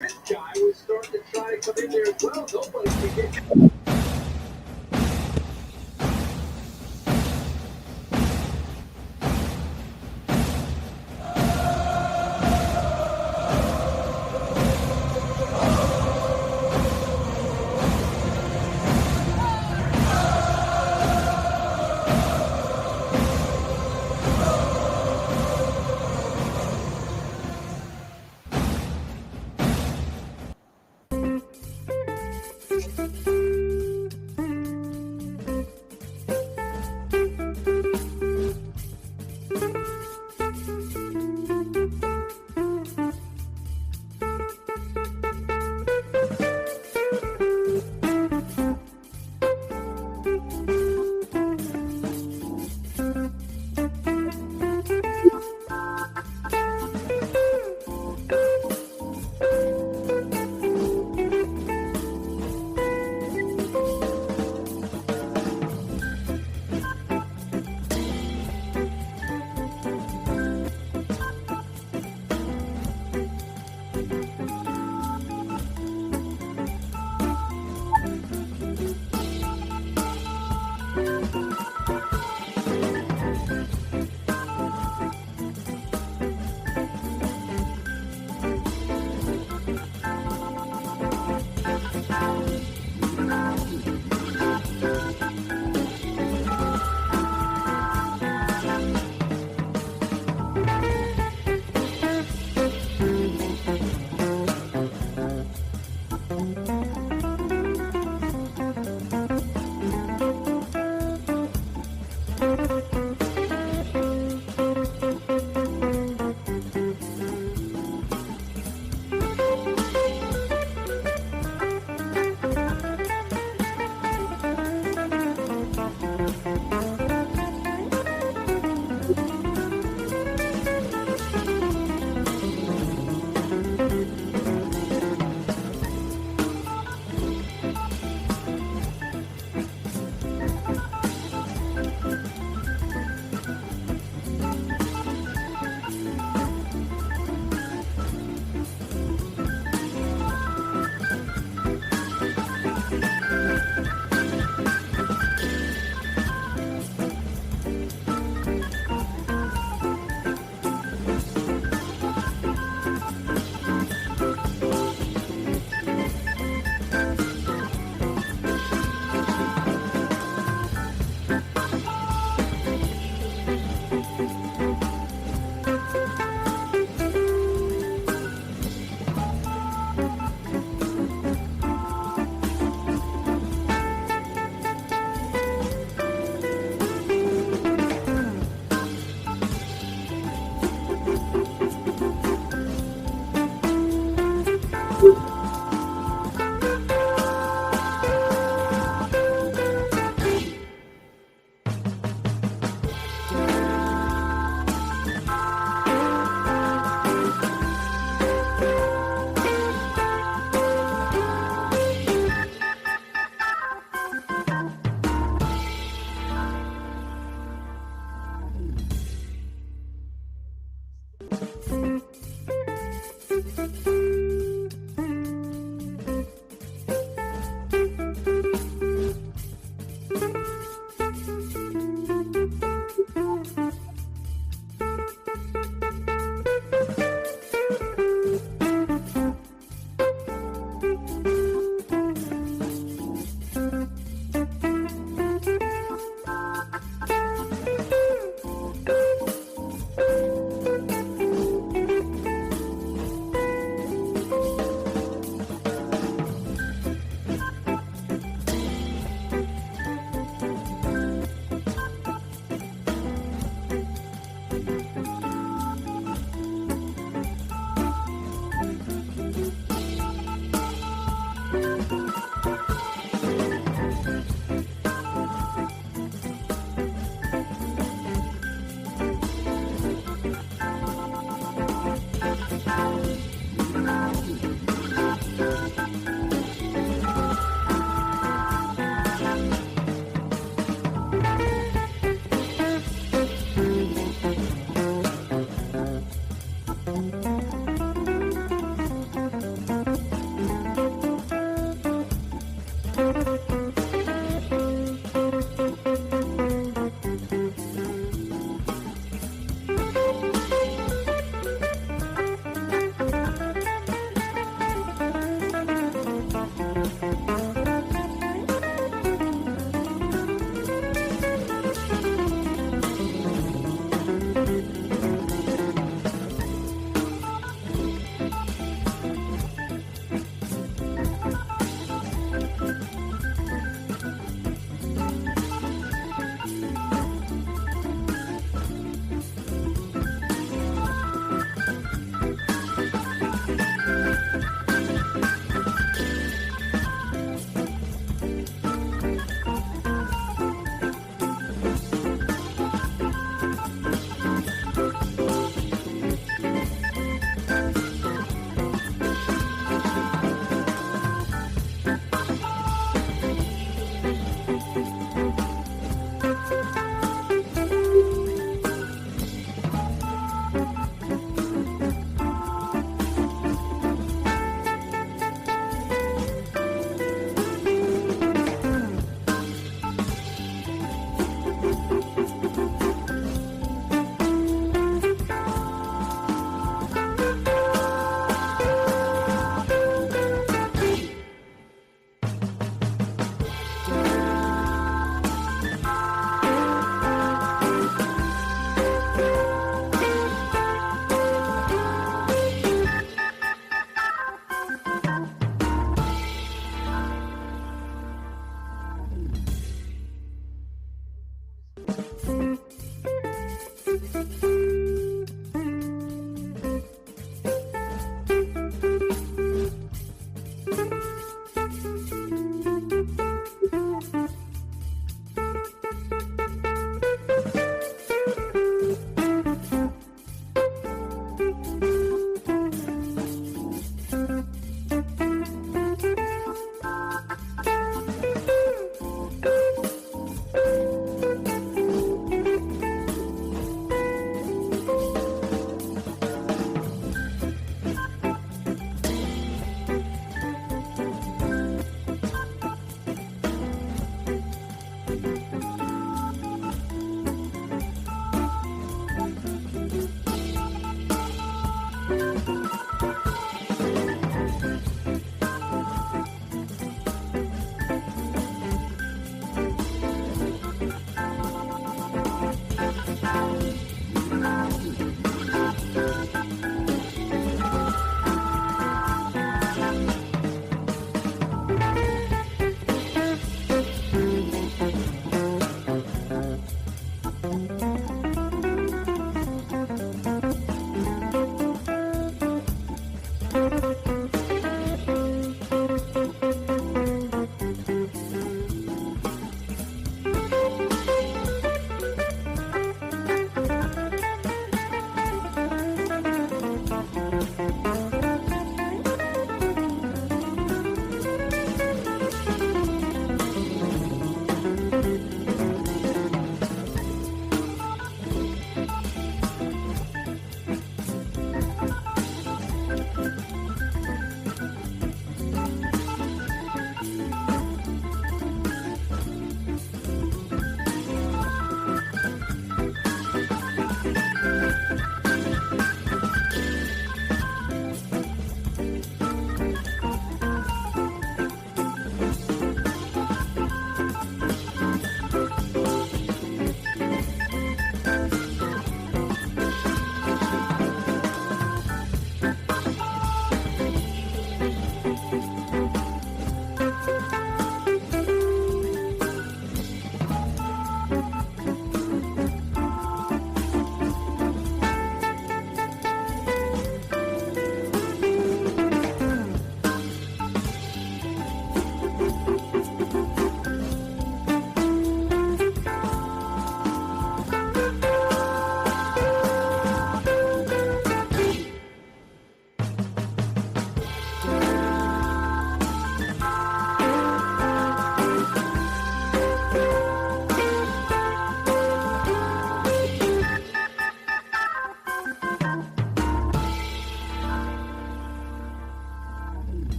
This guy was starting to try to come in there as well. Nobody can get.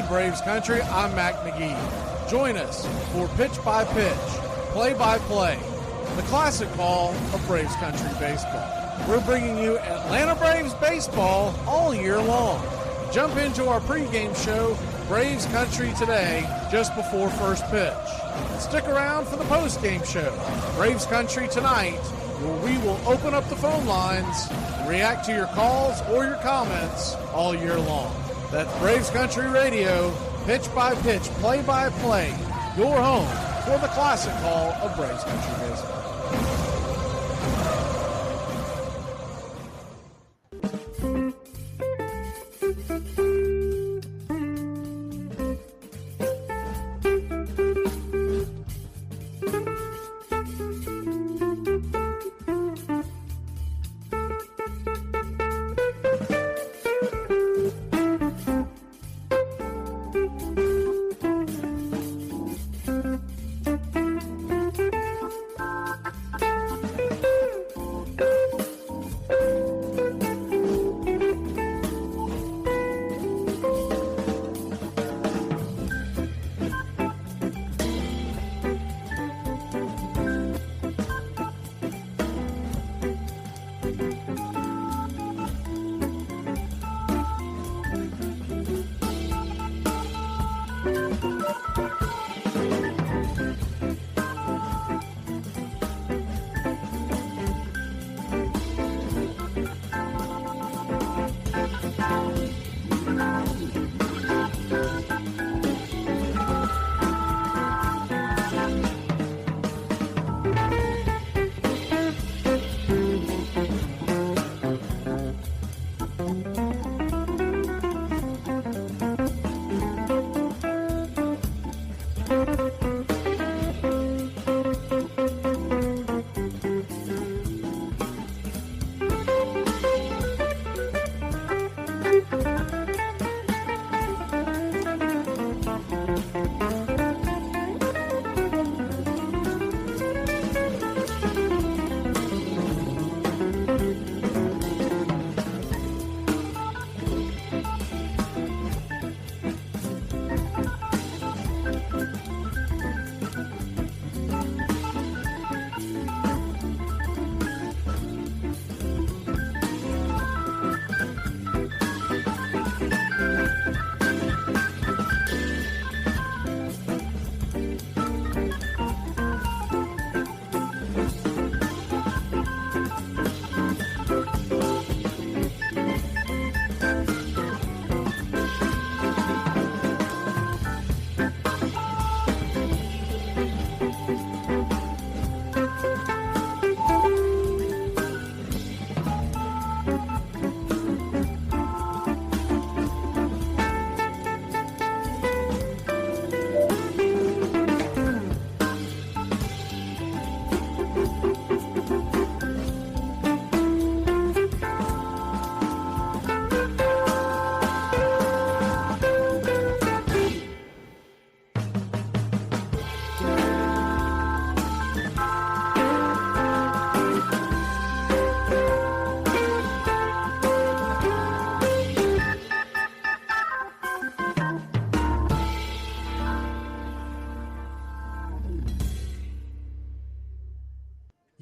Braves Country, I'm Mac Magee. Join us for Pitch by Pitch, Play by Play, the classic call of Braves Country baseball. We're bringing you Atlanta Braves baseball all year long. Jump into our pregame show, Braves Country Today, just before first pitch. Stick around for the postgame show, Braves Country Tonight, where we will open up the phone lines and react to your calls or your comments all year long. That's Braves Country Radio, pitch by pitch, play by play, your home for the classic call of Braves Country baseball.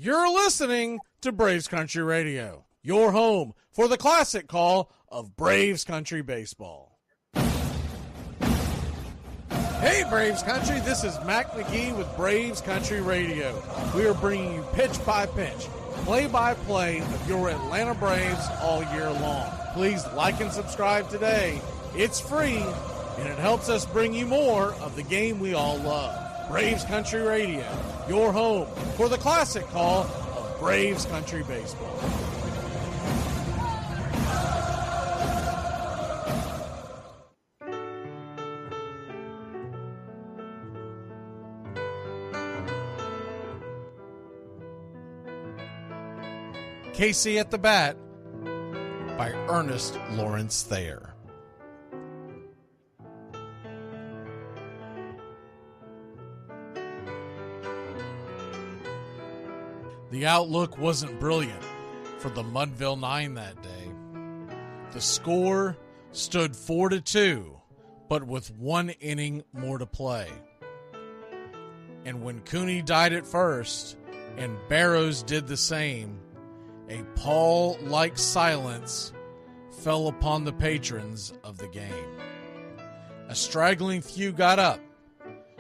You're listening to Braves Country Radio, your home for the classic call of Braves Country baseball. Hey Braves Country, this is Mac Magee with Braves Country Radio. We are bringing you pitch by pitch, play by play of your Atlanta Braves all year long. Please like and subscribe today. It's free and it helps us bring you more of the game we all love. Braves Country Radio, your home for the classic call of Braves Country baseball. Casey at the Bat by Ernest Lawrence Thayer. The outlook wasn't brilliant for the Mudville Nine that day. The score stood 4-2, but with one inning more to play. And when Cooney died at first, and Barrows did the same, a pall-like silence fell upon the patrons of the game. A straggling few got up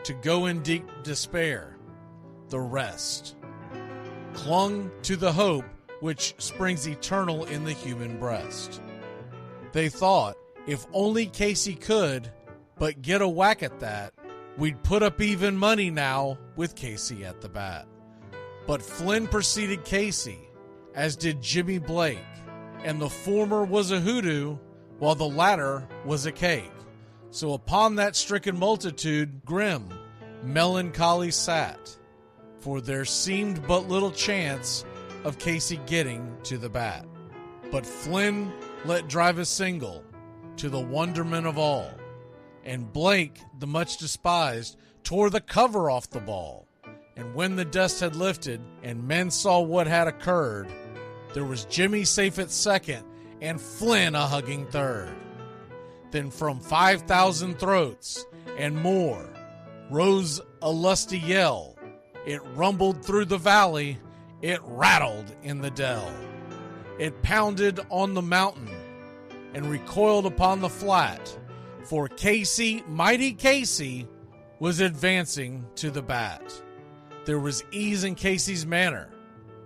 to go in deep despair. The rest clung to the hope which springs eternal in the human breast. They thought, if only Casey could but get a whack at that, we'd put up even money now with Casey at the bat. But Flynn preceded Casey, as did Jimmy Blake, and the former was a hoodoo, while the latter was a cake. So upon that stricken multitude grim, melancholy sat, for there seemed but little chance of Casey getting to the bat. But Flynn let drive a single, to the wonderment of all, and Blake, the much despised, tore the cover off the ball. And when the dust had lifted, and men saw what had occurred, there was Jimmy safe at second, and Flynn a hugging third. Then from 5,000 throats and more rose a lusty yell. It rumbled through the valley, it rattled in the dell. It pounded on the mountain and recoiled upon the flat, for Casey, mighty Casey, was advancing to the bat. There was ease in Casey's manner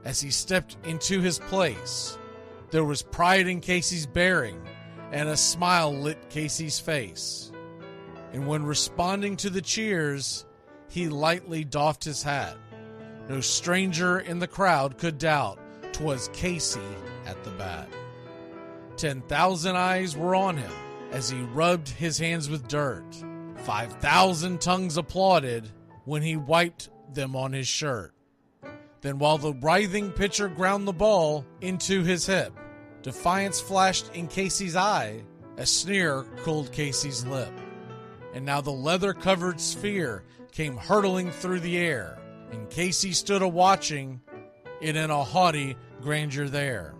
as he stepped into his place. There was pride in Casey's bearing, and a smile lit Casey's face. And when responding to the cheers, he lightly doffed his hat. No stranger in the crowd could doubt 'twas Casey at the bat. 10,000 eyes were on him as he rubbed his hands with dirt. 5,000 tongues applauded when he wiped them on his shirt. Then while the writhing pitcher ground the ball into his hip, defiance flashed in Casey's eye, a sneer cooled Casey's lip. And now the leather-covered sphere came hurtling through the air, and Casey stood a-watching it in a haughty grandeur there.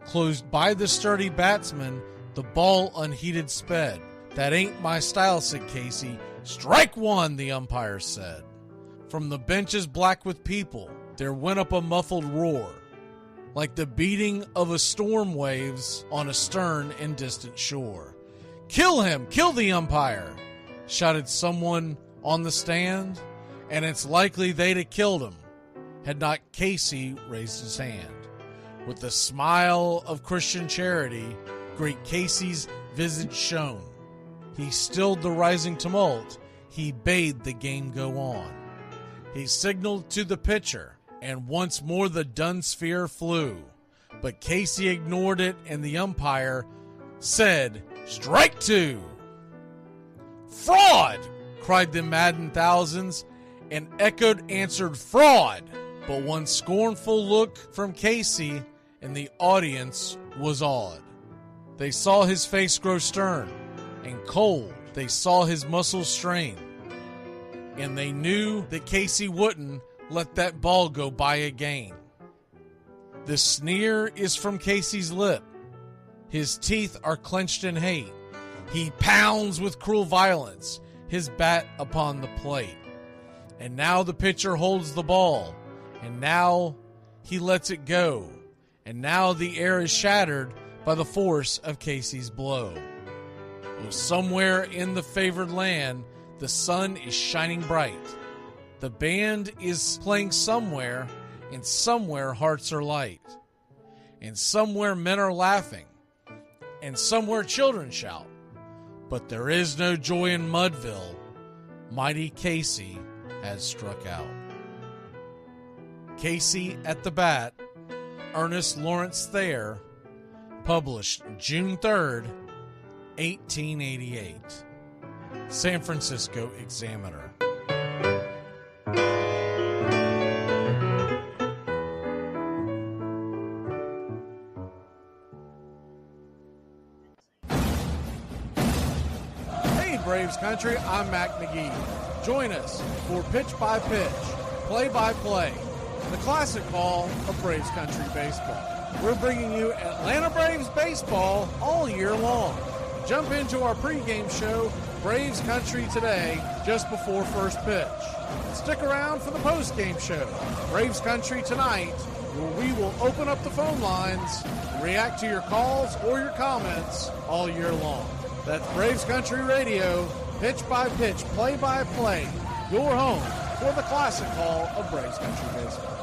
Closed by the sturdy batsman, the ball unheeded sped. That ain't my style, said Casey. Strike one, the umpire said. From the benches black with people, there went up a muffled roar, like the beating of a storm waves on a stern and distant shore. Kill him! Kill the umpire! Shouted someone on the stand, and it's likely they'd have killed him had not Casey raised his hand. With the smile of Christian charity, great Casey's visage shone. He stilled the rising tumult, he bade the game go on. He signaled to the pitcher, and once more the dun sphere flew. But Casey ignored it, and the umpire said, "Strike two!" "Fraud!" cried the maddened thousands, and echoed answered, "Fraud!" But one scornful look from Casey, and the audience was awed. They saw his face grow stern and cold. They saw his muscles strain. And they knew that Casey wouldn't let that ball go by again. The sneer is from Casey's lip. His teeth are clenched in hate. He pounds with cruel violence his bat upon the plate. And now the pitcher holds the ball, and now he lets it go, and now the air is shattered by the force of Casey's blow. Oh, somewhere in the favored land, the sun is shining bright. The band is playing somewhere, and somewhere hearts are light. And somewhere men are laughing, and somewhere children shout. But there is no joy in Mudville. Mighty Casey has struck out. Casey at the Bat, Ernest Lawrence Thayer, published June 3rd, 1888. San Francisco Examiner. Braves Country, I'm Mac Magee. Join us for Pitch by Pitch, Play by Play, the classic call of Braves Country baseball. We're bringing you Atlanta Braves baseball all year long. Jump into our pregame show, Braves Country Today, just before first pitch. Stick around for the postgame show, Braves Country Tonight, where we will open up the phone lines, react to your calls or your comments all year long. That's Braves Country Radio, pitch by pitch, play by play, your home for the classic call of Braves Country baseball.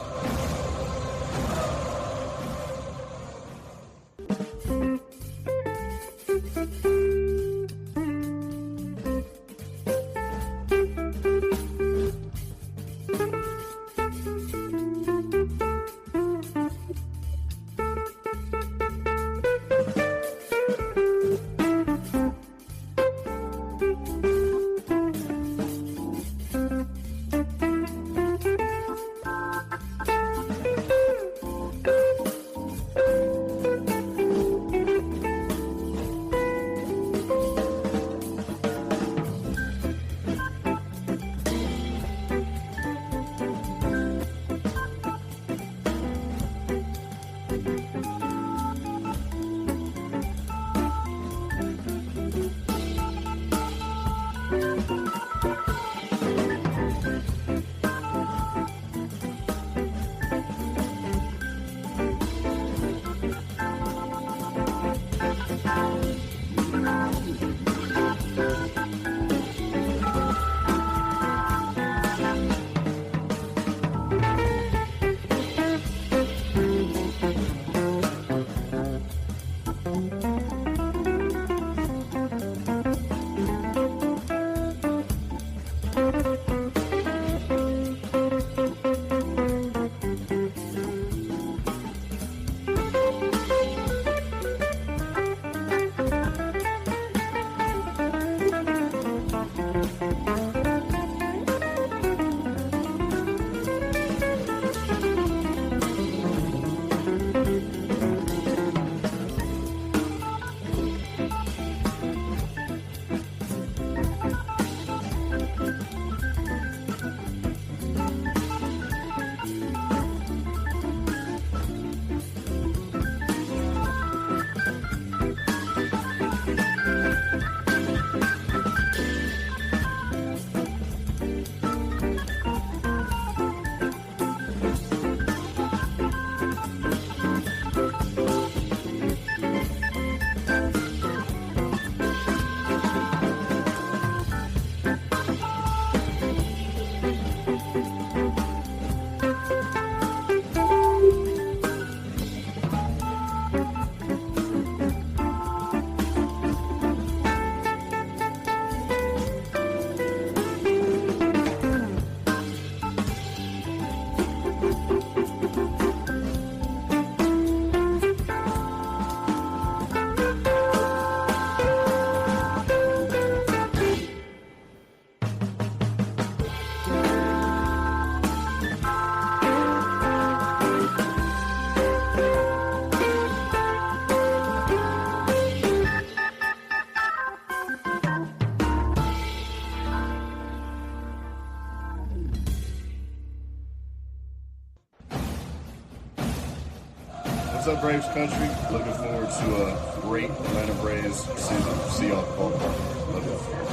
What's up, Braves Country? Looking forward to a great Atlanta Braves season. See y'all at the ballpark. Love you.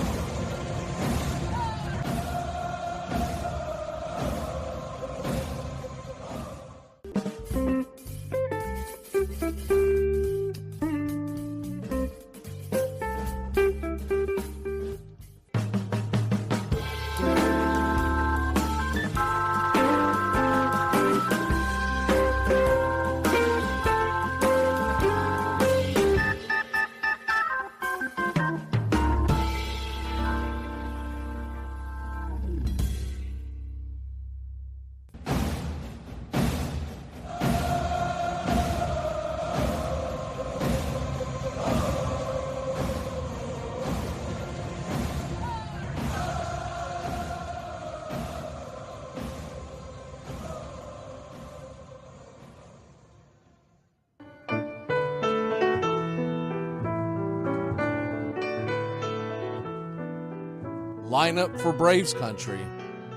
Lineup for Braves Country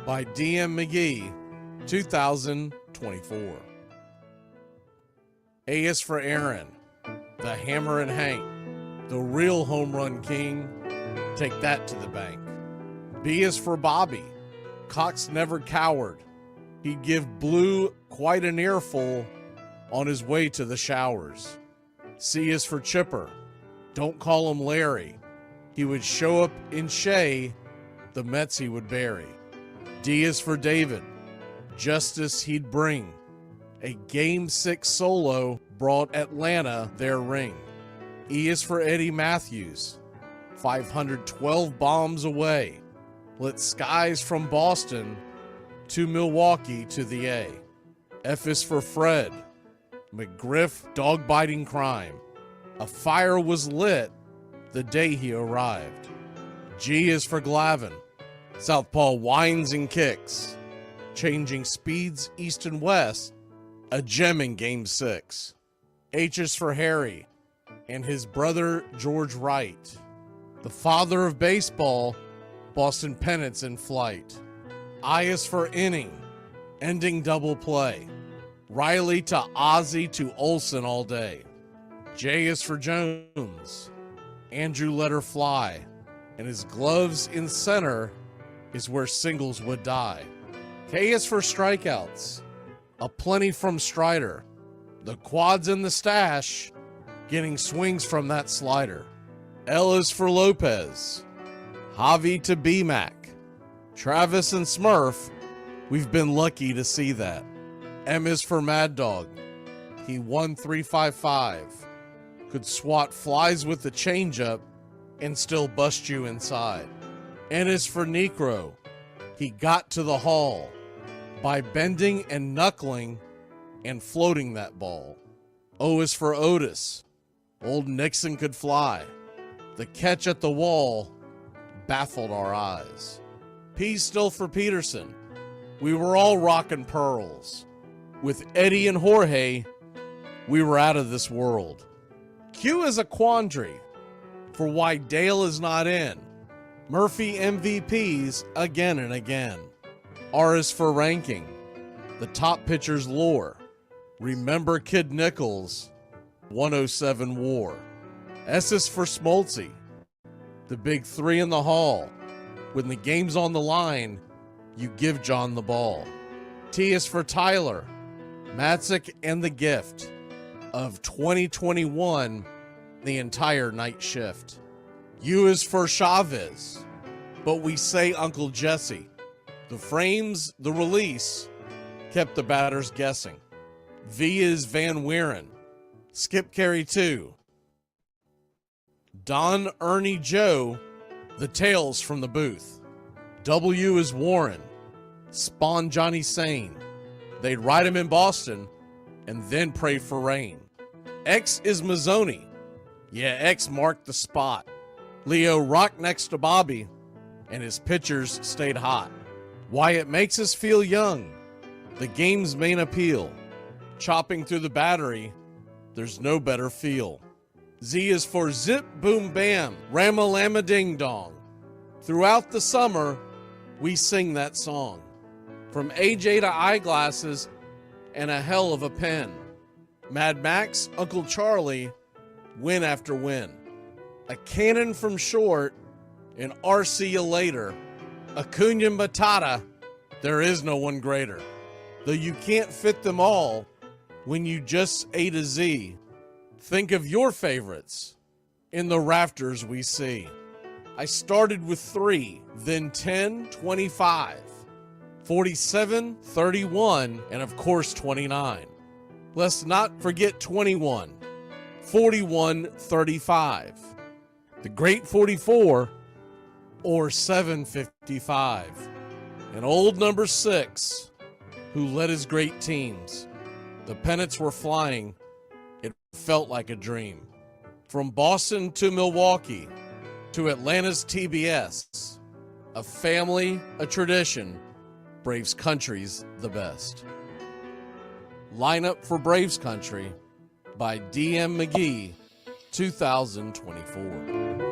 by DM McGee, 2024. A is for Aaron, the Hammer and Hank, the real home run king. Take that to the bank. B is for Bobby. Cox never cowered. He'd give Blue quite an earful on his way to the showers. C is for Chipper. Don't call him Larry. He would show up in Shea, the Mets he would bury. D is for David. Justice he'd bring. A Game 6 solo brought Atlanta their ring. E is for Eddie Matthews. 512 bombs away. Lit skies from Boston to Milwaukee to the A. F is for Fred. McGriff dog-biting crime. A fire was lit the day he arrived. G is for Glavin. Southpaw winds and kicks. Changing speeds east and west. A gem in Game 6. H is for Harry and his brother George Wright. The father of baseball, Boston pennants in flight. I is for inning, ending double play. Riley to Ozzie to Olsen all day. J is for Jones. Andrew let her fly, and his gloves in center is where singles would die. K is for strikeouts. A plenty from Strider. The quads in the stash, getting swings from that slider. L is for Lopez. Javi to B-Mac. Travis and Smurf, we've been lucky to see that. M is for Mad Dog. He won 355. Could swat flies with the changeup and still bust you inside. N is for Necro. He got to the hall by bending and knuckling and floating that ball. O is for Otis. Old Nixon could fly. The catch at the wall baffled our eyes. P still for Peterson. We were all rockin' pearls. With Eddie and Jorge, we were out of this world. Q is a quandary for why Dale is not in. Murphy MVPs again and again. R is for ranking. The top pitchers lore. Remember Kid Nichols, 107 WAR. S is for Smoltzy. The big three in the hall. When the game's on the line, you give John the ball. T is for Tyler. Matzik and the gift of 2021, the entire night shift. U is for Chavez, but we say Uncle Jesse. The frames, the release, kept the batters guessing. V is Van Weeren. Skip Carey 2. Don, Ernie, Joe, the tales from the booth. W is Warren. Spawn Johnny Sane. They'd ride him in Boston and then pray for rain. X is Mazzoni. Yeah, X marked the spot. Leo rocked next to Bobby, and his pitchers stayed hot. Why it makes us feel young. The game's main appeal. Chopping through the battery, there's no better feel. Z is for Zip Boom Bam, Rama-Lama Ding Dong. Throughout the summer, we sing that song. From AJ to eyeglasses and a hell of a pen. Mad Max, Uncle Charlie, win after win. A cannon from short, and RC you later. Acuna Matata, there is no one greater. Though you can't fit them all when you just A to Z. Think of your favorites in the rafters we see. I started with 3, then 10, 25, 47, 31, and of course 29. Let's not forget 21, 41, 35, the great 44, or 755, and old number 6, who led his great teams. The pennants were flying. It felt like a dream. From Boston to Milwaukee to Atlanta's TBS, a family, a tradition, Braves Country's the best. Lineup for Braves Country by DM McGee, 2024.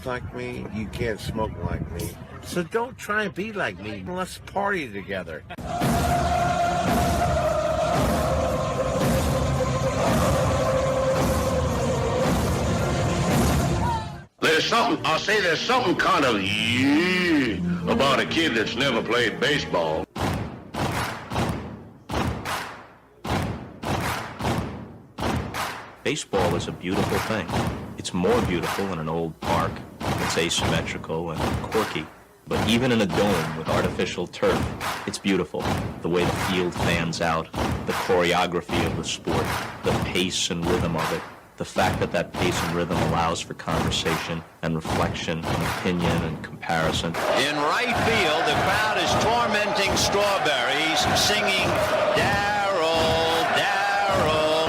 like me, you can't smoke like me. So don't try and be like me. Let's party together. There's something kind of about a kid that's never played baseball. Baseball is a beautiful thing. It's more beautiful in an old park. It's asymmetrical and quirky. But even in a dome with artificial turf, it's beautiful. The way the field fans out, the choreography of the sport, the pace and rhythm of it. The fact that that pace and rhythm allows for conversation and reflection and opinion and comparison. In right field, the crowd is tormenting Strawberries, singing, Darryl, Darryl.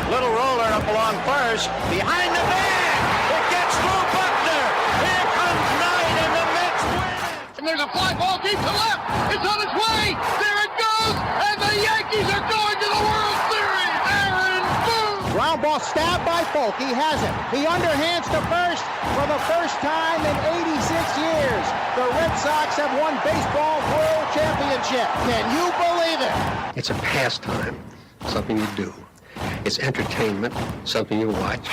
Little roller up along first, behind the bag. It gets through Buckner. Here comes Knight, and the Mets win. And there's a fly ball deep to left. It's on its way. There it goes. And the Yankees are going to the World Series. Aaron Boone. Ground ball stabbed by Folk. He has it. He underhands to first for the first time in 86 years. The Red Sox have won baseball world championship. Can you believe it? It's a pastime, something you do. It's entertainment, something you watch.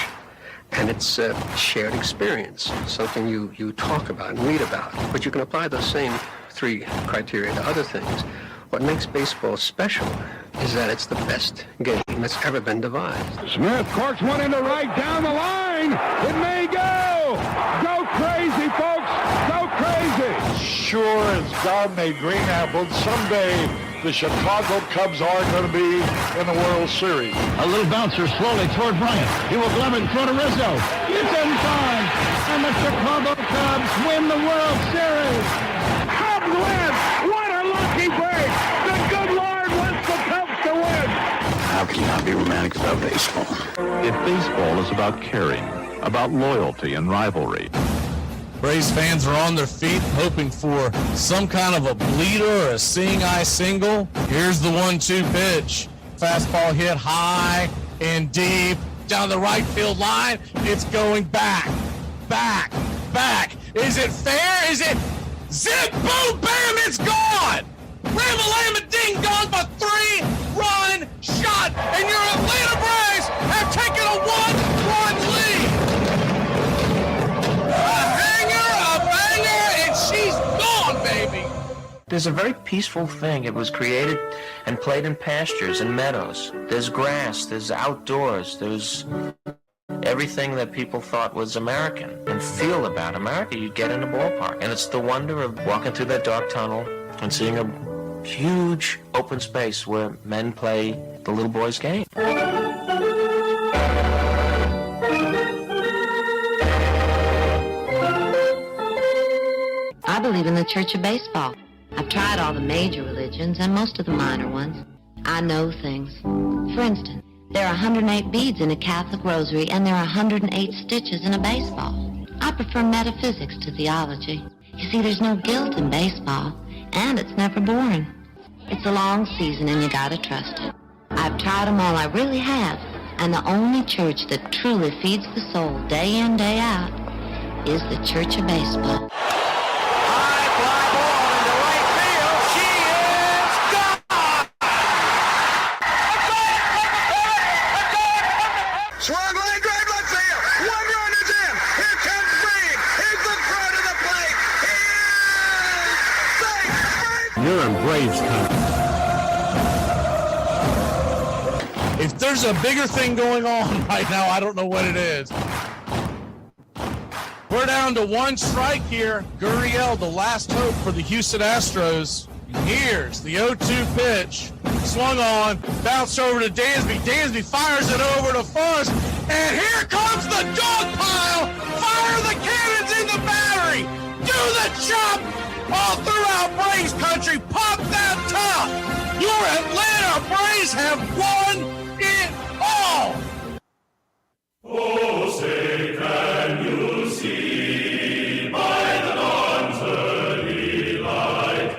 And it's a shared experience, something you talk about and read about. But you can apply those same three criteria to other things. What makes baseball special is that it's the best game that's ever been devised. Smith corks one into right down the line. It may go. Go crazy, folks. Go crazy. Sure as God made green apples, someday the Chicago Cubs are going to be in the World Series. A little bouncer slowly toward Bryant. He will glove it in front of Rizzo. It's in time. And the Chicago Cubs win the World Series. Cubs win. What a lucky break. The good Lord wants the Cubs to win. How can you not be romantic about baseball? If baseball is about caring, about loyalty and rivalry. Braves fans are on their feet hoping for some kind of a bleeder or a seeing-eye single. Here's the 1-2 pitch. Fastball hit high and deep down the right field line. It's going back, back, back. Is it fair? Is it zip, boom, bam, it's gone! Ram-a-lam-a ding dong, a 3-run shot, and your Atlanta Braves have taken a 1-run lead. She's gone, baby! There's a very peaceful thing. It was created and played in pastures and meadows. There's grass, there's outdoors, there's everything that people thought was American and feel about America. You get in a ballpark, and it's the wonder of walking through that dark tunnel and seeing a huge open space where men play the little boy's game. I believe in the Church of Baseball. I've tried all the major religions and most of the minor ones. I know things. For instance, there are 108 beads in a Catholic rosary and there are 108 stitches in a baseball. I prefer metaphysics to theology. You see, there's no guilt in baseball, and it's never boring. It's a long season and you gotta trust it. I've tried them all, I really have. And the only church that truly feeds the soul day in, day out is the Church of Baseball. You're in Braves country. If there's a bigger thing going on right now, I don't know what it is. We're down to one strike here. Gurriel, the last hope for the Houston Astros. Here's the 0-2 pitch. Swung on, bounced over to Dansby. Dansby fires it over to first. And here comes the dog pile. Fire the cannons in the battery. Do the chop. All throughout Braves country, pop that top! Your Atlanta Braves have won it all! Oh, say, can you see by the dawn's early light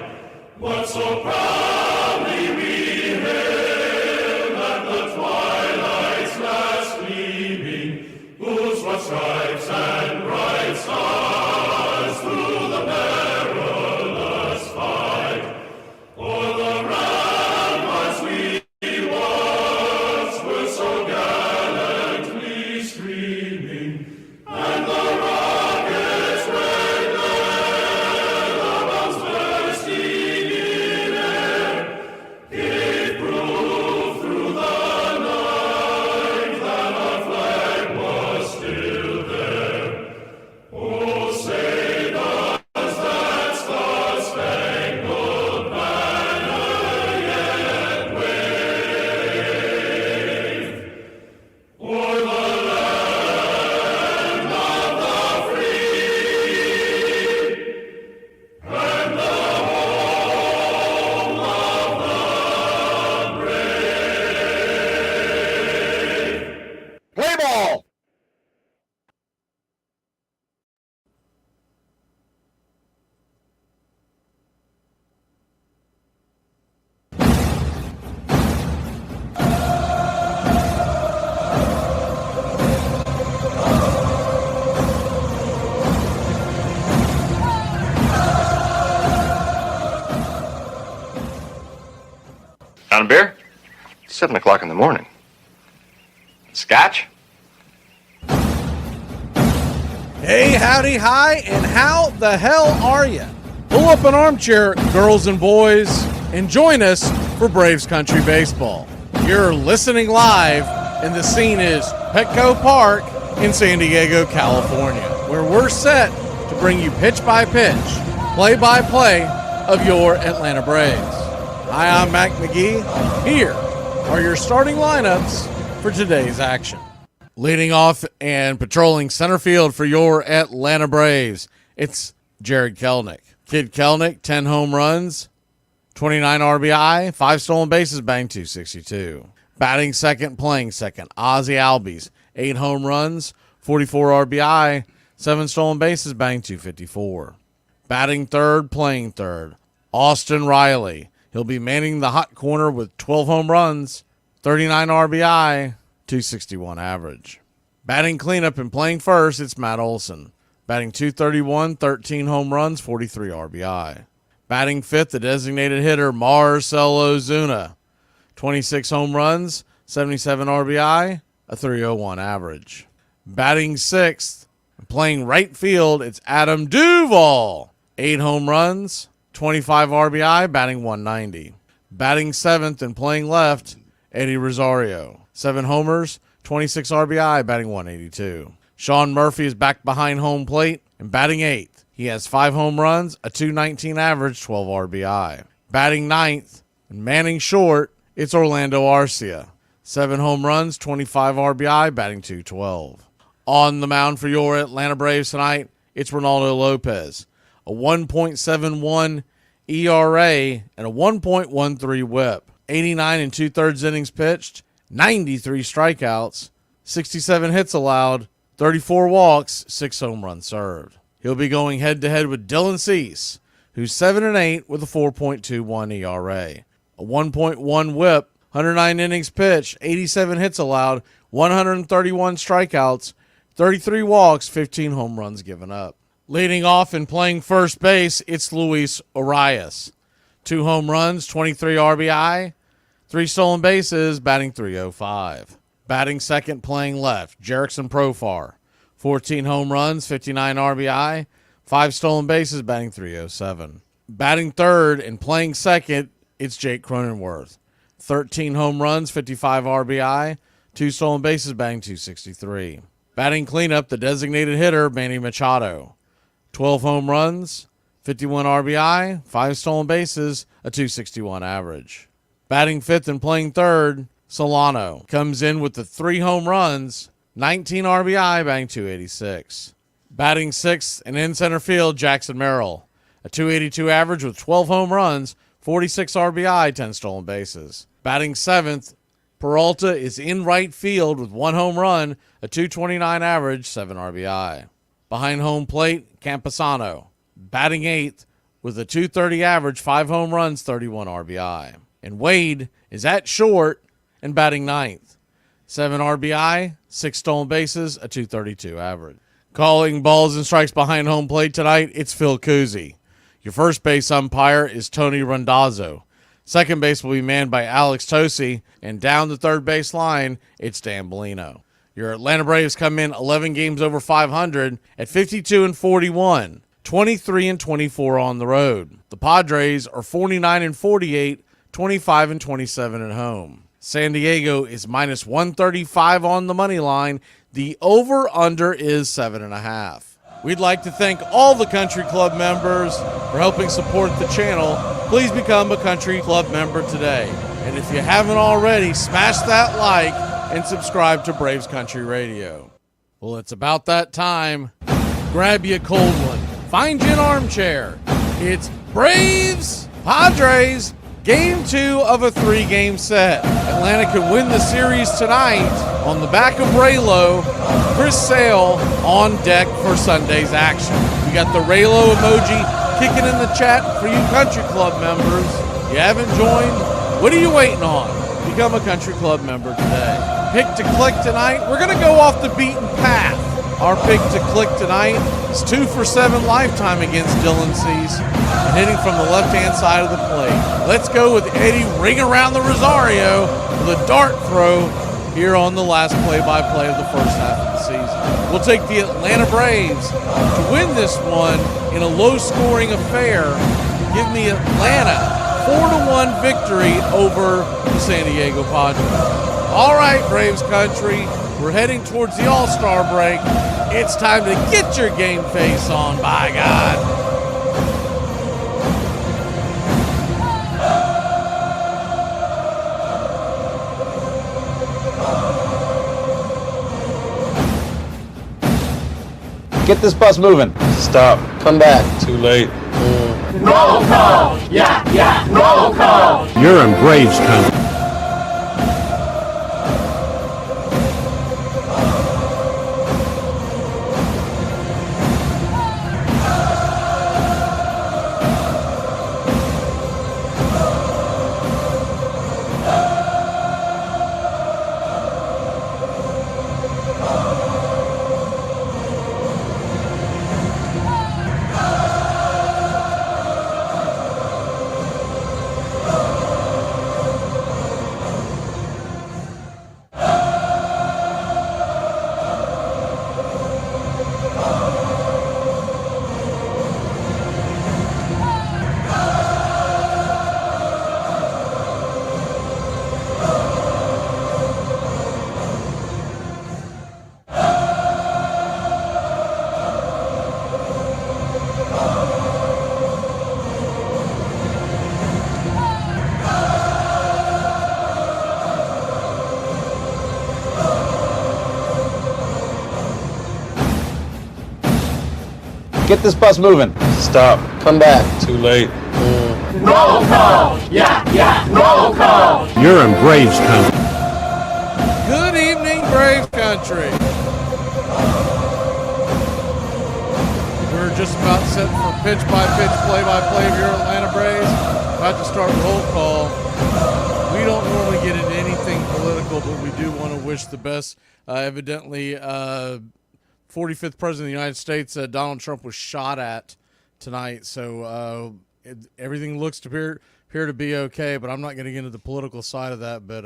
what so proudly we hailed at the twilight's last gleaming, whose what stripes and bright On a beer? 7 o'clock in the morning. Scotch? Hey, howdy, hi, and how the hell are you? Pull up an armchair, girls and boys, and join us for Braves Country Baseball. You're listening live, and the scene is Petco Park in San Diego, California, where we're set to bring you pitch-by-pitch, play-by-play of your Atlanta Braves. Hi, I'm Mac Magee. Here are your starting lineups for today's action. Leading off and patrolling center field for your Atlanta Braves, it's Jared Kelenic. Kid Kelenic, 10 home runs, 29 RBI, 5 stolen bases, bang 262. Batting second, playing second, Ozzie Albies, 8 home runs, 44 RBI, 7 stolen bases, bang 254. Batting third, playing third, Austin Riley. He'll be manning the hot corner with 12 home runs, 39 RBI, 261 average. Batting cleanup and playing first, it's Matt Olson. Batting 231, 13 home runs, 43 RBI. Batting fifth, the designated hitter, Marcell Ozuna. 26 home runs, 77 RBI, a 301 average. Batting sixth, playing right field, it's Adam Duvall. 8 home runs, 25 RBI, batting 190. Batting seventh and playing left, Eddie Rosario. 7 homers, 26 RBI, batting 182. Sean Murphy is back behind home plate and batting eighth. He has 5 home runs, a 219 average, 12 RBI. Batting ninth and manning short, it's Orlando Arcia. 7 home runs, 25 RBI, batting 212. On the mound for your Atlanta Braves tonight, it's Ronaldo Lopez. A 1.71 ERA and a 1.13 whip. 89 2/3 innings pitched, 93 strikeouts, 67 hits allowed, 34 walks, 6 home runs served. He'll be going head-to-head with Dylan Cease, who's 7-8 with a 4.21 ERA. A 1.1 whip, 109 innings pitched, 87 hits allowed, 131 strikeouts, 33 walks, 15 home runs given up. Leading off and playing first base, it's Luis Arias. 2 home runs, 23 RBI, 3 stolen bases, batting 305. Batting second, playing left, Jerickson Profar. 14 home runs, 59 RBI, 5 stolen bases, batting 307. Batting third and playing second, it's Jake Cronenworth. 13 home runs, 55 RBI, 2 stolen bases, batting 263. Batting cleanup, the designated hitter, Manny Machado. 12 home runs, 51 RBI, 5 stolen bases, a 261 average. Batting fifth and playing third, Solano. Comes in with the 3 home runs, 19 RBI, batting 286. Batting sixth and in center field, Jackson Merrill. A 282 average with 12 home runs, 46 RBI, 10 stolen bases. Batting seventh, Peralta is in right field with 1 home run, a 229 average, 7 RBI. Behind home plate, Camposano. Batting eighth with a 230 average, 5 home runs, 31 RBI. And Wade is at short and batting ninth. 7 RBI, 6 stolen bases, a 232 average. Calling balls and strikes behind home plate tonight, it's Phil Cousy. Your first base umpire is Tony Randazzo. Second base will be manned by Alex Tosi, and down the third base line, it's Dan Bellino. Your Atlanta Braves come in 11 games over 500 at 52-41, 23-24 on the road. The Padres are 49-48, 25-27 at home. San Diego is minus 135 on the money line. The over-under is 7.5. We'd like to thank all the Country Club members for helping support the channel. Please become a Country Club member today. And if you haven't already, smash that like and subscribe to Braves Country Radio. Well, it's about that time. Grab you a cold one. Find you an armchair. It's Braves Padres Game 2 of a 3-game set. Atlanta can win the series tonight on the back of Raylo. Chris Sale on deck for Sunday's action. We got the Raylo emoji kicking in the chat for you Country Club members. You haven't joined? What are you waiting on? Become a Country Club member today. Pick to click tonight. We're going to go off the beaten path. Our pick to click tonight is 2 for 7 lifetime against Dylan Cease and hitting from the left-hand side of the plate. Let's go with Eddie ring around the Rosario with a dart throw here on the last play-by-play of the first half of the season. We'll take the Atlanta Braves to win this one in a low-scoring affair. Give me Atlanta 4-1 victory over the San Diego Padres. All right, Braves country, we're heading towards the All-Star break. It's time to get your game face on, by God. Get this bus moving. Stop. Come back. Too late. Roll call! Yeah, roll call! You're in Braves country. Get this bus moving. Stop. Come back. Too late. Roll call! Yeah, roll call! You're in Braves country. Good evening, Braves country. We're just about set for pitch-by-pitch, play-by-play of your Atlanta Braves. About to start roll call. We don't normally get into anything political, but we do want to wish the best. Evidently, 45th President of the United States, Donald Trump, was shot at tonight. So everything looks to appear to be okay, but I'm not going to get into the political side of that. But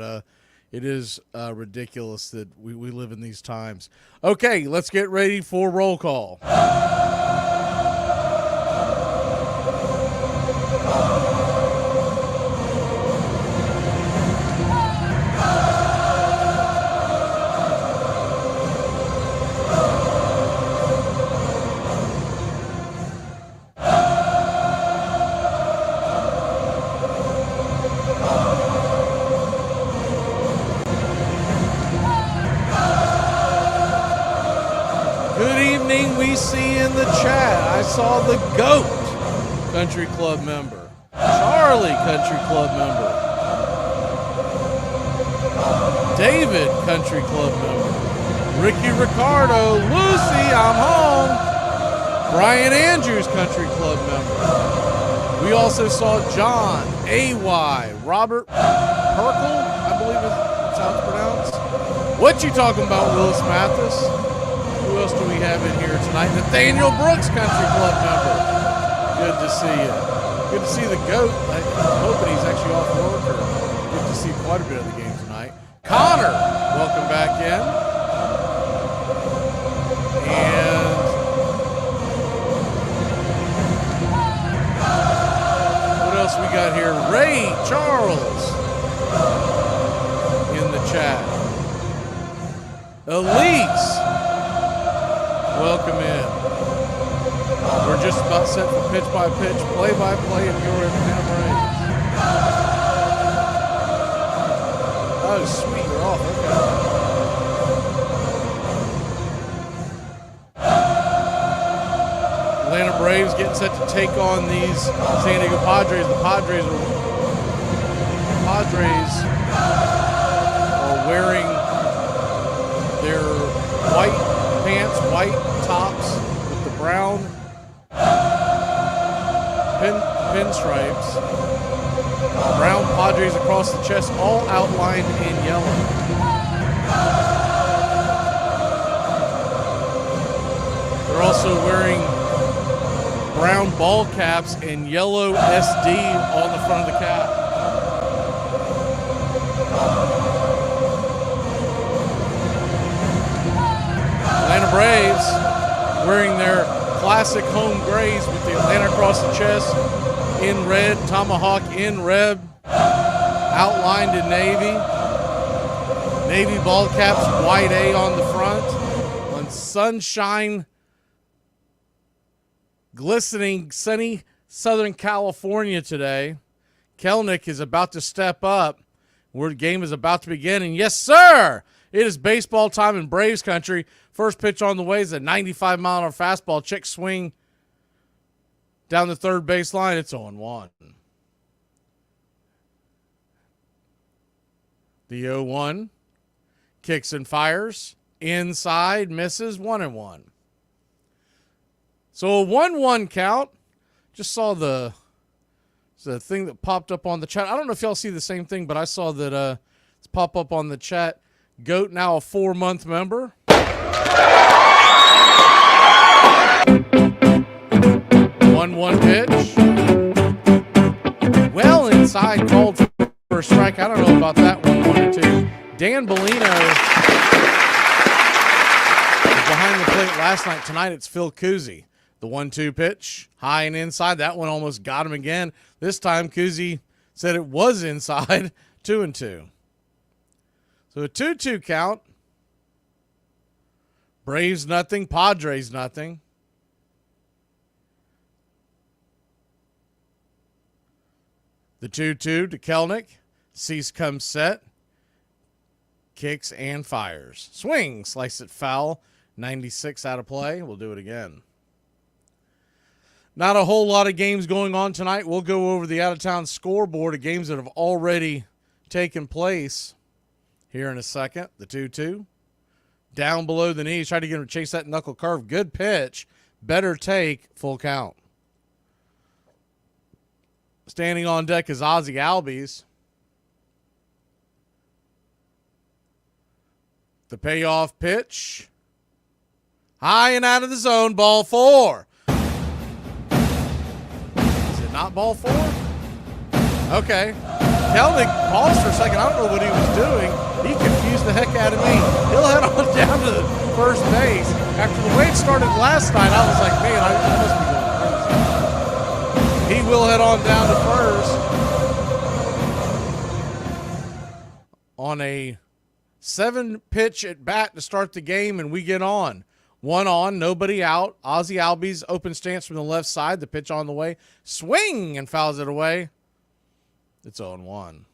it is ridiculous that we live in these times. Okay, let's get ready for roll call. We see in the chat, I saw the GOAT Country Club member, Charlie Country Club member, David Country Club member, Ricky Ricardo, Lucy, I'm home, Brian Andrews Country Club member. We also saw John, AY, Robert Perkle, I believe that's how it's pronounced. What you talking about, Willis Mathis? Who else do we have in here tonight? Nathaniel Brooks, Country Club member. Good to see you. Good to see the GOAT. I'm hoping he's actually off work, or good to see quite a bit of the game tonight. Connor, welcome back in. And what else we got here? Ray Charles in the chat. Elise, welcome in. We're just about set for pitch-by-pitch, play-by-play of your Atlanta Braves. Oh, sweet, you're off. Okay. Atlanta Braves getting set to take on these San Diego Padres. The Padres are wearing their white pants, white tops with the brown pinstripes, brown Padres across the chest, all outlined in yellow. also wearing brown ball caps and yellow SD on the front of the cap. Atlanta Braves wearing their classic home grays with the Atlanta across the chest in red, tomahawk in red, outlined in navy. Navy ball caps, white A on the front. On sunshine, glistening, sunny Southern California today. Kelnick is about to step up. The game is about to begin. And yes, sir, it is baseball time in Braves country. First pitch on the way is a 95-mile-an-hour fastball. Check swing down the third baseline. It's 0-1. The 0-1 kicks and fires. Inside, misses, 1-1. So a 1-1 count. Just saw the thing that popped up on the chat. I don't know if y'all see the same thing, but I saw that it's pop up on the chat. Goat now a 4-month member. 1-1 pitch. Well inside, called for a strike. I don't know about that 1-1-2. Dan Bellino was behind the plate last night. Tonight it's Phil Cousy. The 1-2 pitch, high and inside. That one almost got him again. This time Cousy said it was inside. 2-2. So a 2-2 count. Braves nothing, Padres nothing. The 2-2 to Kelnick. Cease comes set. Kicks and fires. Swing, slice it foul. 96 out of play. We'll do it again. Not a whole lot of games going on tonight. We'll go over the out-of-town scoreboard of games that have already taken place here in a second. The 2-2. Down below the knees. Try to get him to chase that knuckle curve. Good pitch. Better take. Full count. Standing on deck is Ozzie Albies. The payoff pitch. High and out of the zone. Ball 4. Is it not ball 4? Okay. Kelnick paused for a second. I don't know what he was doing. He confused the heck out of me. He'll head on down to the first base. After the way it started last night, I was like, man, I must be going crazy. He will head on down to first on a 7-pitch at bat to start the game, and we get on. 1 on, nobody out. Ozzie Albies open stance from the left side. The pitch on the way. Swing and fouls it away. It's 0-1.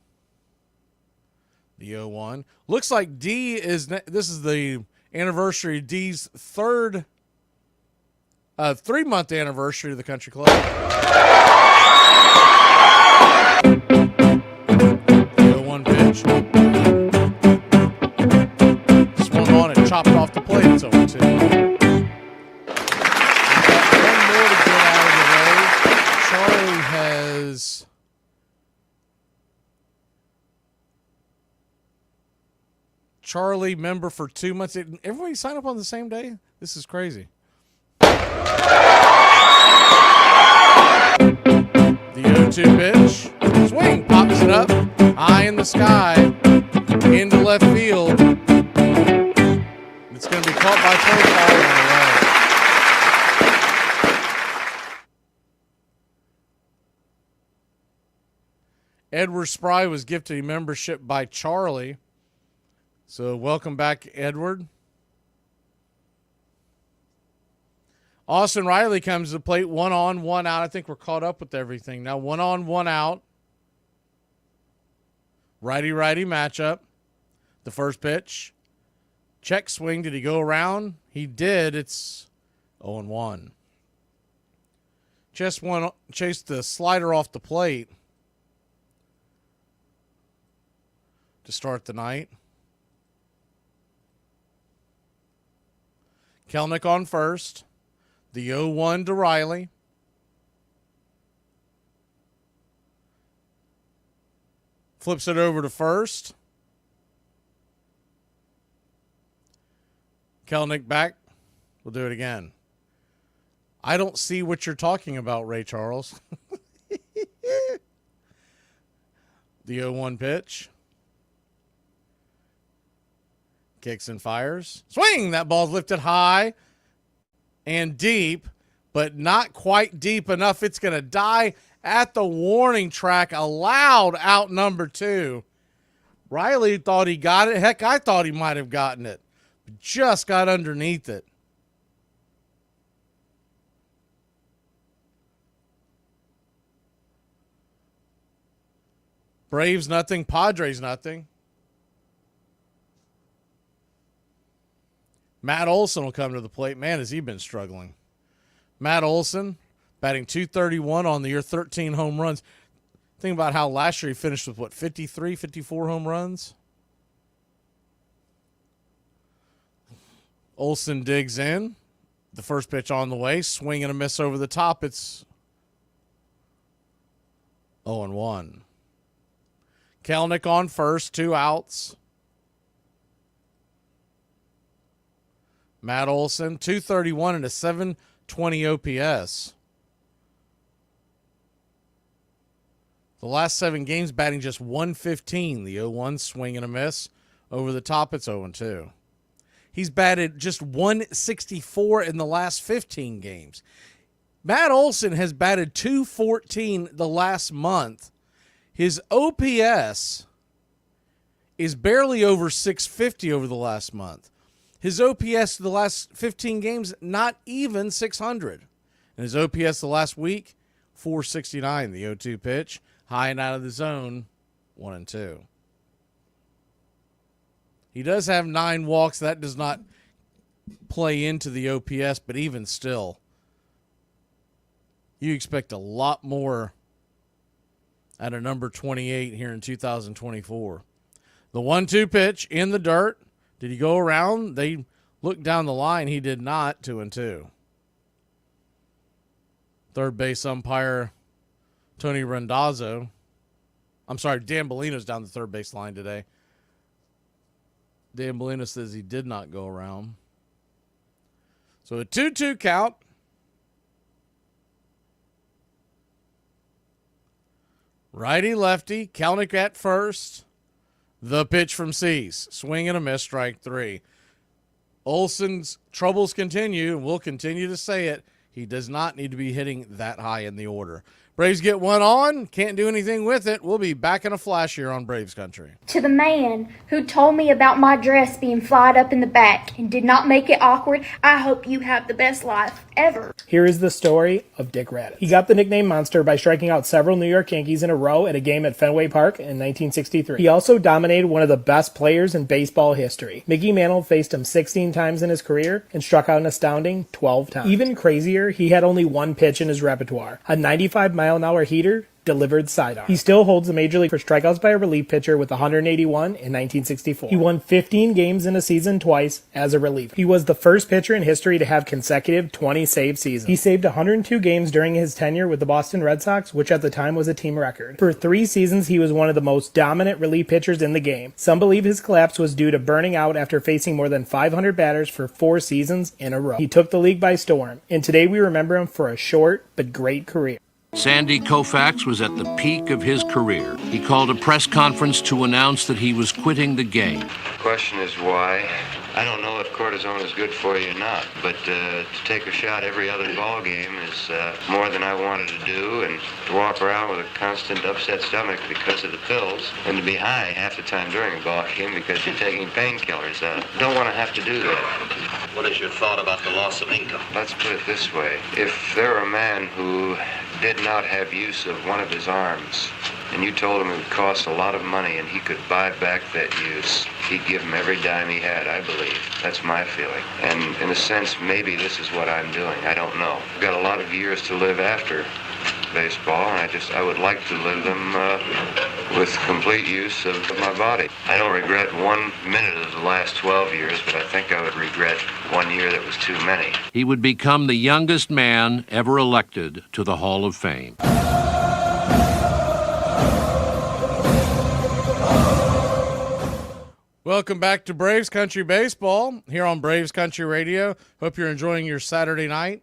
The 0-1. Looks like D is, this is the anniversary of D's third 3-month anniversary of the Country Club. The 0-1 pitch. Swung on and chopped off the plate. It's 0-2. One more to get out of the way. Charlie has member for 2 months. Everybody sign up on the same day? This is crazy. The 0-2 pitch. Swing. Pops it up. High in the sky. Into left field. It's going to be caught by third ball on the way. Edward Spry was gifted a membership by Charlie. So welcome back, Edward. Austin Riley comes to the plate. 1 on, 1 out. I think we're caught up with everything. Now 1 on, 1 out. Righty-righty matchup. The first pitch. Check swing. Did he go around? He did. It's 0-1. Chased the slider off the plate to start the night. Kelnick on first. The 0-1 to Riley. Flips it over to first. Kelnick back. We'll do it again. I don't see what you're talking about, Ray Charles. The 0-1 pitch. Kicks and fires. Swing! That ball's lifted high and deep, but not quite deep enough. It's going to die at the warning track. A loud out number 2. Riley thought he got it. Heck, I thought he might have gotten it. Just got underneath it. Braves nothing, Padres nothing. Matt Olson will come to the plate. Man, has he been struggling. Matt Olson batting .231 on the year, 13 home runs. Think about how last year he finished with, 53, 54 home runs? Olson digs in. The first pitch on the way. Swing and a miss over the top. It's 0-1. Kelnick on first. 2 outs. Matt Olson, .231 and a .720 OPS. The last 7 games batting just .115. The 0-1 swing and a miss. Over the top, it's 0-2. He's batted just .164 in the last 15 games. Matt Olson has batted .214 the last month. His OPS is barely over .650 over the last month. His OPS the last 15 games, not even .600. And his OPS the last week, .469. The 0-2 pitch, high and out of the zone, 1-2. He does have 9 walks. That does not play into the OPS, but even still, you expect a lot more at a number 28 here in 2024. The 1-2 pitch in the dirt. Did he go around? They looked down the line. He did not. 2-2. Third base umpire Tony Randazzo. I'm sorry, Dan Bellino's down the third base line today. Dan Bellino says he did not go around. So a 2-2 count. Righty-lefty. Kelnick at first. The pitch from Cease. Swing and a miss, strike 3. Olson's troubles continue, and we'll continue to say it. He does not need to be hitting that high in the order. Braves get one on. Can't do anything with it. We'll be back in a flash here on Braves Country. To the man who told me about my dress being flyed up in the back and did not make it awkward, I hope you have the best life ever. Here is the story of Dick Raddatz. He got the nickname Monster by striking out several New York Yankees in a row at a game at Fenway Park in 1963. He also dominated one of the best players in baseball history. Mickey Mantle faced him 16 times in his career and struck out an astounding 12 times. Even crazier, he had only one pitch in his repertoire, a 95-mile-an-hour heater delivered sidearm. He still holds the major league for strikeouts by a relief pitcher with 181 in 1964. He won 15 games in a season twice as a reliever. He was the first pitcher in history to have consecutive 20-save seasons. He saved 102 games during his tenure with the Boston Red Sox, which at the time was a team record. For 3 seasons, he was one of the most dominant relief pitchers in the game. Some believe his collapse was due to burning out after facing more than 500 batters for 4 seasons in a row. He took the league by storm, and today we remember him for a short but great career. Sandy Koufax was at the peak of his career. He called a press conference to announce that he was quitting the game. The question is why. I don't know if cortisone is good for you or not, but to take a shot every other ball game is more than I wanted to do, and to walk around with a constant upset stomach because of the pills, and to be high half the time during a ball game because you're taking painkillers. Don't want to have to do that. What is your thought about the loss of income? Let's put it this way. If there were a man who did not have use of one of his arms, and you told him it would cost a lot of money and he could buy back that use, he'd give him every dime he had, I believe. That's my feeling. And in a sense, maybe this is what I'm doing. I don't know. I've got a lot of years to live after baseball, and I would like to live them with complete use of my body. I don't regret 1 minute of the last 12 years, but I think I would regret 1 year that was too many. He would become the youngest man ever elected to the Hall of Fame. Welcome back to Braves Country Baseball here on Braves Country Radio. Hope you're enjoying your Saturday night.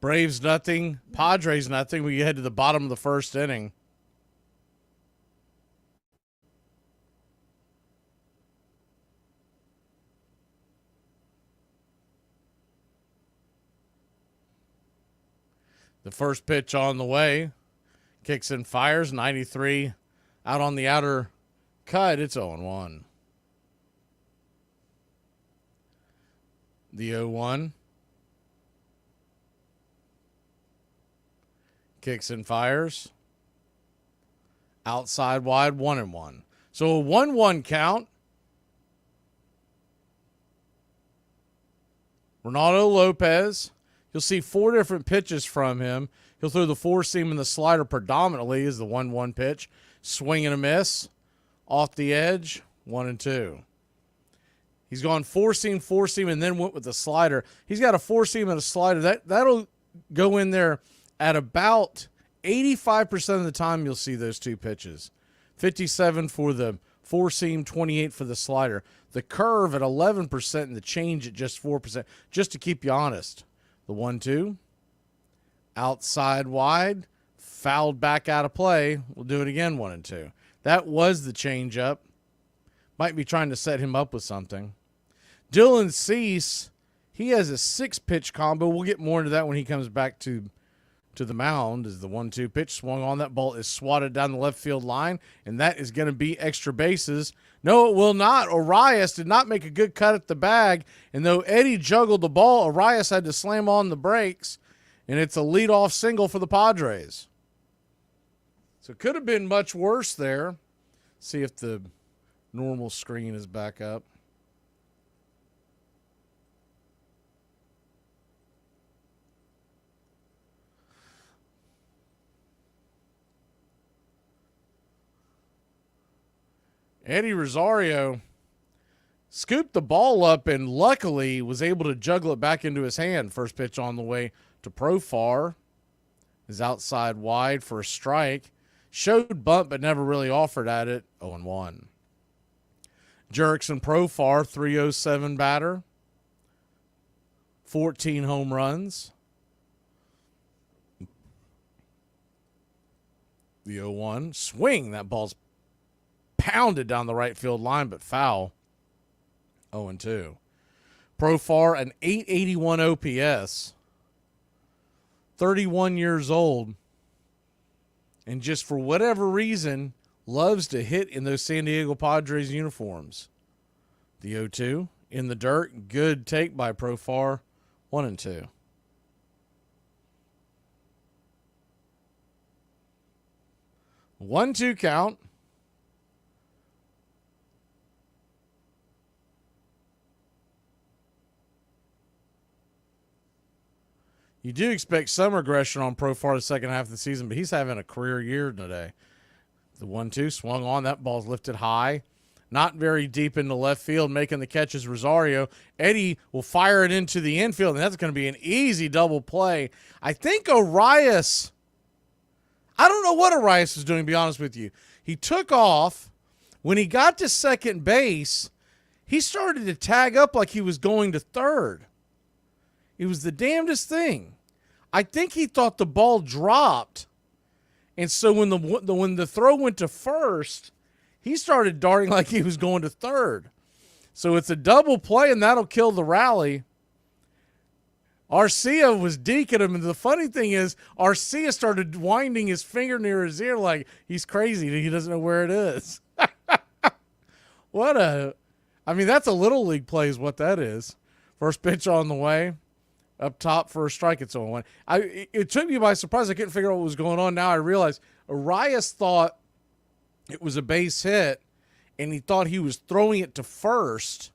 Braves nothing, Padres nothing. We head to the bottom of the first inning. The first pitch on the way. Kicks and fires. 93 out on the outer cut. It's 0-1. The 0-1. Kicks and fires. Outside wide, 1-1. So a 1-1 count. Ronaldo Lopez. You'll see 4 different pitches from him. He'll throw the 4-seam and the slider predominantly is the 1-1 pitch. Swing and a miss. Off the edge, 1-2. He's gone 4-seam, and then went with the slider. He's got a 4-seam and a slider. That'll go in there at about 85% of the time you'll see those two pitches. 57 for the 4-seam, 28 for the slider. The curve at 11% and the change at just 4%, just to keep you honest. The 1-2, outside wide, fouled back out of play. We'll do it again, 1-2. That was the changeup. Might be trying to set him up with something. Dylan Cease, he has a 6-pitch combo. We'll get more into that when he comes back to the mound. As the 1-2 pitch swung on, that ball is swatted down the left field line, and that is going to be extra bases. No, it will not. Arias did not make a good cut at the bag, and though Eddie juggled the ball, Arias had to slam on the brakes, and it's a leadoff single for the Padres. So it could have been much worse there. See if the normal screen is back up. Eddie Rosario scooped the ball up and luckily was able to juggle it back into his hand. First pitch on the way to Profar is outside wide for a strike. Showed bunt but never really offered at it. 0-1. Jurickson Profar, 307 batter. 14 home runs. The 0-1. Swing. That ball's pounded down the right field line, but foul. 0-2. Profar, an 881 OPS. 31 years old. And just for whatever reason, loves to hit in those San Diego Padres uniforms. The 0-2 in the dirt. Good take by Profar. 1-2. One-two count. You do expect some regression on Profar the second half of the season, but he's having a career year today. The 1-2 swung on. That ball's lifted high. Not very deep into left field. Making the catch is Rosario. Eddie will fire it into the infield, and that's going to be an easy double play. I think Arias, I don't know what Arias was doing, to be honest with you. He took off. When he got to second base, he started to tag up like he was going to third. It was the damnedest thing. I think he thought the ball dropped. And so when the throw went to first, he started darting like he was going to third. So it's a double play, and that'll kill the rally. Arcia was deking him, and the funny thing is, Arcia started winding his finger near his ear like he's crazy. He doesn't know where it is. That's a little league play is what that is. First pitch on the way. Up top for a strike, it's 0-1. It took me by surprise. I couldn't figure out what was going on. Now I realize Arias thought it was a base hit, and he thought he was throwing it to first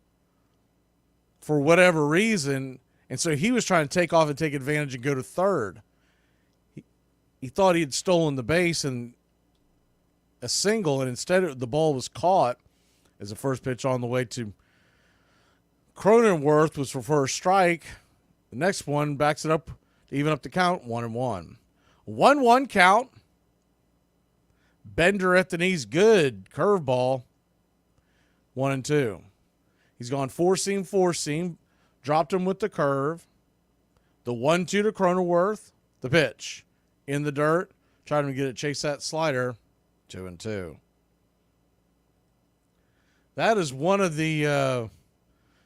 for whatever reason, and so he was trying to take off and take advantage and go to third. He thought he had stolen the base and a single, and instead the ball was caught as the first pitch on the way to Cronenworth was for a strike. The next one backs it up to even up the count, 1-1. 1-1 count. Bender at the knees, good. Curveball, 1-2. He's gone 4-seam, dropped him with the curve. The 1-2 to Cronenworth. The pitch in the dirt. Trying to get it, chase that slider. 2-2. That is one of the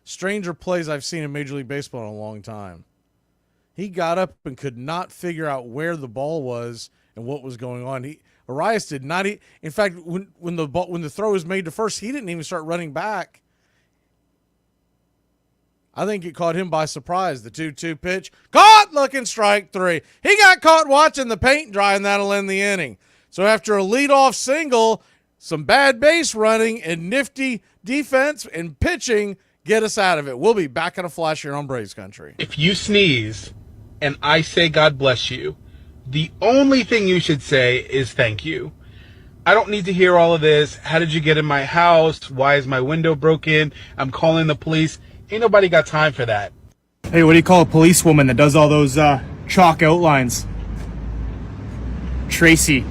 stranger plays I've seen in Major League Baseball in a long time. He got up and could not figure out where the ball was and what was going on. Arias did not. In fact, when the throw was made to first, he didn't even start running back. I think it caught him by surprise. The 2-2 pitch, caught, looking, strike 3. He got caught watching the paint dry, and that'll end the inning. So after a leadoff single, some bad base running and nifty defense and pitching get us out of it. We'll be back in a flash here on Braves Country. If you sneeze and I say God bless you, the only thing you should say is thank you. I don't need to hear all of this. How did you get in my house? Why is my window broken? I'm calling the police. Ain't nobody got time for that. Hey, what do you call a policewoman that does all those chalk outlines? Tracy.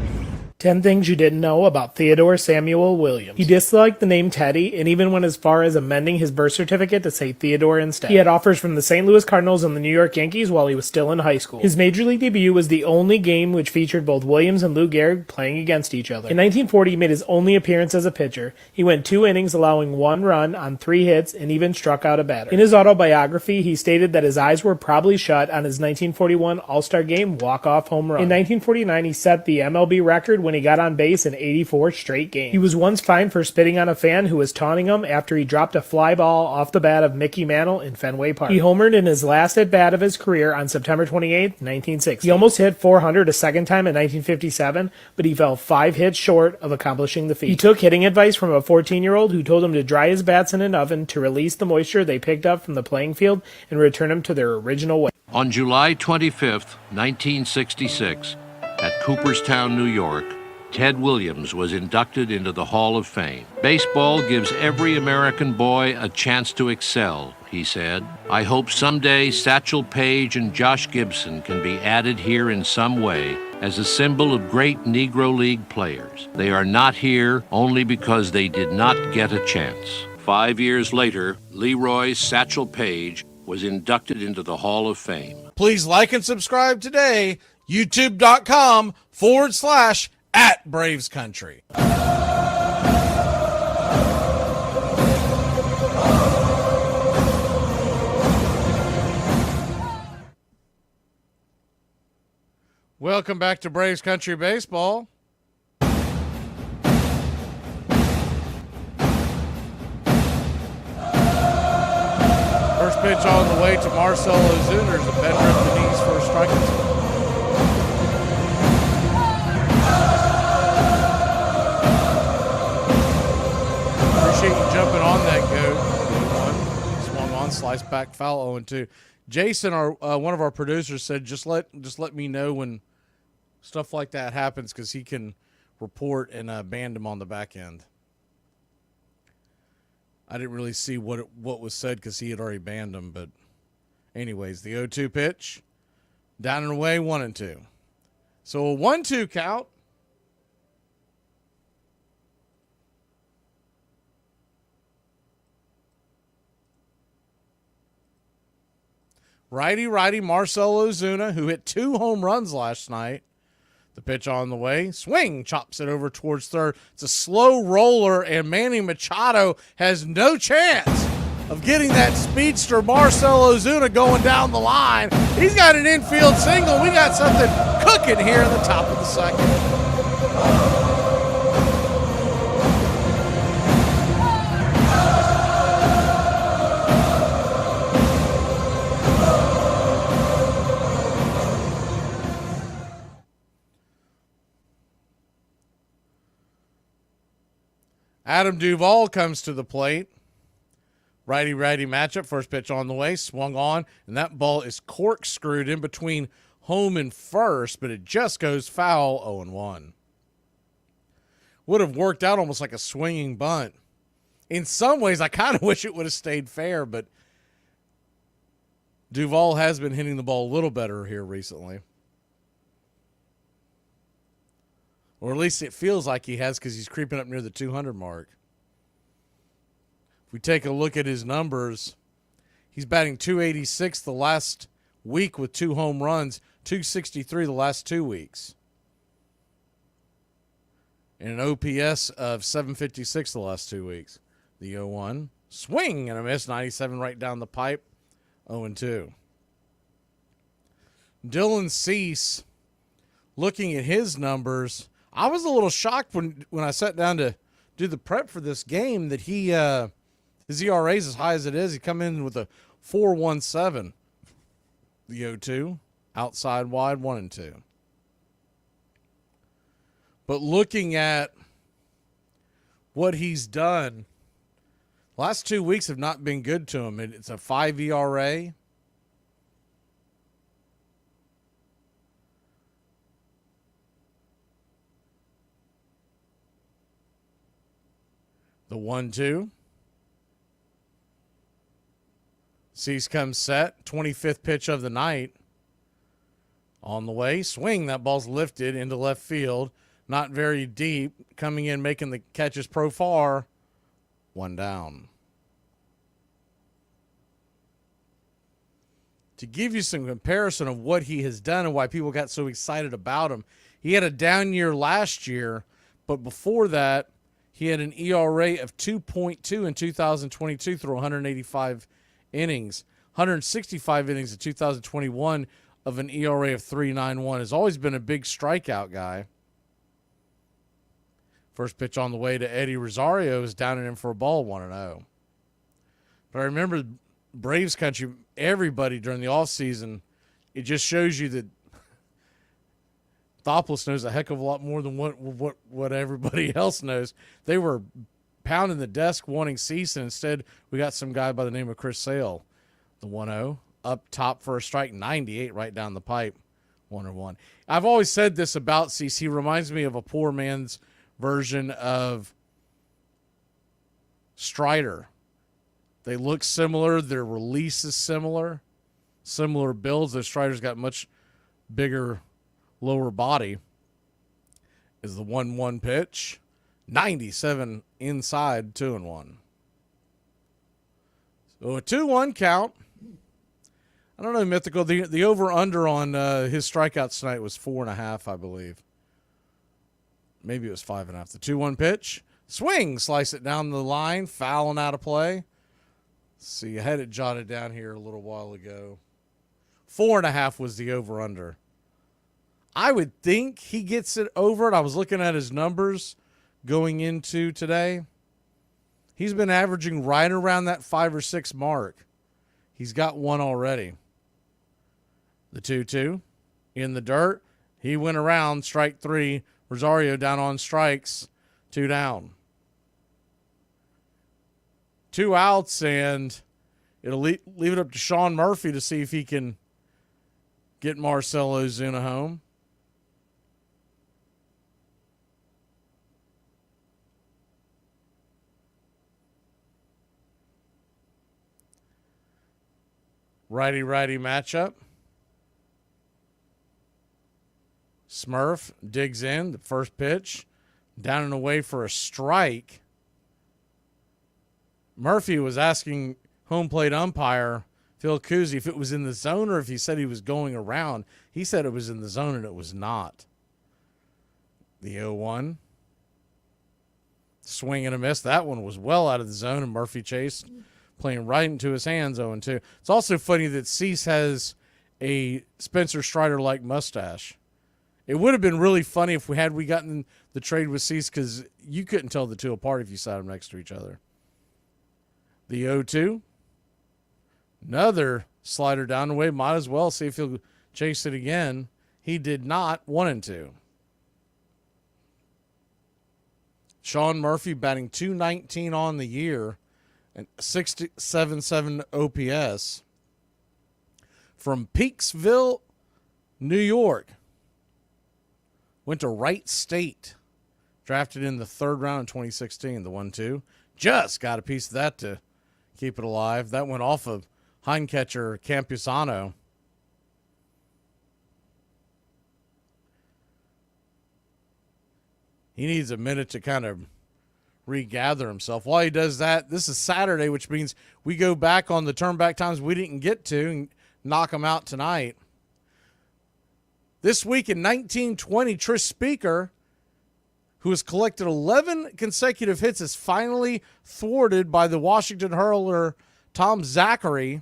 10 things you didn't know about Theodore Samuel Williams. He disliked the name Teddy and even went as far as amending his birth certificate to say Theodore instead. He had offers from the St. Louis Cardinals and the New York Yankees while he was still in high school. His major league debut was the only game which featured both Williams and Lou Gehrig playing against each other. In 1940, he made his only appearance as a pitcher. He went 2 innings, allowing 1 run on 3 hits, and even struck out a batter. In his autobiography, he stated that his eyes were probably shut on his 1941 All-Star Game walk-off home run. In 1949, he set the MLB record when he got on base in 84 straight games. He was once fined for spitting on a fan who was taunting him after he dropped a fly ball off the bat of Mickey Mantle in Fenway Park. He homered in his last at-bat of his career on September 28, 1960. He almost hit 400 a second time in 1957, but he fell 5 hits short of accomplishing the feat. He took hitting advice from a 14-year-old who told him to dry his bats in an oven to release the moisture they picked up from the playing field and return them to their original weight. On July 25th, 1966, at Cooperstown, New York, Ted Williams was inducted into the Hall of Fame. Baseball gives every American boy a chance to excel, he said. I hope someday Satchel Paige and Josh Gibson can be added here in some way as a symbol of great Negro League players. They are not here only because they did not get a chance. 5 years later, Leroy Satchel Paige was inducted into the Hall of Fame. Please like and subscribe today, youtube.com/@Braves Country. Welcome back to Braves Country Baseball. First pitch on the way to Marcell Ozuna. There's a bender at the knees for a striking zone. Appreciate you jumping on that goat. Good one. Swung on, sliced back, foul 0-2. Jason, one of our producers, said just let me know when stuff like that happens because he can report and ban him on the back end. I didn't really see what was said because he had already banned him, but anyways, the 0-2 pitch, down and away, 1-2. So a 1-2 count. Righty Marcell Ozuna, who hit 2 home runs last night. The pitch on the way. Swing. Chops it over towards third. It's a slow roller, and Manny Machado has no chance of getting that speedster Marcell Ozuna going down the line. He's got an infield single. We got something cooking here in the top of the second. Adam Duvall comes to the plate. Righty matchup. First pitch on the way. Swung on, and that ball is corkscrewed in between home and first, but it just goes foul. 0-1. Would have worked out almost like a swinging bunt. In some ways, I kind of wish it would have stayed fair, but Duvall has been hitting the ball a little better here recently. Or at least it feels like he has because he's creeping up near the 200 mark. If we take a look at his numbers, he's batting .286 the last week with 2 home runs, 263 the last 2 weeks. And an OPS of 756 the last 2 weeks. The 0-1. Swing and a miss, 97 right down the pipe, 0-2. Dylan Cease, looking at his numbers, I was a little shocked when I sat down to do the prep for this game that he his ERA is as high as it is. He come in with a 4.17. The 0-2, outside wide, 1-2. But looking at what he's done, last 2 weeks have not been good to him. It's a 5 ERA. The 1-2. Cease comes set. 25th pitch of the night. On the way. Swing. That ball's lifted into left field. Not very deep. Coming in, making the catches pro far. 1 down. To give you some comparison of what he has done and why people got so excited about him, he had a down year last year, but before that, he had an ERA of 2.2 in 2022 through 185 innings. 165 innings in 2021 of an ERA of 3.91. Has always been a big strikeout guy. First pitch on the way to Eddie Rosario is down and in for a ball, 1-0. But I remember Braves country, everybody during the offseason, it just shows you that Thopoulos knows a heck of a lot more than what everybody else knows. They were pounding the desk wanting Cease, and instead we got some guy by the name of Chris Sale. The 1-0, up top for a strike, 98 right down the pipe, 1-1. I've always said this about Cease. He reminds me of a poor man's version of Strider. They look similar. Their release is similar. Similar builds. The Strider's got much bigger lower body. Is the 1-1 pitch. 97 inside, 2-1. So a 2-1 count. I don't know, Mythical. The over-under on his strikeouts tonight was 4.5, I believe. Maybe it was 5.5. The 2-1 pitch. Swing. Slice it down the line. Fouling out of play. Let's see, I had it jotted down here a little while ago. 4.5 was the over-under. I would think he gets it over it. I was looking at his numbers going into today. He's been averaging right around that 5 or 6 mark. He's got 1 already. The 2-2 in the dirt. He went around, strike 3. Rosario down on strikes, 2 down. 2 outs, and it'll leave it up to Sean Murphy to see if he can get Marcell Ozuna home. Righty-righty matchup. Smurf digs in, the first pitch, down and away for a strike. Murphy was asking home plate umpire Phil Cousy if it was in the zone or if he said he was going around. He said it was in the zone, and it was not. The 0-1. Swing and a miss. That one was well out of the zone, and Murphy chased, playing right into his hands, 0-2. It's also funny that Cease has a Spencer Strider-like mustache. It would have been really funny if we gotten the trade with Cease, because you couldn't tell the two apart if you sat them next to each other. The 0-2. Another slider down the way. Might as well see if he'll chase it again. He did not. 1-2. Sean Murphy batting .219 on the year and 6.77 OPS from Peaksville, New York. Went to Wright State. Drafted in the 3rd round in 2016. The 1-2. Just got a piece of that to keep it alive. That went off of Hindcatcher Campusano. He needs a minute to kind of regather himself. While he does that, this is Saturday, which means we go back on the turn back times we didn't get to. knock them out tonight. This week in 1920, Trish Speaker, who has collected 11 consecutive hits, is finally thwarted by the Washington hurler Tom Zachary.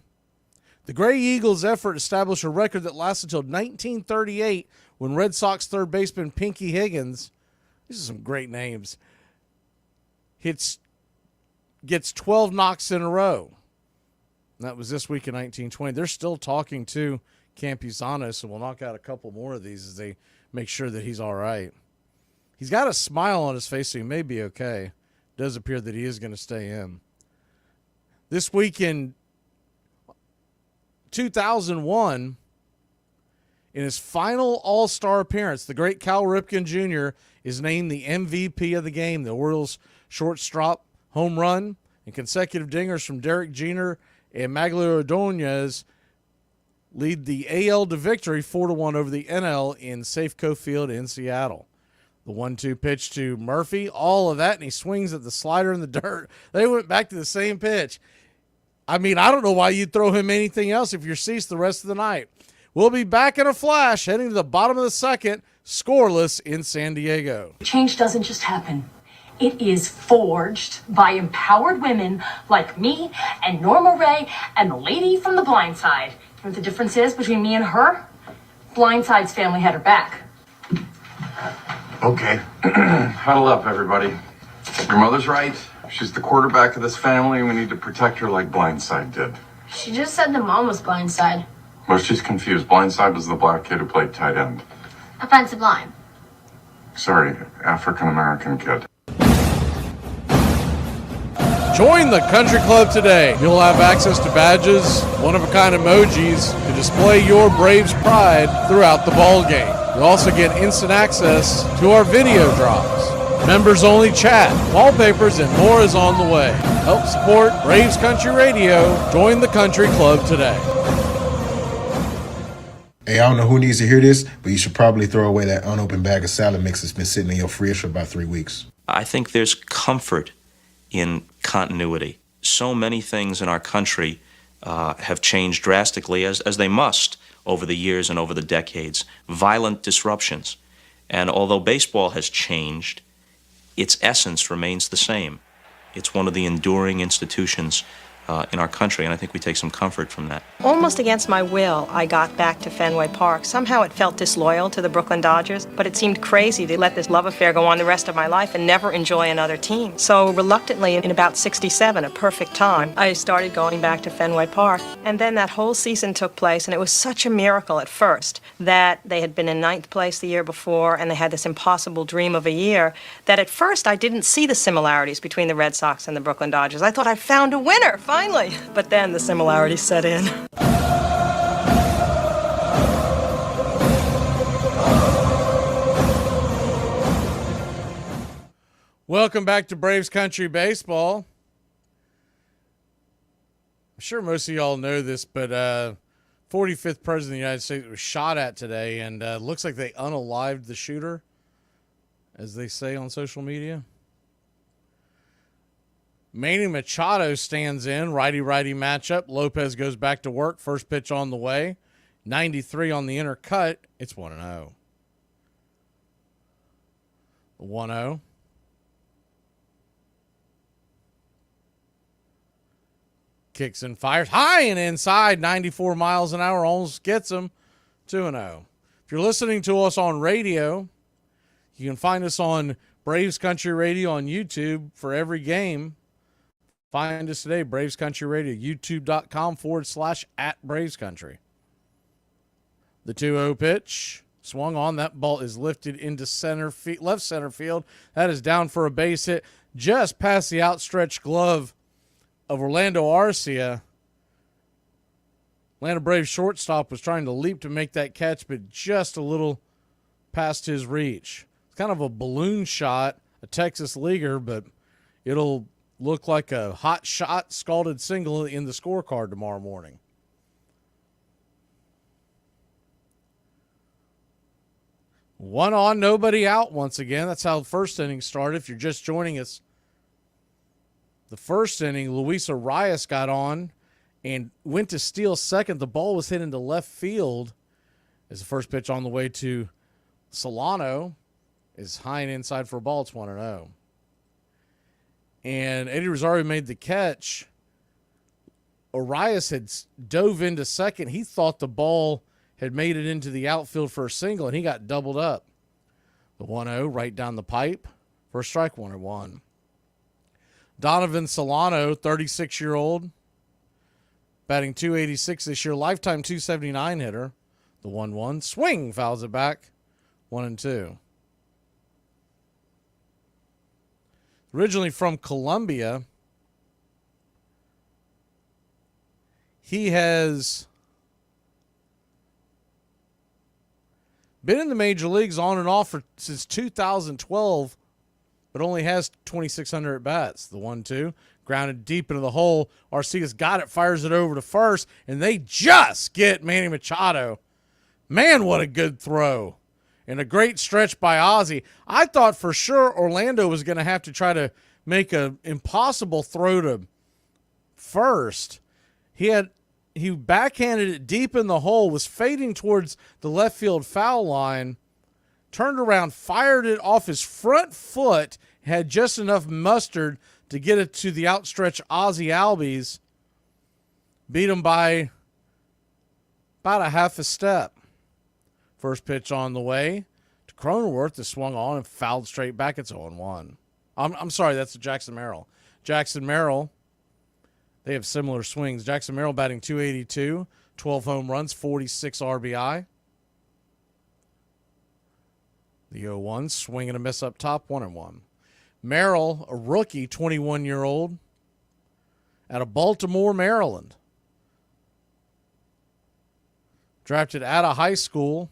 The Gray Eagles' effort established a record that lasted until 1938 when Red Sox third baseman Pinky Higgins, these are some great names, gets 12 knocks in a row. And that was this week in 1920. They're still talking to Campusano, so we'll knock out a couple more of these as they make sure that he's all right. He's got a smile on his face, so he may be okay. It does appear that he is going to stay in. This week in 2001, in his final All-Star appearance, the great Cal Ripken Jr. is named the MVP of the game. The Orioles' shortstop home run and consecutive dingers from Derek Jeter and Maglio Ordonez lead the AL to victory 4-1 over the NL in Safeco Field in Seattle. The 1-2 pitch to Murphy, all of that, and he swings at the slider in the dirt. They went back to the same pitch. I mean, I don't know why you'd throw him anything else if you're ceased the rest of the night. We'll be back in a flash, heading to the bottom of the second, scoreless in San Diego. Change doesn't just happen. It is forged by empowered women like me and Norma Ray and the lady from The Blind Side. You know what the difference is between me and her? Blind Side's family had her back. Okay, huddle up, everybody. Your mother's right. She's the quarterback of this family, and we need to protect her like Blindside did. She just said the mom was Blindside. Well, she's confused. Blindside was the black kid who played tight end. Offensive line. Sorry, African-American kid. Join the Country Club today. You'll have access to badges, one-of-a-kind emojis to display your Braves pride throughout the ball game. You'll also get instant access to our video drops, members-only chat, wallpapers, and more is on the way. Help support Braves Country Radio. Join the Country Club today. Hey, I don't know who needs to hear this, but you should probably throw away that unopened bag of salad mix that's been sitting in your fridge for about 3 weeks. I think there's comfort in continuity. So many things in our country have changed drastically, as they must over the years and over the decades. Violent disruptions. And although baseball has changed, its essence remains the same. It's one of the enduring institutions in our country, and I think we take some comfort from that. Almost against my will, I got back to Fenway Park. Somehow it felt disloyal to the Brooklyn Dodgers, but it seemed crazy to let this love affair go on the rest of my life and never enjoy another team. So reluctantly, in about '67, a perfect time, I started going back to Fenway Park. And then that whole season took place, and it was such a miracle at first that they had been in 9th place the year before, and they had this impossible dream of a year, that at first I didn't see the similarities between the Red Sox and the Brooklyn Dodgers. I thought I found a winner, finally. But then the similarities set in. Welcome back to Braves Country Baseball. I'm sure most of y'all know this, but 45th President of the United States was shot at today, and looks like they unalived the shooter, as they say on social media. Manny Machado stands in, righty-righty matchup. Lopez goes back to work. First pitch on the way. 93 on the inner cut. It's 1-0. 1-0. Kicks and fires. High and inside. 94 miles an hour. Almost gets him. 2-0. If you're listening to us on radio, you can find us on Braves Country Radio on YouTube for every game. Find us today, Braves Country Radio, youtube.com/@BravesCountry. The 2-0 pitch swung on. That ball is lifted into left center field. That is down for a base hit just past the outstretched glove of Orlando Arcia. Atlanta Braves shortstop was trying to leap to make that catch, but just a little past his reach. It's kind of a balloon shot, a Texas leaguer, but it'll look like a hot shot scalded single in the scorecard tomorrow morning. One on, nobody out once again. That's how the first inning started. If you're just joining us, the first inning, Luis Arias got on and went to steal second. The ball was hit into left field as the first pitch on the way to Solano is high and inside for a ball. It's 1-0. And Eddie Rosario made the catch. Arias had dove into second. He thought the ball had made it into the outfield for a single, and he got doubled up. The 1-0 right down the pipe for a strike, 1-1. Donovan Solano, 36-year-old, batting .286 this year, lifetime .279 hitter. The 1-1 swing, fouls it back, 1-2. Originally from Colombia, he has been in the major leagues on and off since 2012, but only has 2,600 at-bats. The 1-2, grounded deep into the hole. Arcidas got it, fires it over to first, and they just get Manny Machado. Man, what a good throw. And a great stretch by Ozzie. I thought for sure Orlando was going to have to try to make an impossible throw to first. He backhanded it deep in the hole, was fading towards the left field foul line, turned around, fired it off his front foot, had just enough mustard to get it to the outstretched Ozzie Albies, beat him by about a half a step. First pitch on the way to Cronenworth is swung on and fouled straight back. It's 0-1. I'm sorry, that's Jackson Merrill. Jackson Merrill, they have similar swings. Jackson Merrill batting .282, 12 home runs, 46 RBI. The 0-1, swing and a miss up top, 1-1. Merrill, a rookie, 21-year-old, out of Baltimore, Maryland. Drafted out of high school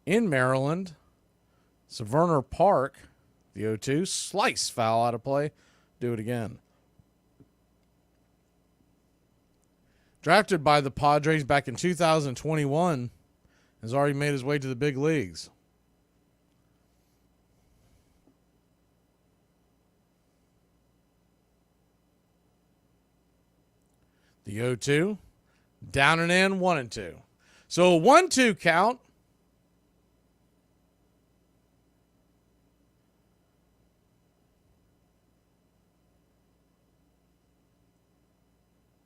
in Maryland. Severner Park, the 0-2, slice foul out of play. Do it again. Drafted by the Padres back in 2021, has already made his way to the big leagues. The 0-2, down and in, 1-2. So a 1-2 count.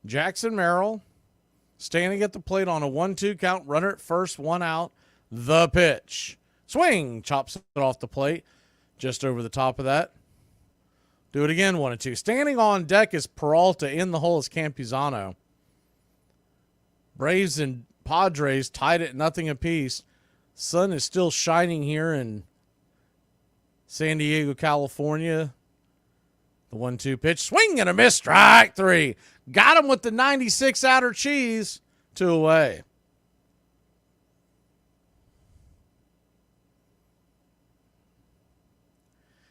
Jackson Merrill standing at the plate on a 1-2 count, runner at first, one out. The pitch. Swing, chops it off the plate, just over the top of that. Do it again, 1-2. Standing on deck is Peralta. In the hole is Campuzano. Braves and Padres tied at nothing apiece. Sun is still shining here in San Diego, California. The 1-2 pitch, swing and a miss, strike three. Got him with the 96 outer cheese. 2 away.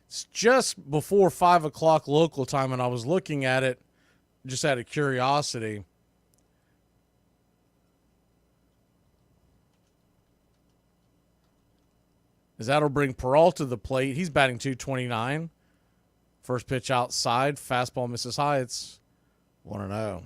It's just before 5 o'clock local time, and I was looking at it just out of curiosity. As that'll bring Peralta to the plate. He's batting .229. First pitch outside, fastball misses high. It's 1-0.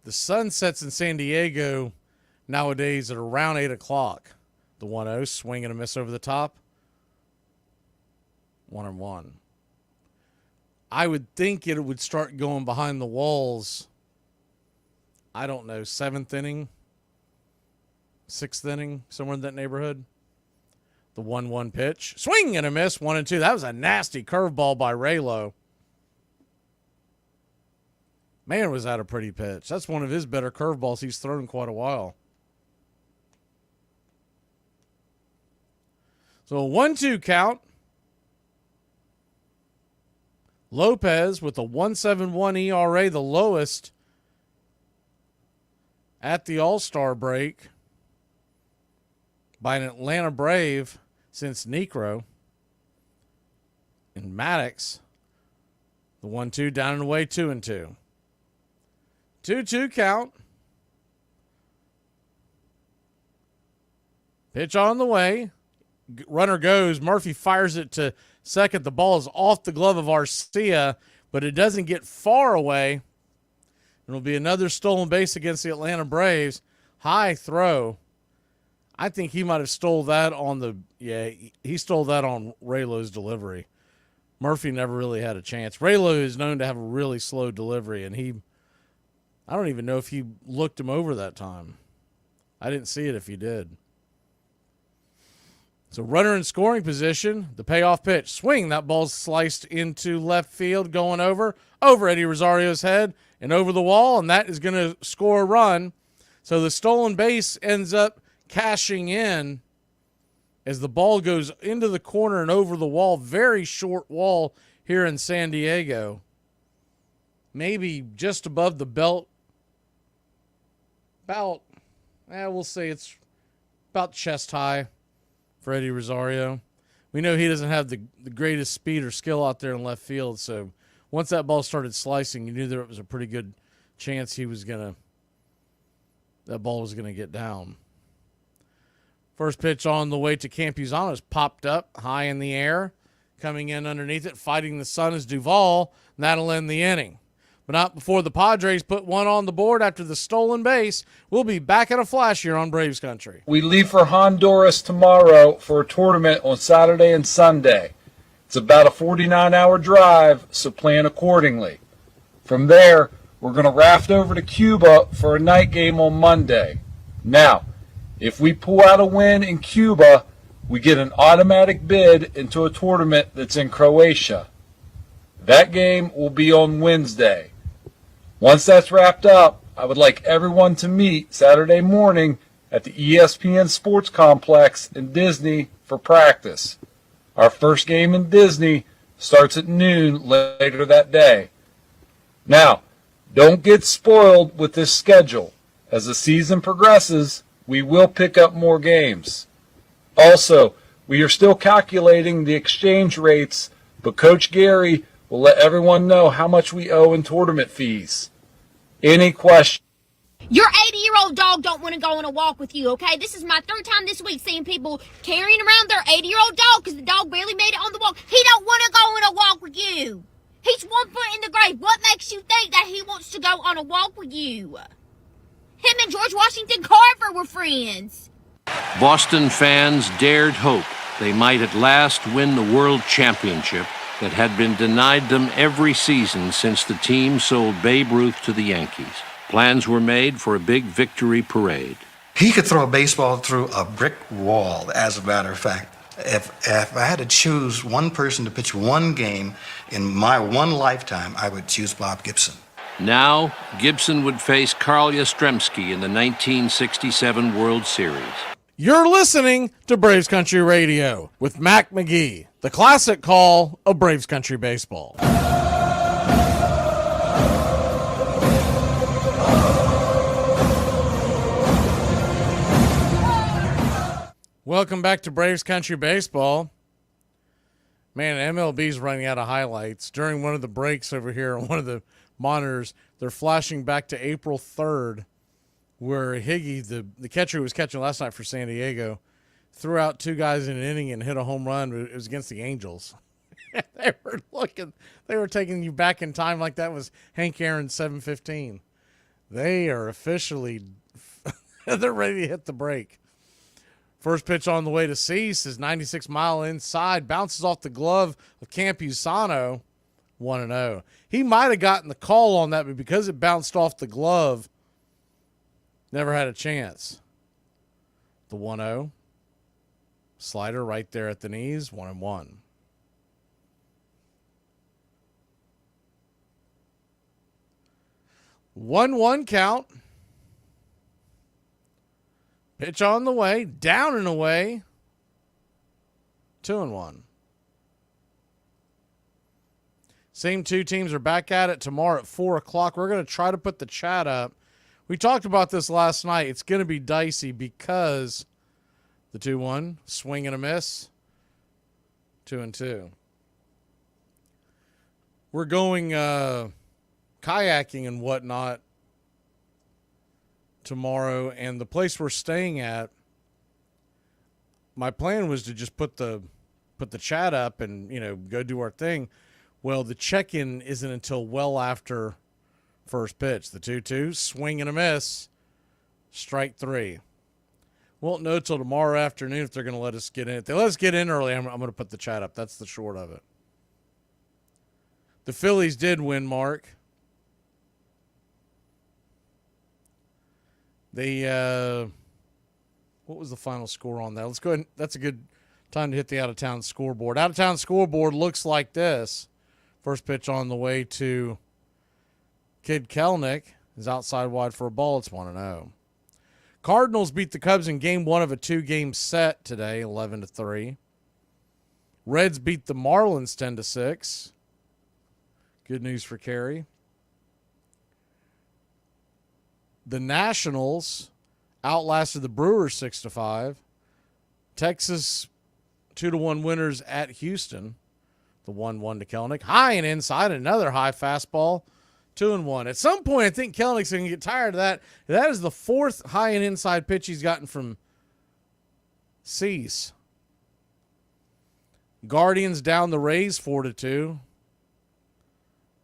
The sun sets in San Diego nowadays at around 8 o'clock. The 1-0, swing and a miss over the top. 1-1. I would think it would start going behind the walls. I don't know, 7th inning, 6th inning, somewhere in that neighborhood. The 1-1 pitch. Swing and a miss, 1-2. That was a nasty curveball by Raylo. Man, was that a pretty pitch. That's one of his better curveballs he's thrown in quite a while. So a 1-2 count. Lopez with a 1.71 ERA, the lowest at the All-Star break by an Atlanta Brave since Necro. And Maddox, the 1-2 down and away, 2-2. 2-2 count. Pitch on the way. runner goes. Murphy fires it to second. The ball is off the glove of Arcia, but it doesn't get far away. It'll be another stolen base against the Atlanta Braves. High throw. I think he might have stole that on he stole that on Raylo's delivery. Murphy never really had a chance. Raylo is known to have a really slow delivery, and I don't even know if he looked him over that time. I didn't see it if he did. So runner in scoring position, the payoff pitch. Swing, that ball's sliced into left field, going over Eddie Rosario's head and over the wall, and that is going to score a run. So the stolen base ends up cashing in as the ball goes into the corner and over the wall. Very short wall here in San Diego. Maybe just above the belt. We'll say it's about chest high for Eddie Rosario. We know he doesn't have the greatest speed or skill out there in left field, so once that ball started slicing, you knew there was a pretty good chance that ball was gonna get down. First pitch on the way to Campuzano is popped up high in the air. Coming in underneath it, fighting the sun is Duvall, and that'll end the inning. But not before the Padres put one on the board after the stolen base. We'll be back in a flash here on Braves Country. We leave for Honduras tomorrow for a tournament on Saturday and Sunday. It's about a 49-hour drive, so plan accordingly. From there, we're going to raft over to Cuba for a night game on Monday. Now, if we pull out a win in Cuba, we get an automatic bid into a tournament that's in Croatia. That game will be on Wednesday. Once that's wrapped up, I would like everyone to meet Saturday morning at the ESPN Sports Complex in Disney for practice. Our first game in Disney starts at noon later that day. Now, don't get spoiled with this schedule. As the season progresses, we will pick up more games. Also, we are still calculating the exchange rates, but Coach Gary will let everyone know how much we owe in tournament fees. Any questions? Your 80-year-old dog don't want to go on a walk with you, okay? This is my third time this week seeing people carrying around their 80-year-old dog because the dog barely made it on the walk. He don't want to go on a walk with you. He's 1 foot in the grave. What makes you think that he wants to go on a walk with you? Him and George Washington Carver were friends. Boston fans dared hope they might at last win the World Championship that had been denied them every season since the team sold Babe Ruth to the Yankees. Plans were made for a big victory parade. He could throw a baseball through a brick wall, as a matter of fact. If I had to choose one person to pitch one game in my one lifetime, I would choose Bob Gibson. Now, Gibson would face Carl Yastrzemski in the 1967 World Series. You're listening to Braves Country Radio with Mac Magee, the classic call of Braves Country baseball. Welcome back to Braves Country Baseball. Man, MLB's running out of highlights. During one of the breaks over here on one of the monitors, they're flashing back to April 3rd, where Higgy, the catcher who was catching last night for San Diego, threw out two guys in an inning and hit a home run. It was against the Angels. They were taking you back in time like that was Hank Aaron's 7-15. They are officially, they're ready to hit the break. First pitch on the way to Cease is 96-mile inside, bounces off the glove of Campuzano, 1-0. He might have gotten the call on that, but because it bounced off the glove, never had a chance. The 1-0. Slider right there at the knees, 1-1. One count. Pitch on the way, down and away. 2-1. Same two teams are back at it tomorrow at 4 o'clock. We're going to try to put the chat up. We talked about this last night. It's going to be dicey because the 2-1, swing and a miss, 2-2. We're going kayaking and whatnot tomorrow, and the place we're staying at, my plan was to just put the chat up and, go do our thing. Well, the check-in isn't until well after first pitch. The 2-2, swing and a miss, strike 3. Won't know till tomorrow afternoon if they're going to let us get in. If they let us get in early, I'm going to put the chat up. That's the short of it. The Phillies did win, Mark. They, what was the final score on that? Let's go ahead. That's a good time to hit the out-of-town scoreboard. Out-of-town scoreboard looks like this. First pitch on the way to Kid Kelnick is outside wide for a ball. It's 1-0. Cardinals beat the Cubs in game 1 of a 2-game set today, 11-3. Reds beat the Marlins 10-6. Good news for Kerry. The Nationals outlasted the Brewers 6-5. Texas 2-1 winners at Houston. The 1-1 to Kelnick. High and inside, another high fastball. 2-1. At some point, I think Kelnick's going to get tired of that. That is the 4th high and inside pitch he's gotten from Cease. Guardians down the Rays 4-2.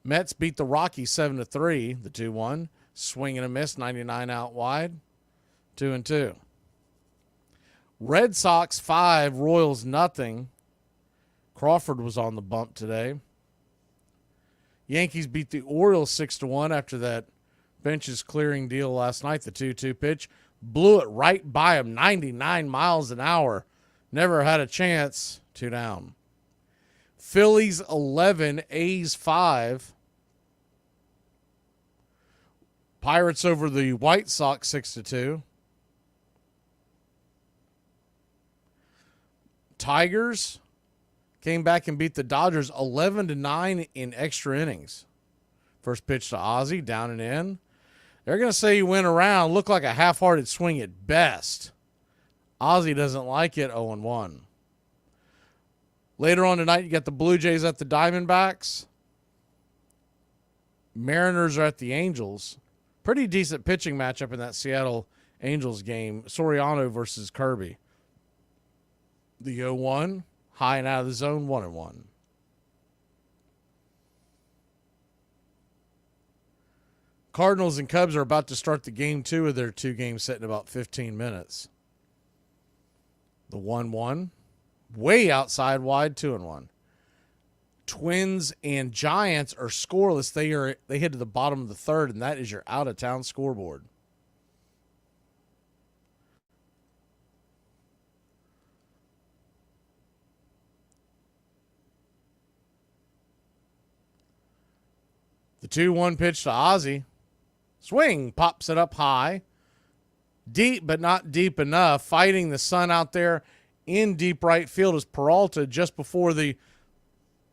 Mets beat the Rockies 7-3. The 2-1. Swing and a miss, 99 out wide. 2-2. Red Sox 5, Royals nothing. Crawford was on the bump today. Yankees beat the Orioles 6-1 after that benches clearing deal last night. The 2-2 pitch blew it right by him, 99 miles an hour. Never had a chance. 2 down. Phillies 11, A's 5. Pirates over the White Sox 6-2. Tigers came back and beat the Dodgers 11-9 in extra innings. First pitch to Ozzie, down and in. They're going to say he went around, looked like a half-hearted swing at best. Ozzie doesn't like it, 0-1. Later on tonight, you got the Blue Jays at the Diamondbacks. Mariners are at the Angels. Pretty decent pitching matchup in that Seattle Angels game. Soriano versus Kirby. The 0-1, high and out of the zone, 1-1. Cardinals and Cubs are about to start the game 2 of their 2-game set in about 15 minutes. The 1-1, way outside wide, 2-1. Twins and Giants are scoreless. They head to the bottom of the 3rd, and that is your out-of-town scoreboard. The 2-1 pitch to Ozzie. Swing, pops it up high. Deep, but not deep enough. Fighting the sun out there in deep right field is Peralta just before the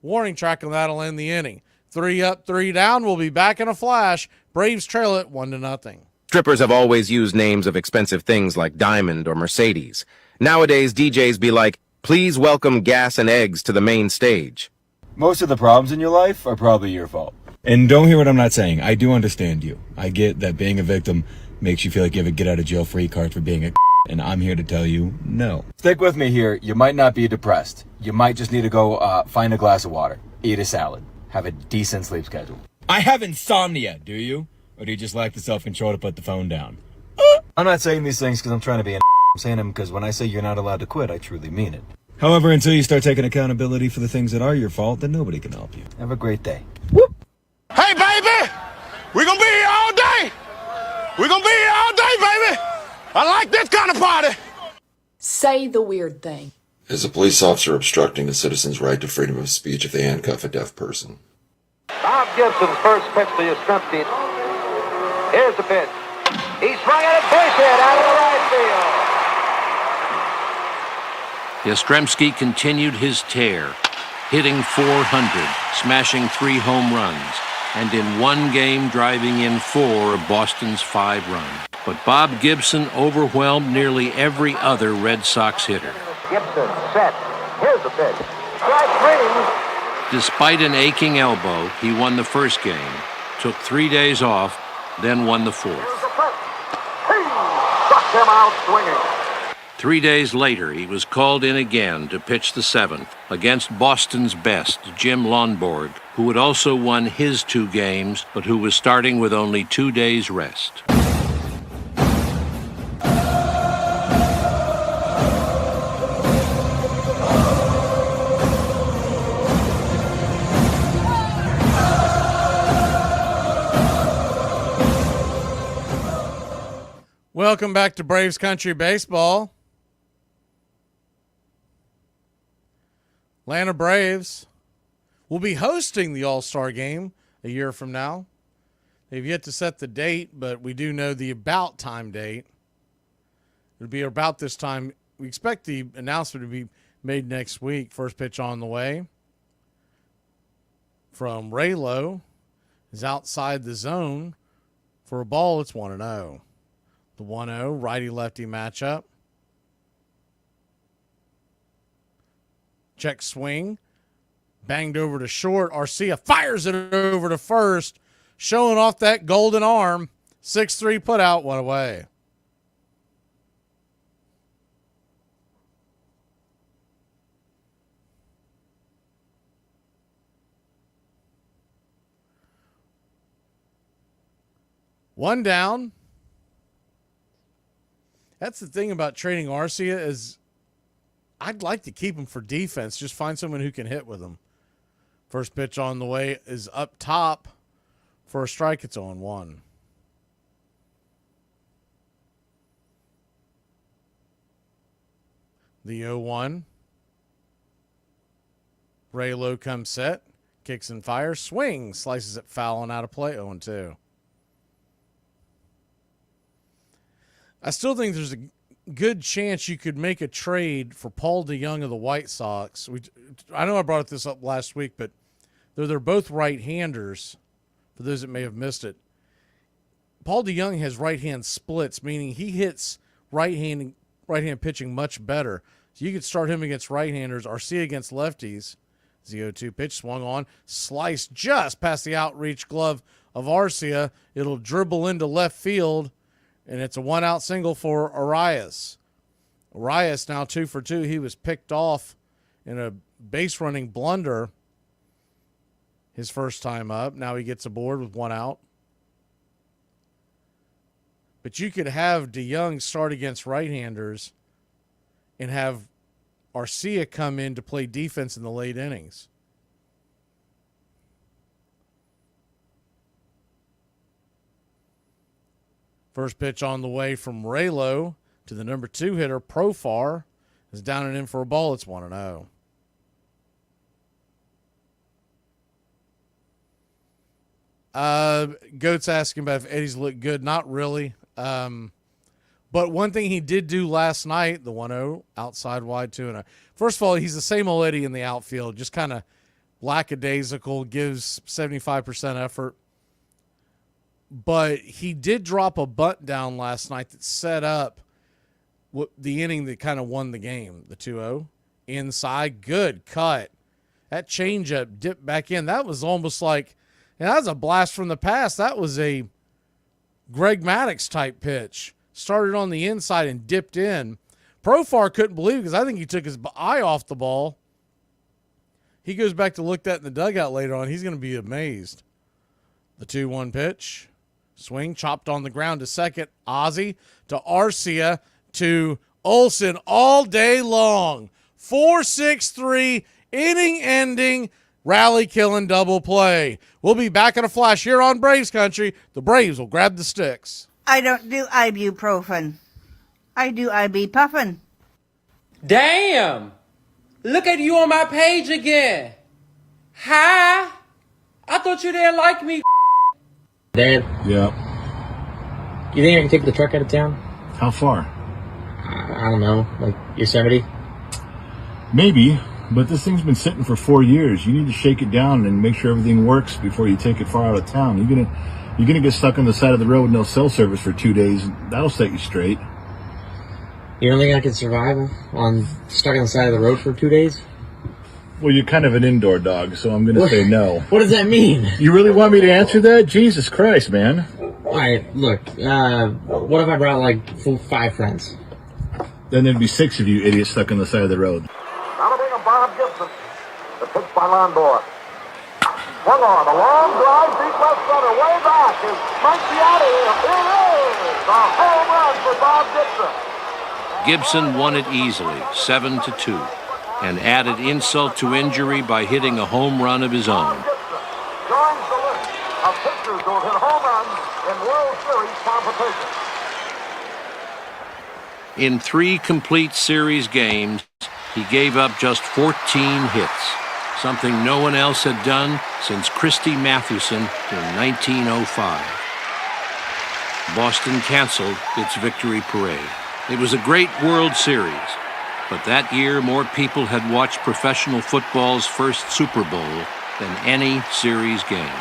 warning track, and that'll end the inning. 3 up, 3 down. We'll be back in a flash. Braves trail it 1-0. Strippers have always used names of expensive things like Diamond or Mercedes. Nowadays, DJs be like, please welcome gas and eggs to the main stage. Most of the problems in your life are probably your fault. And don't hear what I'm not saying. I do understand you. I get that being a victim makes you feel like you have a get-out-of-jail-free card for being a and I'm here to tell you, no. Stick with me here. You might not be depressed. You might just need to go find a glass of water, eat a salad, have a decent sleep schedule. I have insomnia, do you? Or do you just lack the self-control to put the phone down? I'm not saying these things because I'm trying to be an I'm saying them because when I say you're not allowed to quit, I truly mean it. However, until you start taking accountability for the things that are your fault, then nobody can help you. Have a great day. Whoop. Hey, baby! We're gonna be here all day! We're gonna be here all day, baby! I like this kind of party! Say the weird thing. Is a police officer obstructing a citizen's right to freedom of speech if they handcuff a deaf person? Bob Gibson's first pitch to Yastrzemski. Here's the pitch. He swung at it, base hit out of the right field. Yastrzemski continued his tear, hitting .400, smashing 3 home runs, and in one game driving in 4 of Boston's 5 runs. But Bob Gibson overwhelmed nearly every other Red Sox hitter. Gibson set. Here's the pitch. Strike 3. Despite an aching elbow, he won the first game, took 3 days off, then won the 4th. He struck him out swinging. 3 days later, he was called in again to pitch the 7th against Boston's best, Jim Lonborg, who had also won his 2 games, but who was starting with only 2 days rest. Welcome back to Braves Country Baseball. Atlanta Braves will be hosting the All-Star Game a year from now. They've yet to set the date, but we do know the about time date. It'll be about this time. We expect the announcement to be made next week. First pitch on the way from Raylo is outside the zone for a ball. It's 1-0. The 1-0 righty-lefty matchup. Check swing. Banged over to short. Arcia fires it over to first, showing off that golden arm. 6-3 put out, one away. One down. That's the thing about trading Arcia is I'd like to keep him for defense. Just find someone who can hit with him. First pitch on the way is up top for a strike. It's 0-1. The 0-1. Raylo comes set. Kicks and fires. Swings. Slices it foul and out of play. 0-2. I still think there's a good chance you could make a trade for Paul DeYoung of the White Sox. I know I brought this up last week, but they're both right-handers, for those that may have missed it. Paul DeYoung has right-hand splits, meaning he hits right-hand pitching much better. So you could start him against right-handers, Arcia against lefties. The 0-2 pitch swung on, sliced just past the outreach glove of Arcia. It'll dribble into left field, and it's a one-out single for Arias. Arias now 2 for 2. He was picked off in a base-running blunder his first time up. Now he gets aboard with 1 out. But you could have DeYoung start against right-handers and have Arcia come in to play defense in the late innings. First pitch on the way from Raylo to the number 2 hitter, Profar, is down and in for a ball. It's 1-0. Goat's asking about if Eddie's looked good. Not really. But one thing he did do last night, the 1-0, outside wide 2-0. First of all, he's the same old Eddie in the outfield, just kind of lackadaisical, gives 75% effort. But he did drop a bunt down last night that set up the inning that kind of won the game, the 2-0. Inside, good cut. That changeup dipped back in. That was almost like, and that was a blast from the past. That was a Greg Maddux type pitch. Started on the inside and dipped in. Profar couldn't believe it because I think he took his eye off the ball. He goes back to look at that in the dugout later on. He's going to be amazed. The 2-1 pitch. Swing chopped on the ground to second. Ozzie to Arcia to Olsen all day long. 4-6-3, inning-ending, rally-killing double play. We'll be back in a flash here on Braves Country. The Braves will grab the sticks. I don't do ibuprofen. I do ibupuffin. Damn! Look at you on my page again. Hi! I thought you didn't like me. Dad, Yeah. you think I can take the truck out of town? How far? I don't know, like Yosemite? Maybe, but this thing's been sitting for 4 years. You need to shake it down and make sure everything works before you take it far out of town. You're gonna get stuck on the side of the road with no cell service for 2 days. That'll set you straight. You don't think I can survive on stuck on the side of the road for 2 days? Well, you're kind of an indoor dog, so I'm gonna say no. What does that mean? You really want me to answer that? Jesus Christ, man. All right, look, what if I brought like 5 friends? Then there'd be 6 of you idiots stuck on the side of the road. Now to bring him Bob Gibson. The pitch by Londor. Swung on. A long drive, deep left center, way back. It might be out of here. It is a home run for Bob Gibson. Gibson won it easily, 7-2, and added insult to injury by hitting a home run of his own. Joins the list of pitchers who have hit home runs in World Series competition. In 3 complete series games, he gave up just 14 hits, something no one else had done since Christy Mathewson in 1905. Boston canceled its victory parade. It was a great World Series, but that year more people had watched professional football's first Super Bowl than any series game.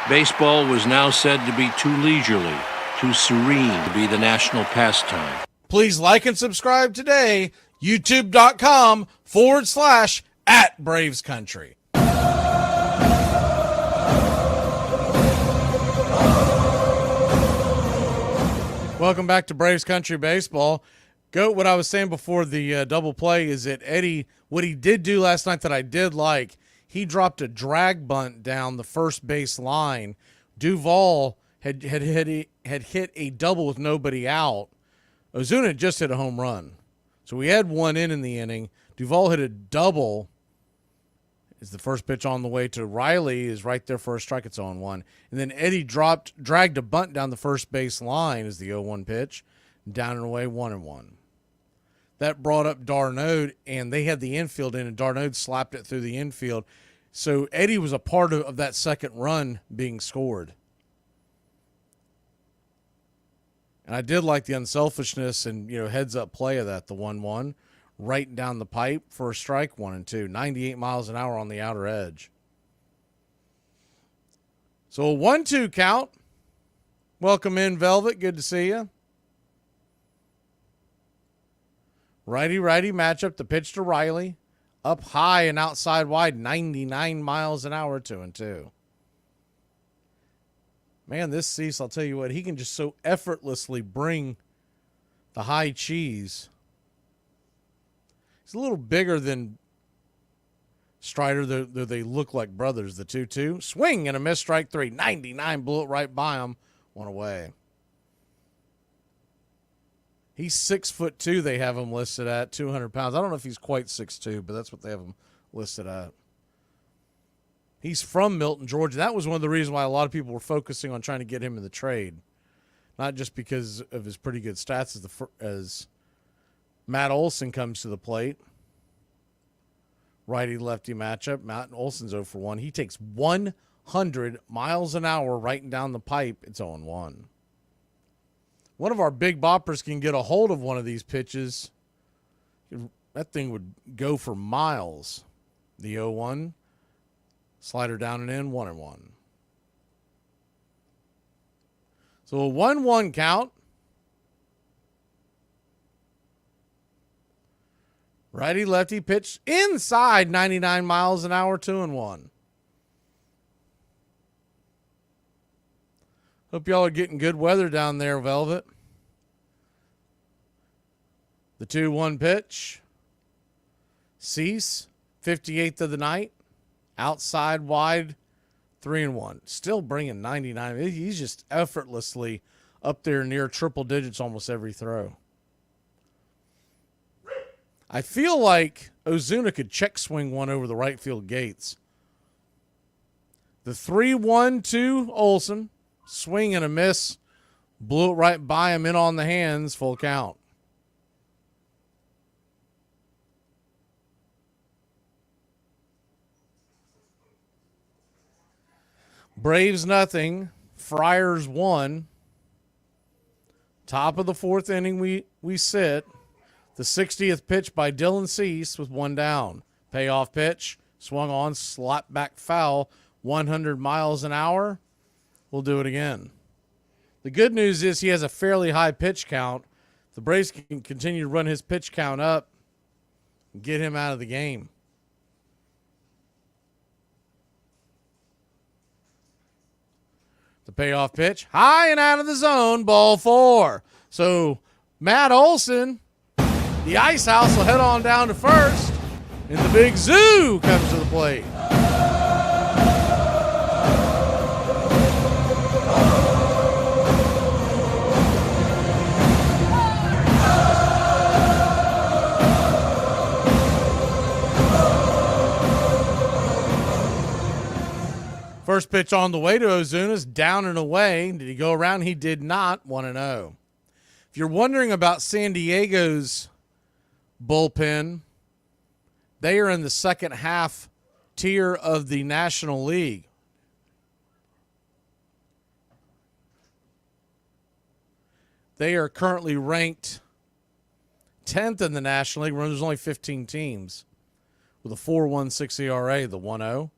Baseball was now said to be too leisurely, too serene to be the national pastime. Please like and subscribe today, youtube.com/@BravesCountry. Welcome back to Braves Country Baseball. Goat, what I was saying before the double play is that Eddie, what he did do last night that I did like, he dropped a drag bunt down the first base line. Duvall had hit a double with nobody out. Ozuna just hit a home run. So we had one in the inning. Duvall hit a double. Is the first pitch on the way to Riley is right there for a strike. It's 0-1. And then Eddie dragged a bunt down the first base line as the 0-1 pitch. Down and away, 1-1. That brought up Darnode, and they had the infield in, and Darnode slapped it through the infield. So Eddie was a part of that second run being scored. And I did like the unselfishness and, heads-up play of that, the 1-1. Right down the pipe for a strike, 1-2. 98 miles an hour on the outer edge. So a 1-2 count. Welcome in, Velvet. Good to see you. Righty-righty matchup. The pitch to Riley. Up high and outside wide. 99 miles an hour, 2-2. Man, this Cease, I'll tell you what, he can just so effortlessly bring the high cheese. He's a little bigger than Strider, though they look like brothers, the 2-2. Swing and a miss, strike 3. 99, blew it right by him. One away. He's 6'2", they have him listed at, 200 pounds. I don't know if he's quite 6'2", but that's what they have him listed at. He's from Milton, Georgia. That was one of the reasons why a lot of people were focusing on trying to get him in the trade. Not just because of his pretty good stats as Matt Olson comes to the plate. Righty-lefty matchup. Matt Olson's 0-for-1. He takes 100 miles an hour right down the pipe. It's 0-1. One of our big boppers can get a hold of one of these pitches. That thing would go for miles. The 0-1. Slider down and in, 1-1. So a 1-1 count. Righty-lefty pitch inside 99 miles an hour, 2-1. Hope y'all are getting good weather down there, Velvet. The 2-1 pitch. Cease, 58th of the night. Outside wide, 3-1. Still bringing 99. He's just effortlessly up there near triple digits almost every throw. I feel like Ozuna could check swing one over the right field gates. The 3-1 to Olson. Swing and a miss. Blew it right by him, in on the hands, full count. Braves nothing. Friars 1. Top of the fourth inning we sit. The 60th pitch by Dylan Cease with one down. Payoff pitch. Swung on, slap back foul. 100 miles an hour. We'll do it again. The good news is he has a fairly high pitch count. The Braves can continue to run his pitch count up and get him out of the game. The payoff pitch, high and out of the zone, ball 4. So Matt Olson, The Ice House will head on down to first, and the Big Zoo comes to the plate. First pitch on the way to Ozuna's down and away. Did he go around? He did not. 1-0. If you're wondering about San Diego's bullpen, they are in the second half tier of the National League. They are currently ranked 10th in the National League. There's only 15 teams with a 4.16 ERA. The 1-0.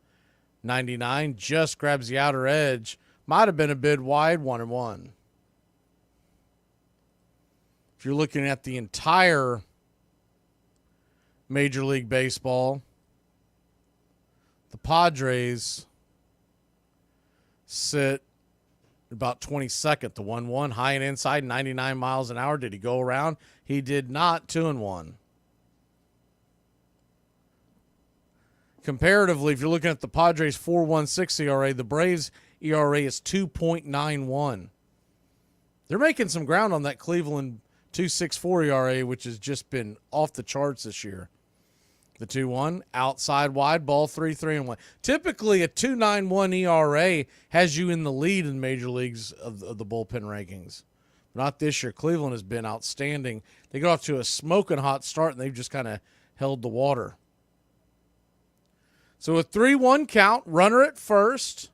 99 just grabs the outer edge. Might have been a bit wide. 1-1. If you're looking at the entire Major League Baseball, the Padres sit about 22nd. The 1-1, high and inside, 99 miles an hour. Did he go around? He did not. 2-1. Comparatively, if you're looking at the Padres' 4.16 ERA, the Braves' ERA is 2.91. They're making some ground on that Cleveland 2.64 ERA, which has just been off the charts this year. The 2-1, outside wide ball, 3-3-1. Typically, a 2.91 ERA has you in the lead in major leagues of the bullpen rankings. Not this year. Cleveland has been outstanding. They got off to a smoking hot start, and they've just kind of held the water. So a 3-1 count, runner at first.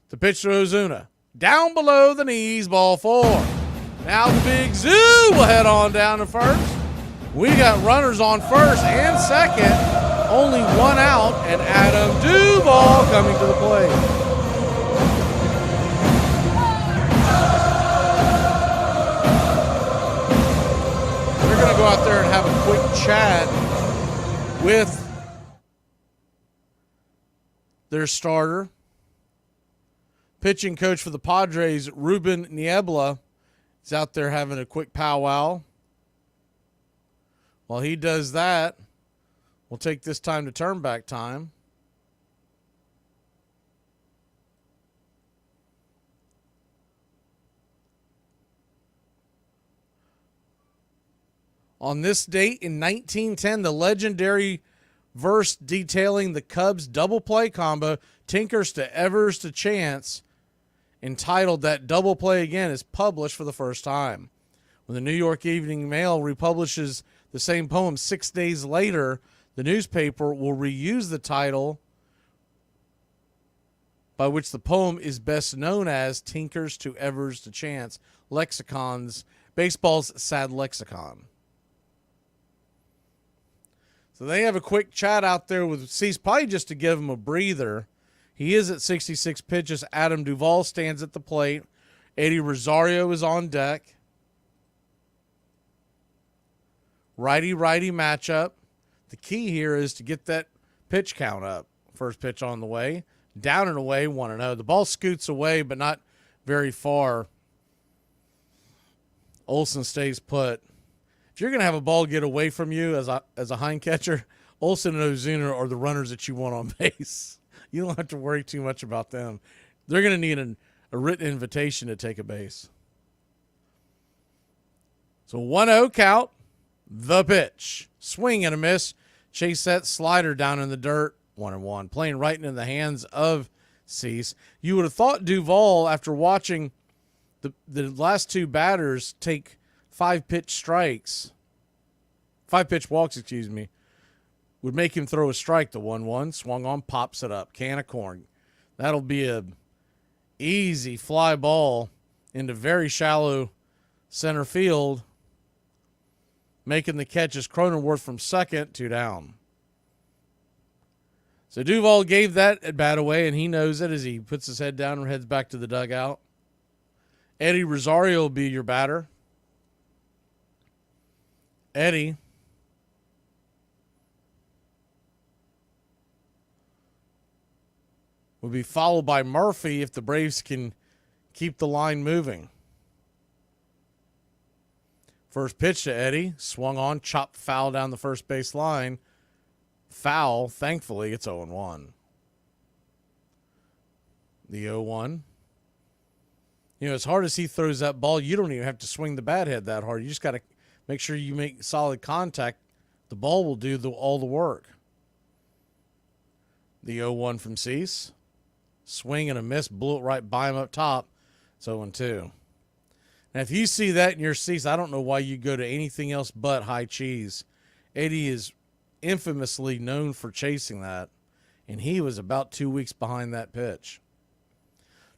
The pitch to Ozuna. Down below the knees, ball 4. Now the Big Zoo will head on down to first. We got runners on first and second. Only one out, and Adam Duvall coming to the plate. They're going to go out there and have a quick chat with their starter. Pitching coach for the Padres, Ruben Niebla, is out there having a quick powwow. While he does that, we'll take this time to turn back time. On this date in 1910, the legendary verse detailing the Cubs double play combo, Tinkers to Evers to Chance, entitled That Double Play Again, is published for the first time. When the New York Evening Mail republishes the same poem 6 days later, the newspaper will reuse the title by which the poem is best known as Tinkers to Evers to Chance, Lexicon's, baseball's sad lexicon. So they have a quick chat out there with Cease, probably just to give him a breather. He is at 66 pitches. Adam Duvall stands at the plate. Eddie Rosario is on deck. Righty-righty matchup. The key here is to get that pitch count up. First pitch on the way. Down and away, 1-0. The ball scoots away, but not very far. Olsen stays put. If you're going to have a ball get away from you as a hind catcher, Olsen and Ozuna are the runners that you want on base. You don't have to worry too much about them. They're going to need a written invitation to take a base. So 1-0 count. The pitch. Swing and a miss. Chase that slider down in the dirt. 1-1. Playing right into the hands of Cease. You would have thought Duvall, after watching the last two batters take 5-pitch walks, would make him throw a strike. The 1-1. Swung on, pops it up. Can of corn. That'll be a easy fly ball into very shallow center field. Making the catch is Cronenworth from second, 2 down. So Duvall gave that at bat away, and he knows it as he puts his head down and heads back to the dugout. Eddie Rosario will be your batter. Eddie will be followed by Murphy if the Braves can keep the line moving. First pitch to Eddie, swung on, chopped foul down the first base line. Foul, thankfully, it's 0-1. The 0-1. You know, as hard as he throws that ball, you don't even have to swing the bat head that hard. You just got to make sure you make solid contact. The ball will do all the work. The 0-1 from Cease. Swing and a miss, blew it right by him up top. It's 0-2. Now, if you see that in your Cease, I don't know why you go to anything else but high cheese. Eddie is infamously known for chasing that, and he was about 2 weeks behind that pitch.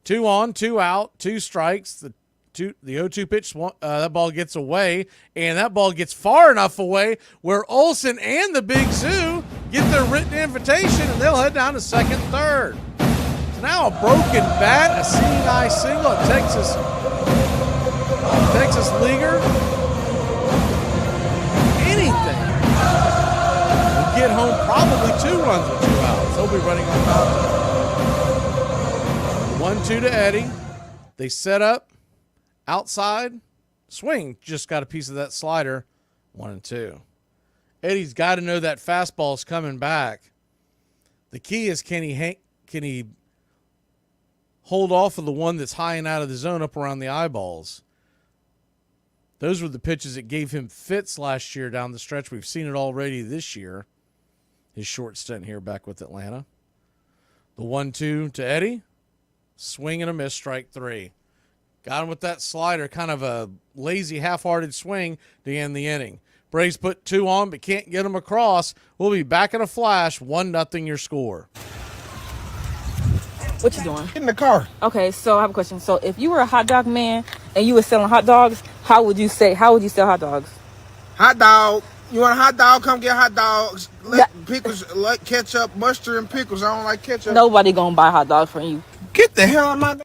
2 on, 2 out, 2 strikes. The 0-2 pitch, that ball gets away, and that ball gets far enough away where Olsen and the Big Zoo get their written invitation, and they'll head down to second, third. So now a broken bat, a seeing eye single, a Texas leaguer. Anything. We'll get home probably 2 runs with 2 outs. They'll be running on top. 1-2 to Eddie. They set up. Outside, swing, just got a piece of that slider, 1-2. Eddie's got to know that fastball's coming back. The key is can he hold off of the one that's high and out of the zone up around the eyeballs. Those were the pitches that gave him fits last year down the stretch. We've seen it already this year. His short stint here back with Atlanta. The 1-2 to Eddie, swing and a miss, strike 3. Got him with that slider, kind of a lazy, half-hearted swing to end the inning. Braves put 2 on, but can't get him across. We'll be back in a flash, 1-0 your score. What you doing? In the car. Okay, so I have a question. So if you were a hot dog man and you were selling hot dogs, how would you sell hot dogs? Hot dog. You want a hot dog? Come get hot dogs. Pickles, like ketchup, mustard, and pickles. I don't like ketchup. Nobody gonna buy hot dogs from you. Get the hell out of my...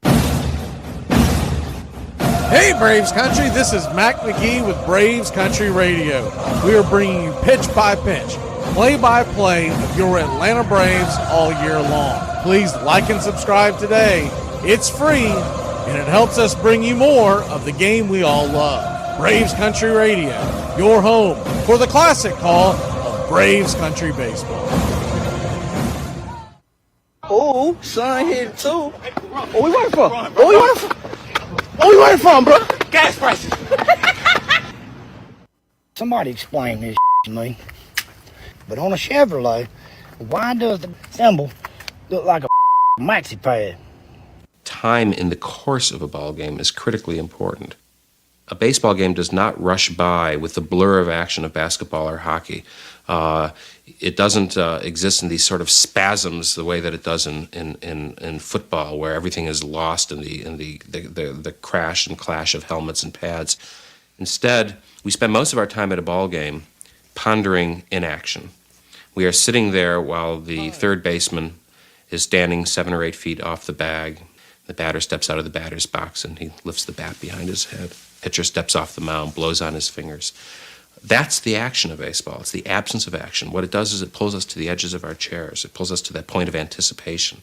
Hey, Braves Country, this is Mac Magee with Braves Country Radio. We are bringing you pitch by pitch, play-by-play of your Atlanta Braves all year long. Please like and subscribe today. It's free, and it helps us bring you more of the game we all love. Braves Country Radio, your home for the classic call of Braves Country Baseball. Oh, son hit too. What we waiting for? What we waiting for? What we waiting for, bro? Gas prices. Somebody explain this to me. But on a Chevrolet, why does the symbol look like a maxi pad? Time in the course of a ball game is critically important. A baseball game does not rush by with the blur of action of basketball or hockey. It doesn't exist in these sort of spasms the way that it does in football, where everything is lost in the crash and clash of helmets and pads. Instead, we spend most of our time at a ball game pondering inaction. We are sitting there while the third baseman is standing 7 or 8 feet off the bag. The batter steps out of the batter's box and he lifts the bat behind his head. Pitcher steps off the mound, blows on his fingers. That's the action of baseball. It's the absence of action. What it does is it pulls us to the edges of our chairs. It pulls us to that point of anticipation.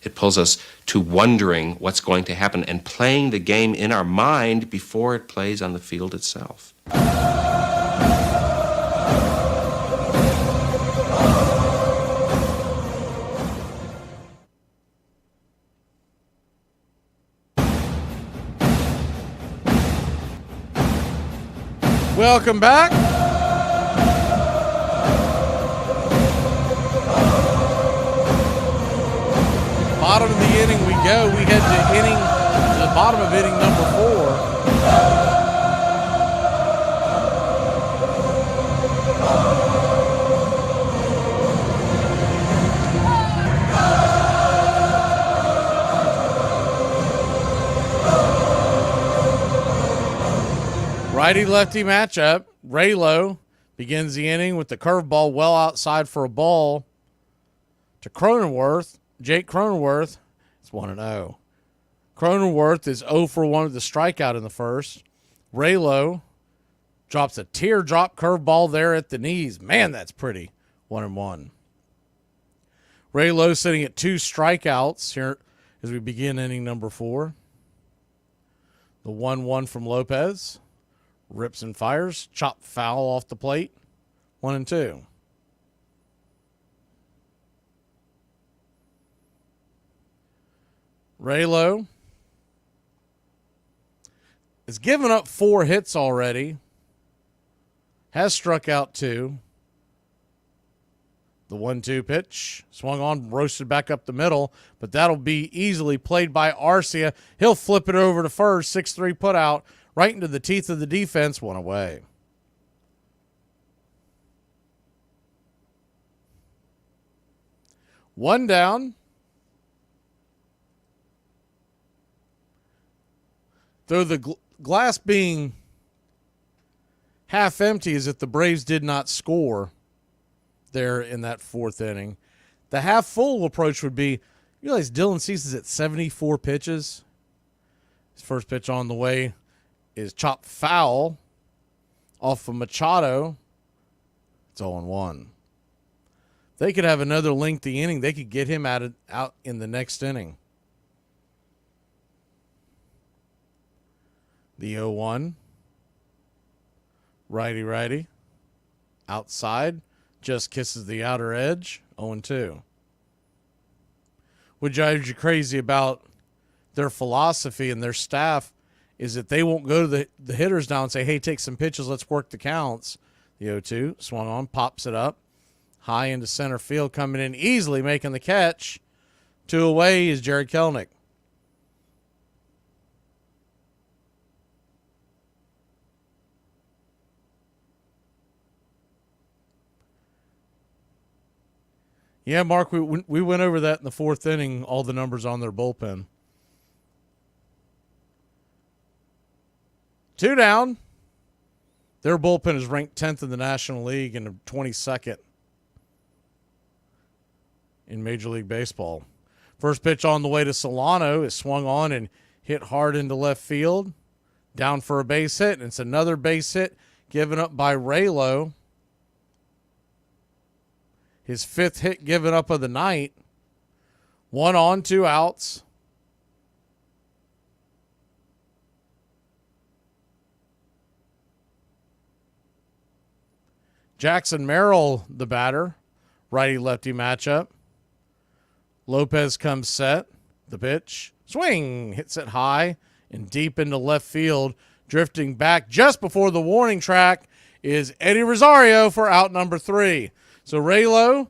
It pulls us to wondering what's going to happen and playing the game in our mind before it plays on the field itself. Welcome back. Bottom of the inning we go. We head to the bottom of inning number 4. Righty-lefty matchup. Raylo begins the inning with the curveball well outside for a ball to Cronenworth. Jake Cronenworth, it's 1-0. Cronenworth is 0 for 1 with the strikeout in the first. Raylo drops a teardrop curveball there at the knees. Man, that's pretty. 1-1. Raylo sitting at 2 strikeouts here as we begin inning number 4. The 1-1 from Lopez. Rips and fires. Chop foul off the plate. 1-2. Raylo has given up 4 hits already. Has struck out 2. The 1-2 pitch. Swung on, roasted back up the middle, but that'll be easily played by Arcia. He'll flip it over to first. 6-3 put out right into the teeth of the defense. 1 away. One down. Though the glass being half empty as if the Braves did not score there in that 4th inning. The half full approach would be, you realize Dylan Cease is at 74 pitches. His first pitch on the way is chopped foul off of Machado. It's 0-1. They could have another lengthy inning. They could get him out in the next inning. The 0-1. Righty. Outside. Just kisses the outer edge. 0-2. What drives you crazy about their philosophy and their staff is that they won't go to the hitters now and say, hey, take some pitches, let's work the counts. The 0-2. Swung on, pops it up. High into center field, coming in easily, making the catch. 2 away is Jared Kelenic. Yeah, Mark, we went over that in the 4th inning, all the numbers on their bullpen. 2 down. Their bullpen is ranked 10th in the National League and 22nd in Major League Baseball. First pitch on the way to Solano is swung on and hit hard into left field. Down for a base hit, and it's another base hit given up by Raylo. His 5th hit given up of the night. 1 on, 2 outs. Jackson Merrill, the batter. Righty-lefty matchup. Lopez comes set. The pitch. Swing. Hits it high and deep into left field. Drifting back just before the warning track is Eddie Rosario for out number 3. So Raylo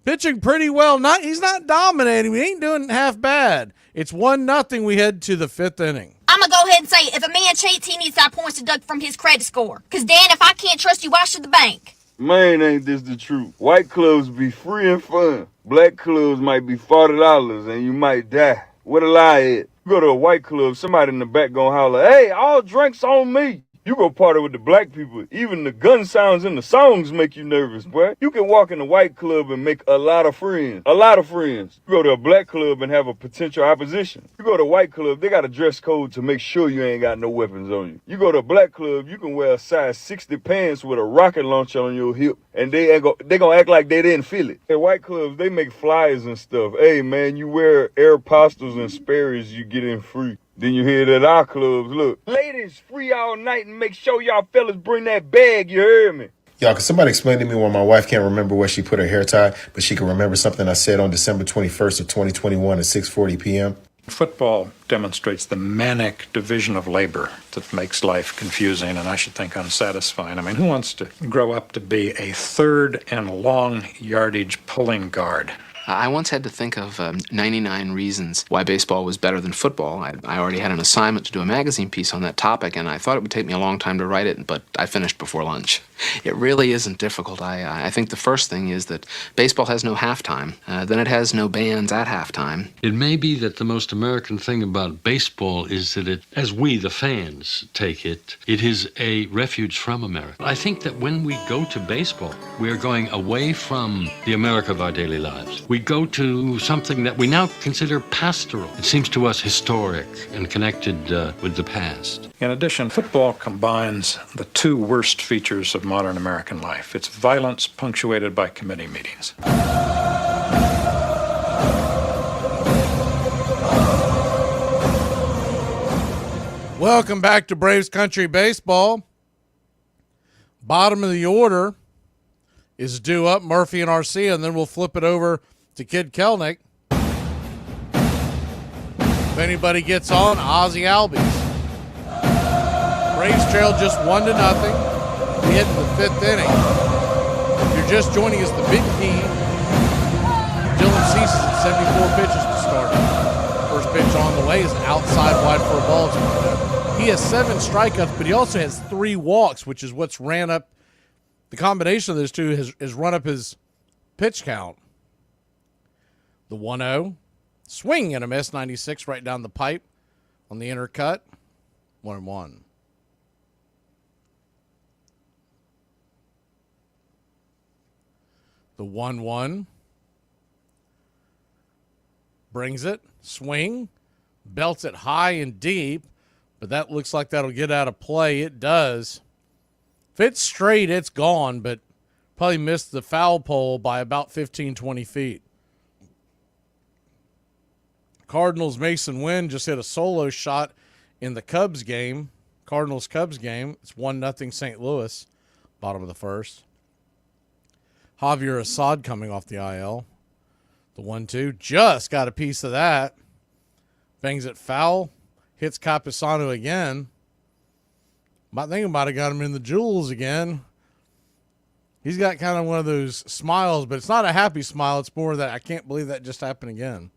pitching pretty well. He's not dominating. We ain't doing half bad. It's 1-0. We head to the 5th inning. I'm going to go ahead and say, if a man cheats, he needs to have points deducted from his credit score. Because, Dan, if I can't trust you, why should the bank? Man, ain't this the truth? White clubs be free and fun. Black clubs might be $40 and you might die. Where the lie at? You go to a white club, somebody in the back gonna holler, hey, all drinks on me. You go party with the black people. Even the gun sounds in the songs make you nervous, boy. You can walk in a white club and make a lot of friends. A lot of friends. You go to a black club and have a potential opposition. You go to a white club, they got a dress code to make sure you ain't got no weapons on you. You go to a black club, you can wear a size 60 pants with a rocket launcher on your hip, and they gonna act like they didn't feel it. At white clubs, they make flyers and stuff. Hey, man, you wear Aeropostales and Sperry's, you get in free. Then you hear that our clubs, look, ladies, free all night and make sure y'all fellas bring that bag, you heard me? Y'all, can somebody explain to me why my wife can't remember where she put her hair tie, but she can remember something I said on December 21st of 2021 at 6:40 p.m.? Football demonstrates the manic division of labor that makes life confusing and I should think unsatisfying. I mean, who wants to grow up to be a 3rd and long yardage pulling guard? I once had to think of 99 reasons why baseball was better than football. I already had an assignment to do a magazine piece on that topic, and I thought it would take me a long time to write it, but I finished before lunch. It really isn't difficult. I think the first thing is that baseball has no halftime. Then it has no bands at halftime. It may be that the most American thing about baseball is that it, as we, the fans, take it, it is a refuge from America. I think that when we go to baseball, we are going away from the America of our daily lives. We go to something that we now consider pastoral. It seems to us historic and connected with the past. In addition, football combines the 2 worst features of modern American life. It's violence punctuated by committee meetings. Welcome back to Braves Country Baseball. Bottom of the order is due up, Murphy and Arcia, and then we'll flip it over to Kid Kelnick. If anybody gets on, Ozzie Albies. Braves trail just 1-0. We head to the 5th inning. If you're just joining us, the big key, Dylan Cease is at 74 pitches to start. First pitch on the way is outside wide for a ball. He has 7 strikeouts, but he also has 3 walks, which is what's ran up. The combination of those two has run up his pitch count. The 1-0. Swing and a miss, 96 right down the pipe on the inner cut. 1-1. The 1-1. Brings it. Swing. Belts it high and deep. But that looks like that'll get out of play. It does. If it's straight, it's gone. But probably missed the foul pole by about 15, 20 feet. Cardinals' Mason Wynn just hit a solo shot in the Cubs game. Cardinals-Cubs game. It's 1-0 St. Louis. Bottom of the first. Javier Assad coming off the IL. The 1-2. Just got a piece of that. Bangs it foul. Hits Capisano again. I think I might have got him in the jewels again. He's got kind of one of those smiles, but it's not a happy smile. It's more that I can't believe that just happened again.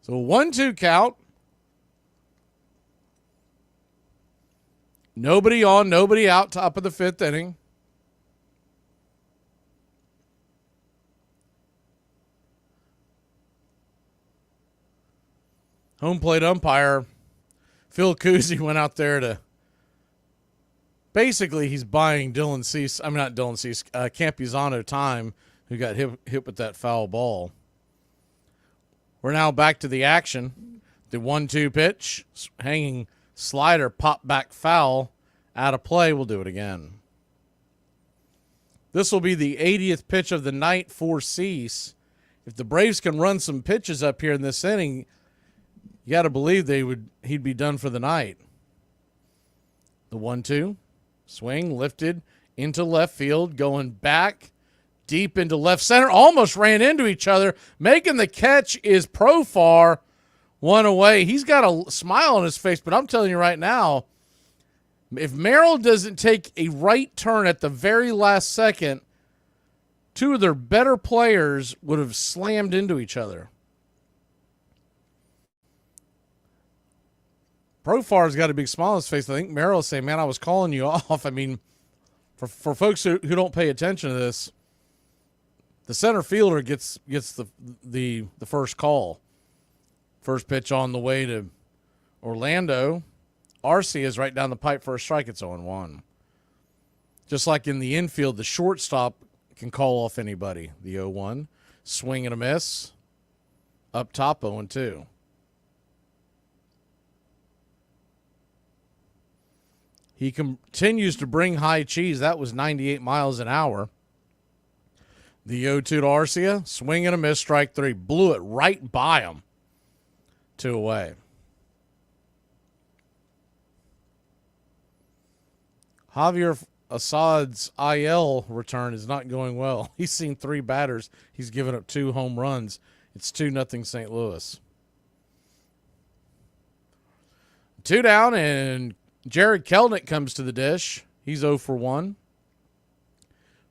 So 1-2 count. Nobody on, nobody out, top of the 5th inning. Home plate umpire Phil Cousy went out there to basically he's buying Campuzano time, who got hit with that foul ball. We're now back to the action. The 1-2 pitch, hanging slider, pop back foul, out of play. We'll do it again. This will be the 80th pitch of the night for Cease. If the Braves can run some pitches up here in this inning, you got to believe he'd be done for the night. The 1-2, swing, lifted into left field, going back deep into left center, almost ran into each other. Making the catch is Profar, one away. He's got a smile on his face, but I'm telling you right now, if Merrill doesn't take a right turn at the very last second, 2 of their better players would have slammed into each other. Profar's got a big smile on his face. I think Merrill will say, man, I was calling you off. I mean, for folks who don't pay attention to this, the center fielder gets the first call. First pitch on the way to Orlando. Arcia is right down the pipe for a strike. It's 0-1. Just like in the infield, the shortstop can call off anybody. The 0-1. Swing and a miss. Up top, 0-2. He continues to bring high cheese. That was 98 miles an hour. The 0-2 to Arcia. Swing and a miss, strike 3. Blew it right by him. 2 away. Javier Assad's IL return is not going well. He's seen 3 batters. He's given up 2 home runs. It's 2-0 St. Louis. 2 down, and Jared Kelnick comes to the dish. He's 0 for 1.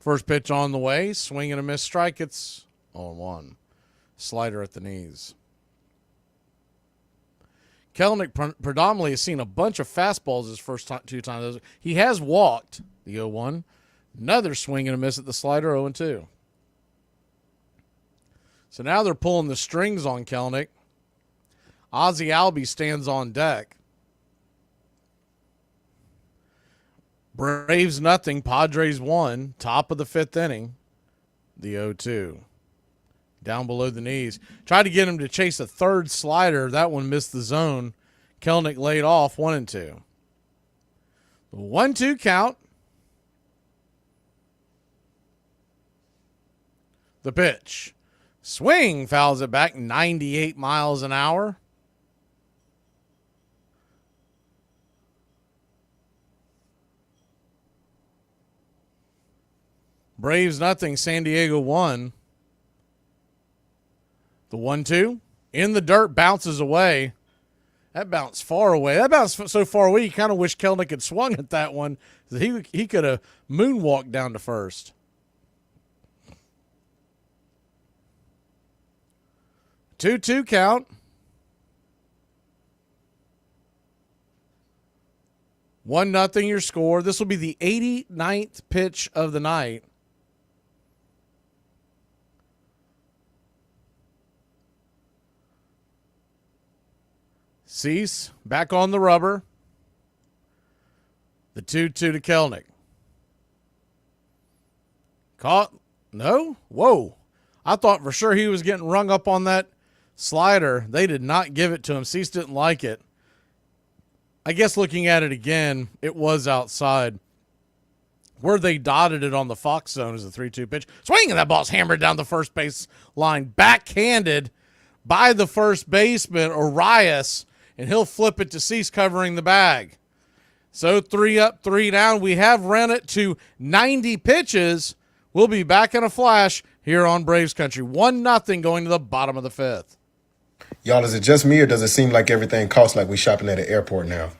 First pitch on the way. Swing and a miss, strike. It's 0-1. Slider at the knees. Kelnick predominantly has seen a bunch of fastballs his first 2 times. He has walked, the 0-1. Another swing and a miss at the slider, 0-2. So now they're pulling the strings on Kelnick. Ozzie Albies stands on deck. Braves 0, Padres 1, top of the 5th inning. The 0-2. Down below the knees. Tried to get him to chase a third slider. That one missed the zone. Kelnick laid off, 1-2. The 1-2 count. The pitch. Swing, fouls it back, 98 miles an hour. Braves nothing, San Diego 1. The 1-2 in the dirt, bounces away. That bounced far away. That bounced so far away, you kind of wish Kelnick had swung at that one. He could have moonwalked down to first. 2-2 count. 1-0 your score. This will be the 89th pitch of the night. Cease back on the rubber. The 2-2 to Kelnick. Caught. No? Whoa. I thought for sure he was getting rung up on that slider. They did not give it to him. Cease didn't like it. I guess looking at it again, it was outside. Where they dotted it on the Fox zone is a 3-2 pitch. Swing, and that ball's hammered down the first base line. Backhanded by the first baseman, Arias, and he'll flip it to Cease covering the bag. So 3 up, 3 down. We have run it to 90 pitches. We'll be back in a flash here on Braves Country. 1-0 going to the bottom of the 5th. Y'all, is it just me or does it seem like everything costs like we shopping at an airport now?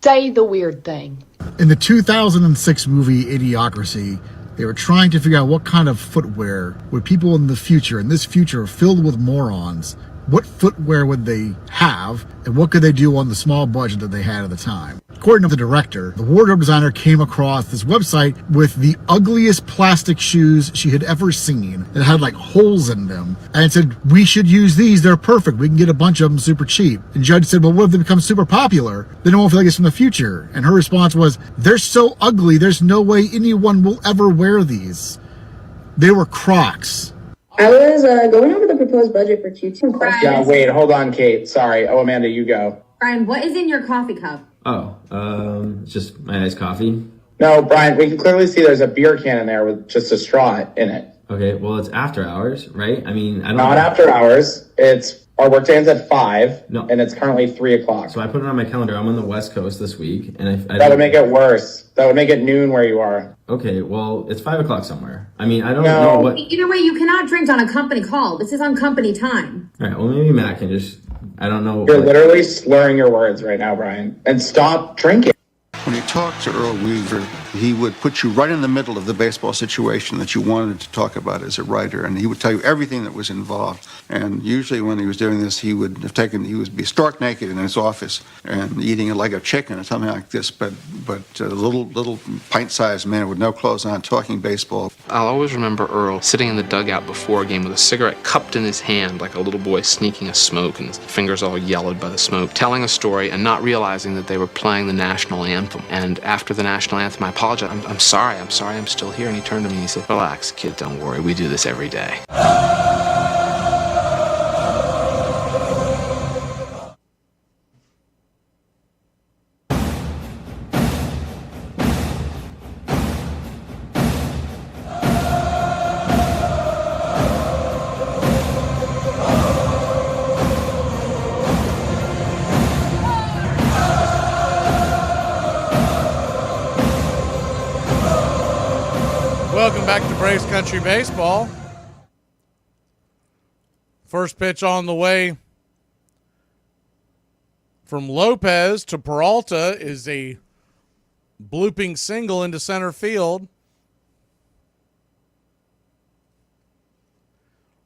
Say the weird thing. In the 2006 movie Idiocracy, they were trying to figure out what kind of footwear would people in the future, in this future filled with morons, what footwear would they have, and what could they do on the small budget that they had at the time. According to the director, the wardrobe designer came across this website with the ugliest plastic shoes she had ever seen. It had like holes in them, and said, we should use these, they're perfect, we can get a bunch of them super cheap. And Judge said, well, what if they become super popular? Then it won't feel like it's from the future. And her response was, they're so ugly, there's no way anyone will ever wear these. They were Crocs. I was going over the proposed budget for Q2 questions. Yeah, wait, hold on, Kate. Sorry. Oh, Amanda, you go. Brian, what is in your coffee cup? Oh, it's just my iced coffee. No, Brian, we can clearly see there's a beer can in there with just a straw in it. Okay, well, it's after hours, right? I mean, I don't... Not after hours. Our work day ends at 5, and it's currently 3 o'clock. So I put it on my calendar. I'm on the West Coast this week, and that would make it worse. That would make it noon where you are. Okay, well, it's 5 o'clock somewhere. I mean, I don't know what... Either way, you cannot drink on a company call. This is on company time. All right, well, maybe Matt can just... I don't know... You're literally slurring your words right now, Brian. And stop drinking. When you talk to Earl Weaver, he would put you right in the middle of the baseball situation that you wanted to talk about as a writer, and he would tell you everything that was involved. And usually when he was doing this, he would be stark naked in his office and eating a leg of chicken or something like this, but a little pint-sized man with no clothes on talking baseball. I'll always remember Earl sitting in the dugout before a game with a cigarette cupped in his hand like a little boy sneaking a smoke, and his fingers all yellowed by the smoke, telling a story and not realizing that they were playing the national anthem. And after the national anthem, I apologized. I'm sorry, I'm still here. And he turned to me and he said, relax, kid, don't worry. We do this every day. Welcome back to Braves Country Baseball. First pitch on the way from Lopez to Peralta is a blooping single into center field.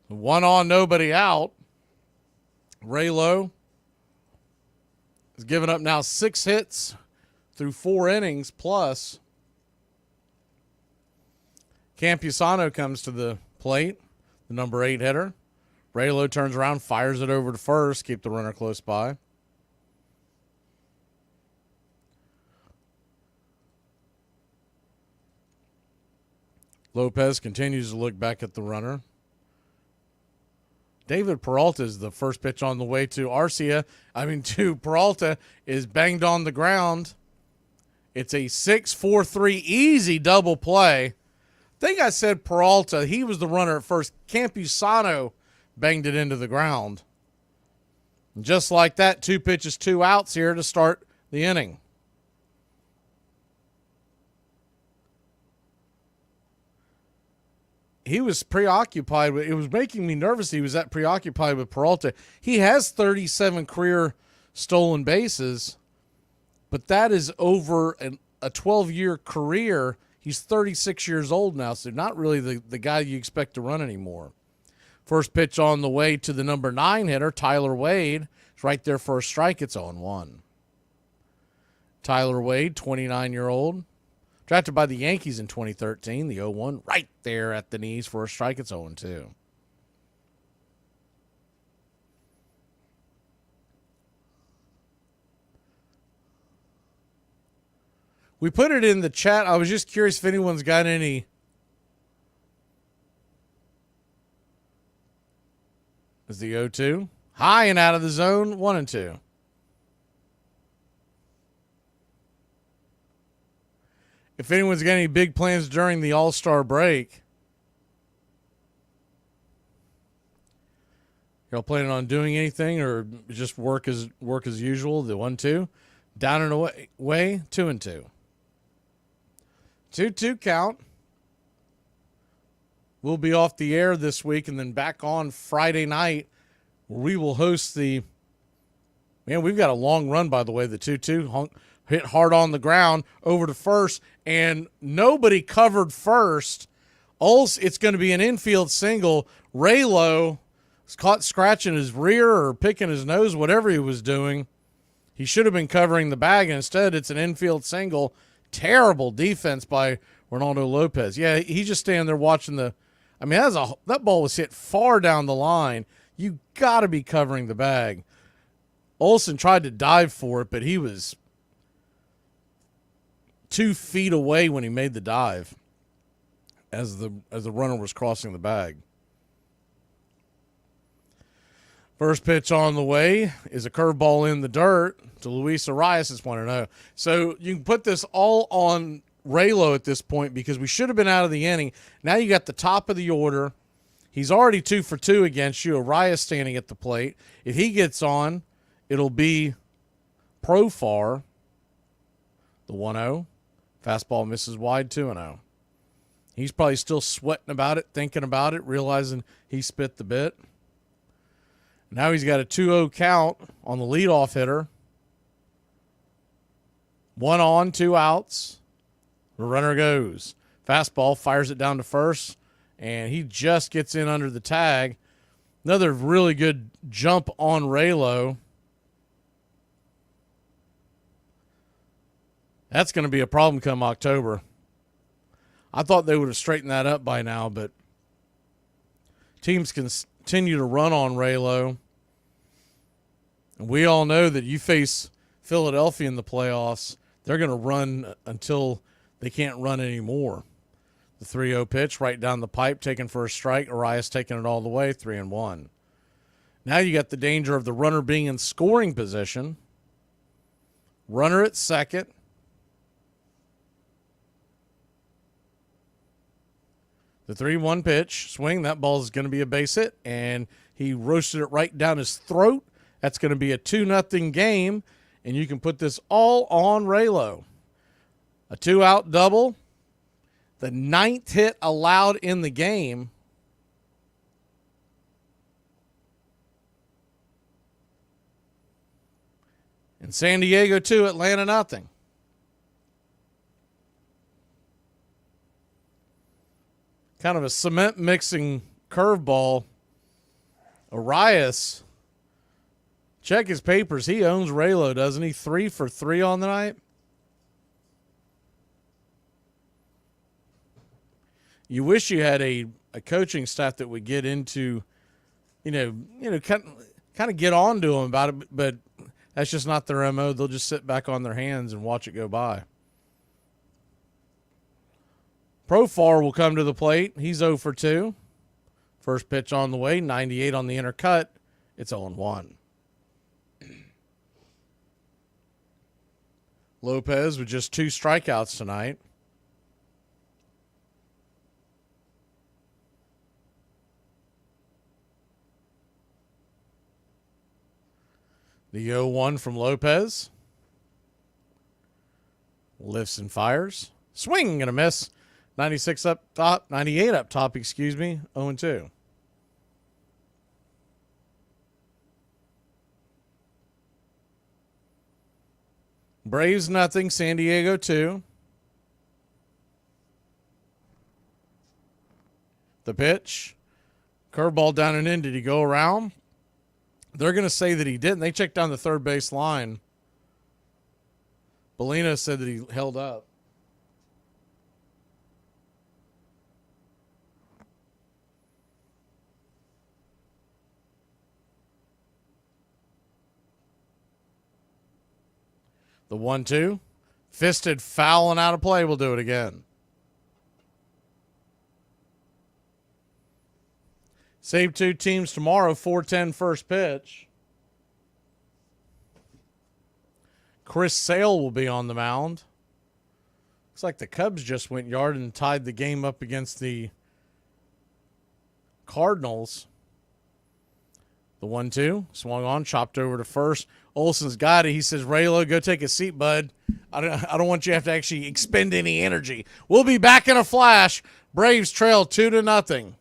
1 on, nobody out. Raylo has given up now 6 hits through 4 innings plus. Campusano comes to the plate, the number 8 hitter. Raylo turns around, fires it over to first, keep the runner close by. Lopez continues to look back at the runner. David Peralta is the first pitch on the way to to Peralta is banged on the ground. It's a 6-4-3 easy double play. I think I said Peralta. He was the runner at first. Campusano banged it into the ground. And just like that, 2 pitches, 2 outs here to start the inning. he was preoccupied with, it was making me nervous. He was that preoccupied with Peralta. He has 37 career stolen bases, but that is over a 12-year career. He's 36 years old now, so not really the guy you expect to run anymore. First pitch on the way to the number 9 hitter, Tyler Wade. It's right there for a strike. It's 0-1. Tyler Wade, 29-year-old. Drafted by the Yankees in 2013, the 0-1, right there at the knees for a strike. It's 0-2. We put it in the chat. I was just curious if anyone's got any. Is the 0-2 high and out of the zone? 1-2. If anyone's got any big plans during the All-Star break, y'all planning on doing anything or just work as usual? The 1-2, down and away, 2-2. 2-2 count. We'll be off the air this week and then back on Friday night where we will host the. Man, we've got a long run, by the way. The 2-2 hit hard on the ground over to first, and nobody covered first. Also, it's going to be an infield single. Raylo was caught scratching his rear or picking his nose, whatever he was doing. He should have been covering the bag, and instead it's an infield single. Terrible defense by Ronaldo Lopez. Yeah, he's just standing there watching the. I mean, that ball was hit far down the line. You got to be covering the bag. Olsen tried to dive for it, but he was 2 feet away when he made the dive as the runner was crossing the bag. First pitch on the way is a curveball in the dirt to Luis Arias. It's 1-0. So you can put this all on Raylo at this point because we should have been out of the inning. Now you got the top of the order. He's already 2 for 2 against you. Arias standing at the plate. If he gets on, it'll be Profar. The 1-0. Fastball misses wide, 2-0. He's probably still sweating about it, thinking about it, realizing he spit the bit. Now he's got a 2-0 count on the leadoff hitter. 1 on, 2 outs. The runner goes. Fastball, fires it down to first, and he just gets in under the tag. Another really good jump on Raylo. That's going to be a problem come October. I thought they would have straightened that up by now, but teams continue to run on Raylo. And we all know that you face Philadelphia in the playoffs, they're going to run until they can't run anymore. The 3-0 pitch right down the pipe, taken for a strike. Arias taking it all the way, 3-1. Now you got the danger of the runner being in scoring position. Runner at second. The 3-1 pitch, swing, that ball is going to be a base hit, and he roasted it right down his throat. That's going to be a 2-0 game, and you can put this all on Raylo. A 2-out double, the 9th hit allowed in the game. And San Diego 2, Atlanta 0. Kind of a cement mixing curveball. Arias, check his papers. He owns Raylo, doesn't he? 3 for 3 on the night. You wish you had a coaching staff that would get into, kind of get on to them about it, but that's just not their MO. They'll just sit back on their hands and watch it go by. Profar will come to the plate. He's 0 for 2. First pitch on the way, 98 on the inner cut. It's 0-1. Lopez with just 2 strikeouts tonight. The 0-1 from Lopez. Lifts and fires. Swing and a miss. 96 up top, 98 up top, 0-2. Braves nothing, San Diego 2. The pitch. Curveball down and in. Did he go around? They're going to say that he didn't. They checked down the third base line. Bellino said that he held up. The 1-2. Fisted, foul, and out of play. We'll do it again. Save two teams tomorrow, 4:10 first pitch. Chris Sale will be on the mound. Looks like the Cubs just went yard and tied the game up against the Cardinals. The 1-2, swung on, chopped over to first. Olson's got it. He says, Raylo, go take a seat, bud. I don't want you to have to actually expend any energy. We'll be back in a flash. Braves trail 2-0.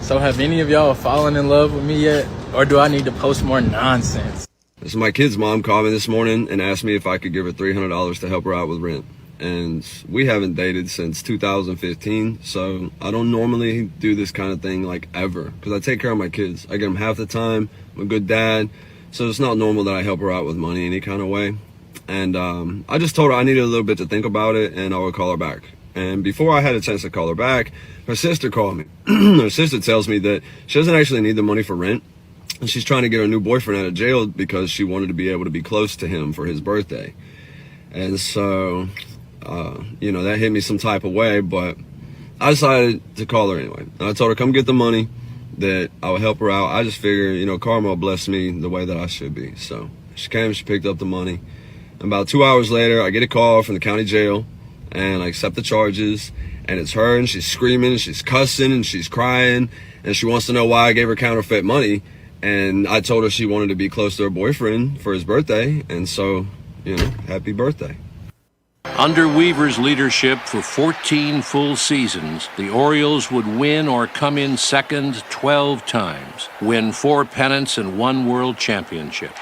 So have any of y'all fallen in love with me yet? Or do I need to post more nonsense? So my kid's mom called me this morning and asked me if I could give her $300 to help her out with rent. And we haven't dated since 2015, so I don't normally do this kind of thing like ever, because I take care of my kids. I get them half the time. I'm a good dad, so it's not normal that I help her out with money any kind of way. And I just told her I needed a little bit to think about it, and I would call her back. And before I had a chance to call her back, her sister called me. Her sister tells me that she doesn't actually need the money for rent, and she's trying to get her new boyfriend out of jail because she wanted to be able to be close to him for his birthday. And so, that hit me some type of way, but I decided to call her anyway. And I told her, come get the money, that I would help her out. I just figured, karma will bless me the way that I should be. So she came, she picked up the money. And about 2 hours later, I get a call from the county jail, and I accept the charges, and it's her, and she's screaming, and she's cussing, and she's crying, and she wants to know why I gave her counterfeit money. And I told her she wanted to be close to her boyfriend for his birthday, and so, happy birthday. Under Weaver's leadership for 14 full seasons, the Orioles would win or come in second 12 times, win 4 pennants and 1 world championship.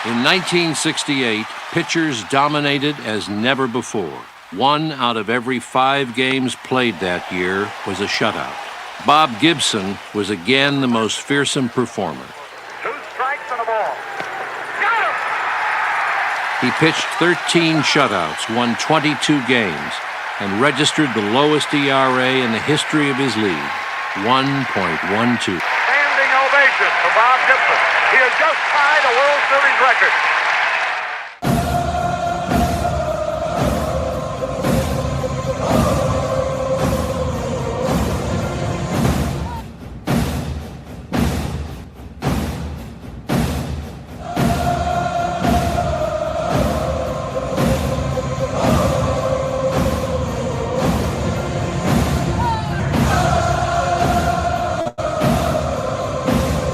In 1968, pitchers dominated as never before. 1 out of every 5 games played that year was a shutout. Bob Gibson was again the most fearsome performer. 2 strikes and a ball. Got him! He pitched 13 shutouts, won 22 games, and registered the lowest ERA in the history of his league, 1.12. Standing ovation for Bob Gibson. He has just tied a World Series record.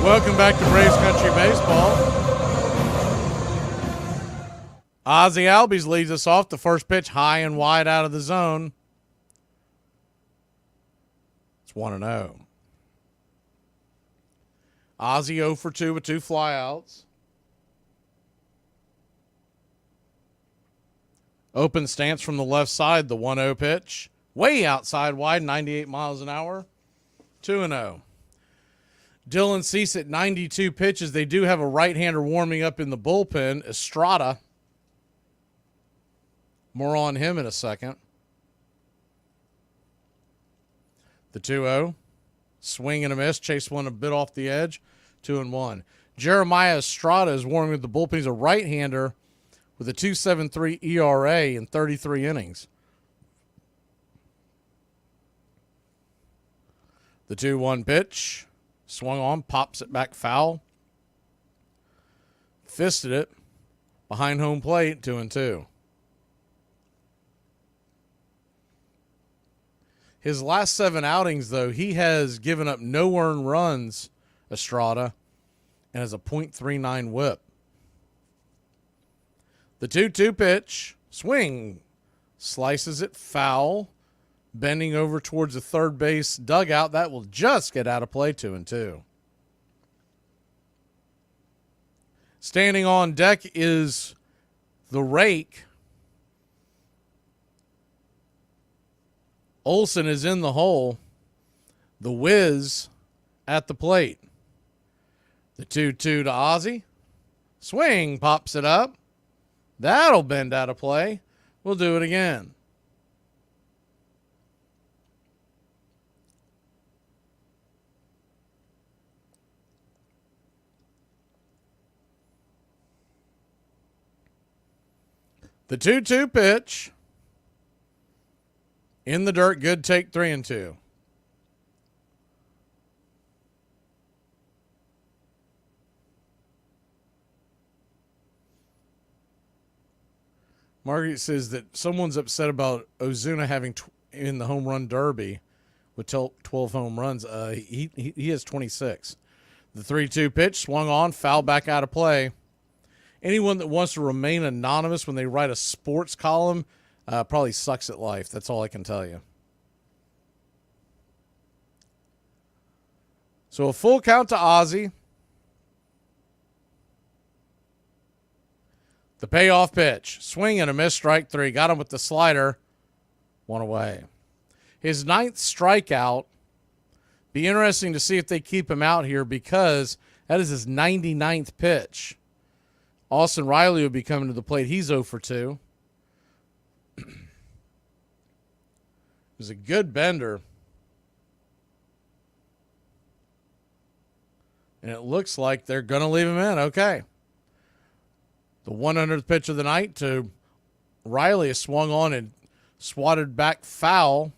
Welcome back to Braves Country Baseball. Ozzie Albies leads us off. The first pitch high and wide out of the zone. It's 1-0. Ozzie 0 for 2 with 2 flyouts. Open stance from the left side, the 1-0 pitch. Way outside wide, 98 miles an hour. 2-0. Dylan Cease at 92 pitches. They do have a right-hander warming up in the bullpen, Estrada. More on him in a second. The 2-0. Swing and a miss. Chase one a bit off the edge. 2-1. Jeremiah Estrada is warming up the bullpen. He's a right-hander with a 2.73 ERA in 33 innings. The 2-1 pitch. Swung on, pops it back foul. Fisted it behind home plate, 2-2. His last 7 outings, though, he has given up no earned runs, Estrada, and has a .39 whip. The 2-2 pitch, swing, slices it foul. bending over towards the third base dugout. That will just get out of play, 2-2. Standing on deck is the rake. Olsen is in the hole. The Wiz at the plate. The 2-2 to Ozzie. Swing, pops it up. That'll bend out of play. We'll do it again. The 2-2 pitch. In the dirt, good take, 3-2. Margaret says that someone's upset about Ozuna having in the home run derby with 12 home runs. He has 26. The 3-2 pitch swung on, foul back out of play. Anyone that wants to remain anonymous when they write a sports column probably sucks at life. That's all I can tell you. So a full count to Ozzie. The payoff pitch. Swing and a miss, strike 3. Got him with the slider. 1 away. His 9th strikeout. Be interesting to see if they keep him out here because that is his 99th pitch. Austin Riley will be coming to the plate. He's 0 for 2. It was a good bender. And it looks like they're going to leave him in. Okay. The 100th pitch of the night to Riley is swung on and swatted back foul.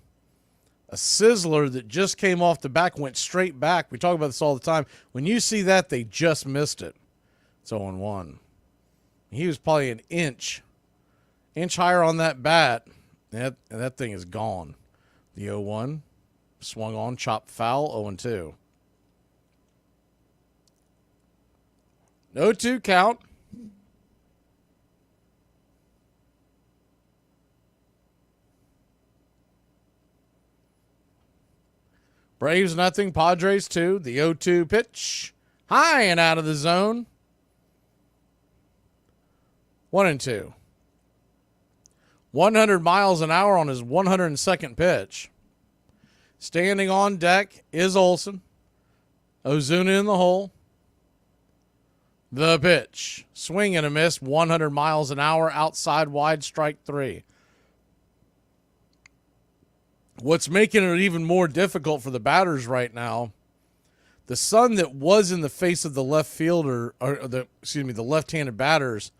A sizzler that just came off the back, went straight back. We talk about this all the time. When you see that, they just missed it. It's 0-1. He was probably an inch higher on that bat. And that thing is gone. The 0-1 swung on, chopped foul, 0-2. 0-2 count. Braves nothing, Padres 2. The 0-2 pitch. High and out of the zone. 1-2. 100 miles an hour on his 102nd pitch. Standing on deck is Olsen. Ozuna in the hole. The pitch. Swing and a miss. 100 miles an hour. Outside wide, strike 3. What's making it even more difficult for the batters right now, the sun that was in the face of the left fielder, the left-handed batters,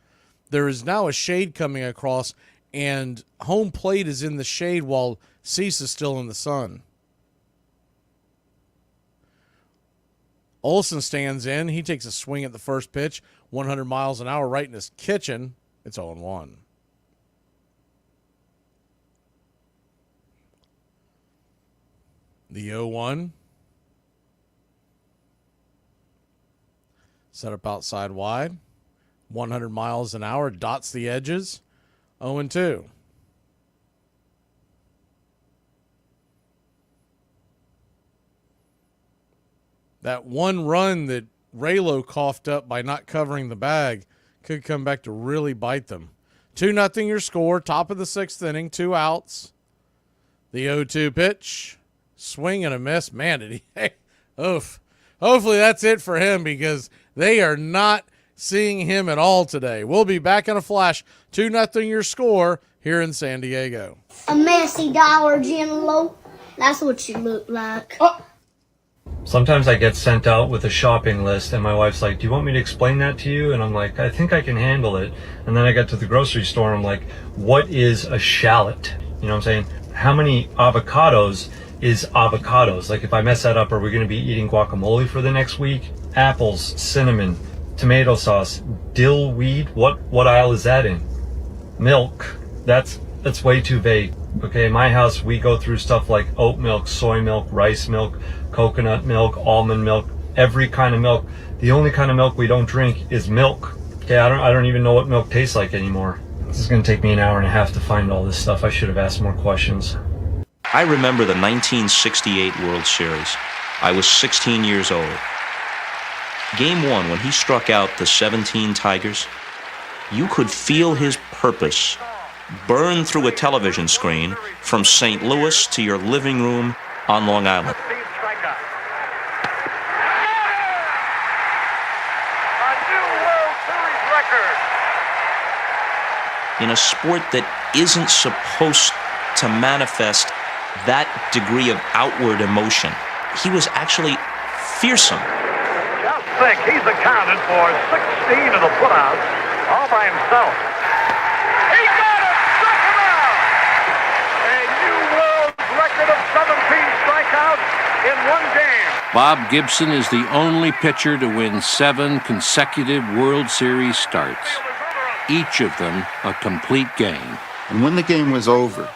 there is now a shade coming across, and home plate is in the shade while Cease is still in the sun. Olsen stands in. He takes a swing at the first pitch, 100 miles an hour right in his kitchen. It's 0-1. The 0-1. Set up outside wide. 100 miles an hour. Dots the edges. 0-2. That one run that Raylo coughed up by not covering the bag could come back to really bite them. 2-0 your score. Top of the 6th inning. 2 outs. The 0-2 pitch. Swing and a miss. Man, did he... Oof. Hopefully that's it for him because they are not seeing him at all today. We'll be back in a flash. 2-0 your score here in San Diego. A messy Dollar General. That's what you look like. Oh. Sometimes I get sent out with a shopping list and my wife's like, do you want me to explain that to you? And I'm like, I think I can handle it. And then I get to the grocery store and I'm like, what is a shallot? You know what I'm saying? How many avocados is avocados? Like if I mess that up, are we going to be eating guacamole for the next week? Apples, cinnamon, tomato sauce, dill weed. What aisle is that in? Milk. That's way too vague. Okay, in my house, we go through stuff like oat milk, soy milk, rice milk, coconut milk, almond milk, every kind of milk. The only kind of milk we don't drink is milk. Okay, I don't even know what milk tastes like anymore. This is going to take me an hour and a half to find all this stuff. I should have asked more questions. I remember the 1968 World Series. I was 16 years old. Game 1, when he struck out the 17 Tigers, you could feel his purpose burn through a television screen from St. Louis to your living room on Long Island. In a sport that isn't supposed to manifest that degree of outward emotion, he was actually fearsome. Just think, he's accounted for 16 of the putouts all by himself. He got it! Struck him out! A new world record of 17 strikeouts in one game. Bob Gibson is the only pitcher to win 7 consecutive World Series starts, each of them a complete game. And when the game was over,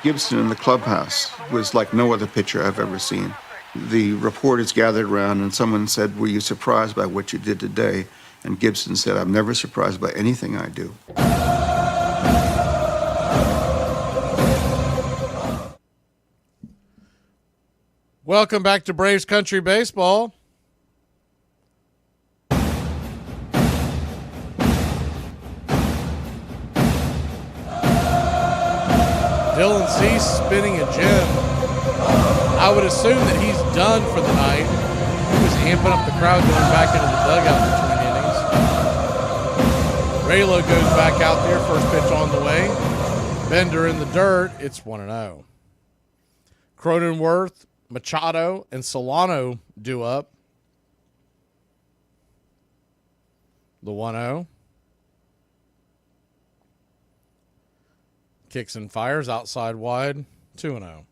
Gibson in the clubhouse was like no other pitcher I've ever seen. The reporters gathered around and someone said, "Were you surprised by what you did today?" And Gibson said, "I'm never surprised by anything I do." Welcome back to Braves Country Baseball. Dylan Cease spinning a gem. I would assume that he's done for the night. He was amping up the crowd going back into the dugout between innings. Raylo goes back out there. First pitch on the way. Bender in the dirt. It's 1-0. Cronenworth, Machado, and Solano due up. The 1-0. Kicks and fires outside wide. 2-0.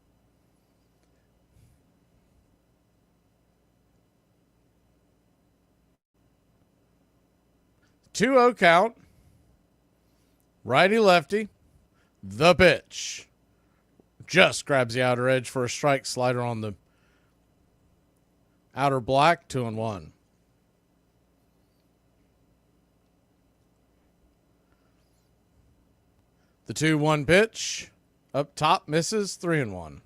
Two-0 count. Righty lefty. The pitch. Just grabs the outer edge for a strike. Slider on the outer black. 2-1. The 2-1 pitch. Up top misses. 3-1.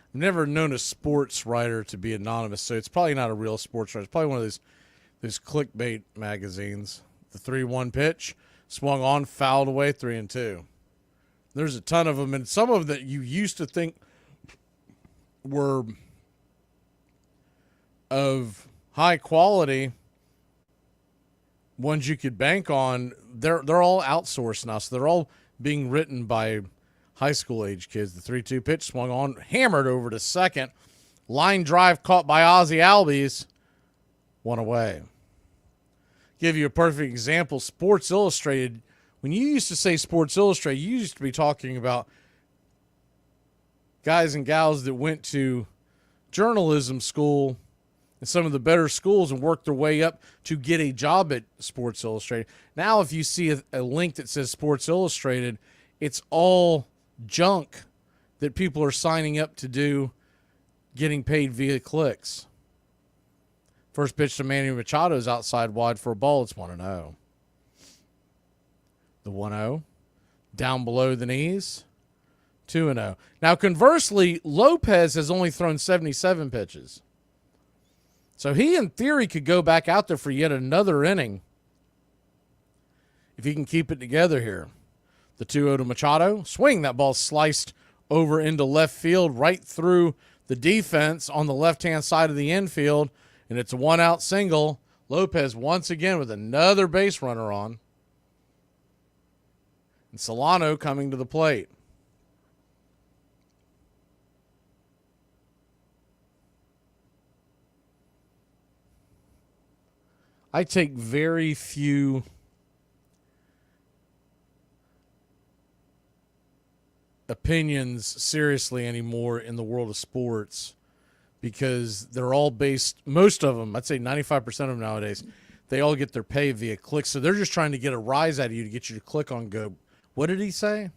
I've never known a sports writer to be anonymous, so it's probably not a real sports writer. It's probably one of those clickbait magazines. The 3-1 pitch. Swung on, fouled away. 3-2. There's a ton of them, and some of them that you used to think were of high quality, ones you could bank on, they're all outsourced now, so they're all being written by high school age kids. The 3-2 pitch swung on, hammered over to second. Line drive caught by Ozzie Albies. 1 away. Give you a perfect example. Sports Illustrated. When you used to say Sports Illustrated, you used to be talking about guys and gals that went to journalism school in some of the better schools and worked their way up to get a job at Sports Illustrated. Now, if you see a link that says Sports Illustrated, it's all junk that people are signing up to do, getting paid via clicks. First pitch to Manny Machado is outside wide for a ball. It's 1-0. The 1-0 down below the knees. 2-0. Now, conversely, Lopez has only thrown 77 pitches. So he, in theory, could go back out there for yet another inning if he can keep it together here. The 2-0 to Machado. Swing. That ball sliced over into left field, right through the defense on the left-hand side of the infield, and it's a one-out single. Lopez once again with another base runner on. And Solano coming to the plate. I take very few opinions seriously anymore in the world of sports because they're all based, most of them, I'd say 95% of them nowadays, they all get their pay via clicks. So they're just trying to get a rise out of you to get you to click on go. What did he say?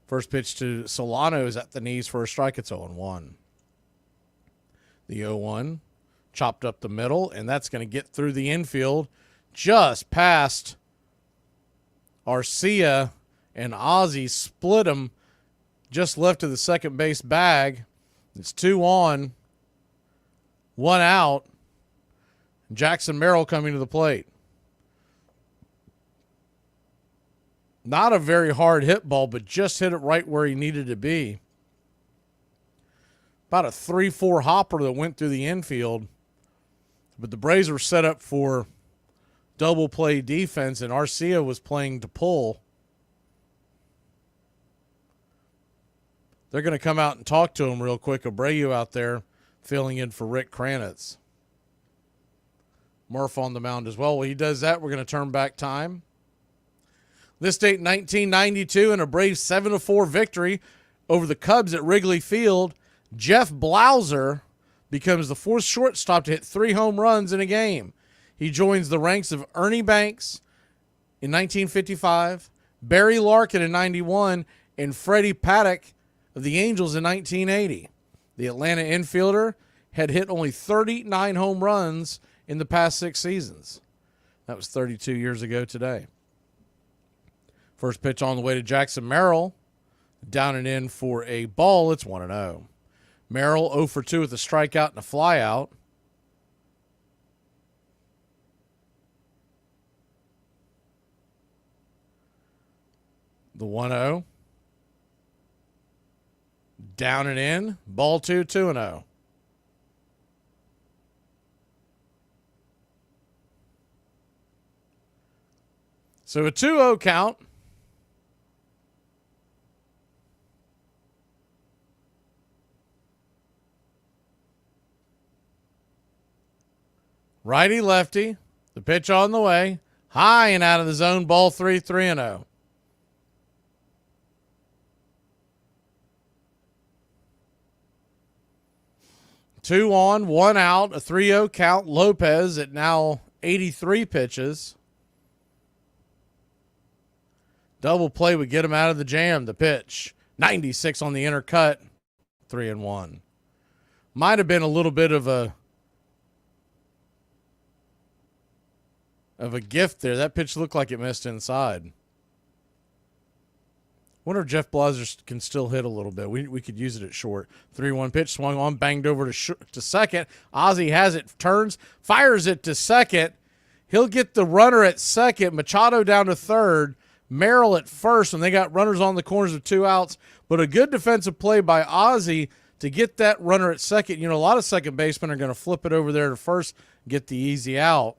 First pitch to Solano is at the knees for a strike. It's 0-1. The 0-1 chopped up the middle, and that's going to get through the infield just passed Arcia, and Ozzie split him just left of the second base bag. It's 2 on, 1 out. Jackson Merrill coming to the plate. Not a very hard hit ball, but just hit it right where he needed to be. About a 3-4 hopper that went through the infield. But the Braves were set up for double play defense, and Arcia was playing to pull. They're going to come out and talk to him real quick. Abreu out there filling in for Rick Kranitz. Murph on the mound as well. While he does that, we're going to turn back time. This date, 1992, in a Braves 7-4 victory over the Cubs at Wrigley Field, Jeff Blauser becomes the 4th shortstop to hit 3 home runs in a game. He joins the ranks of Ernie Banks in 1955, Barry Larkin in 91, and Freddie Paddock of the Angels in 1980. The Atlanta infielder had hit only 39 home runs in the past 6 seasons. That was 32 years ago today. First pitch on the way to Jackson Merrill. Down and in for a ball. It's 1-0. Merrill 0 for 2 with a strikeout and a flyout. The 1-0. Down and in. Ball 2, 2-0. So a 2-0 count. Righty lefty. The pitch on the way. High and out of the zone. Ball 3, 3-0. Two on, 1 out, a 3-0 count. Lopez at now 83 pitches. Double play would get him out of the jam. The pitch, 96 on the inner cut, 3-1. Might have been a little bit of a gift there. That pitch looked like it missed inside. Wonder if Jeff Blauser can still hit a little bit. We could use it at short. 3-1 pitch, swung on, banged over to second. Ozzie has it, turns, fires it to second. He'll get the runner at second. Machado down to third. Merrill at first, and they got runners on the corners with 2 outs. But a good defensive play by Ozzie to get that runner at second. You know, a lot of second basemen are going to flip it over there to first, get the easy out.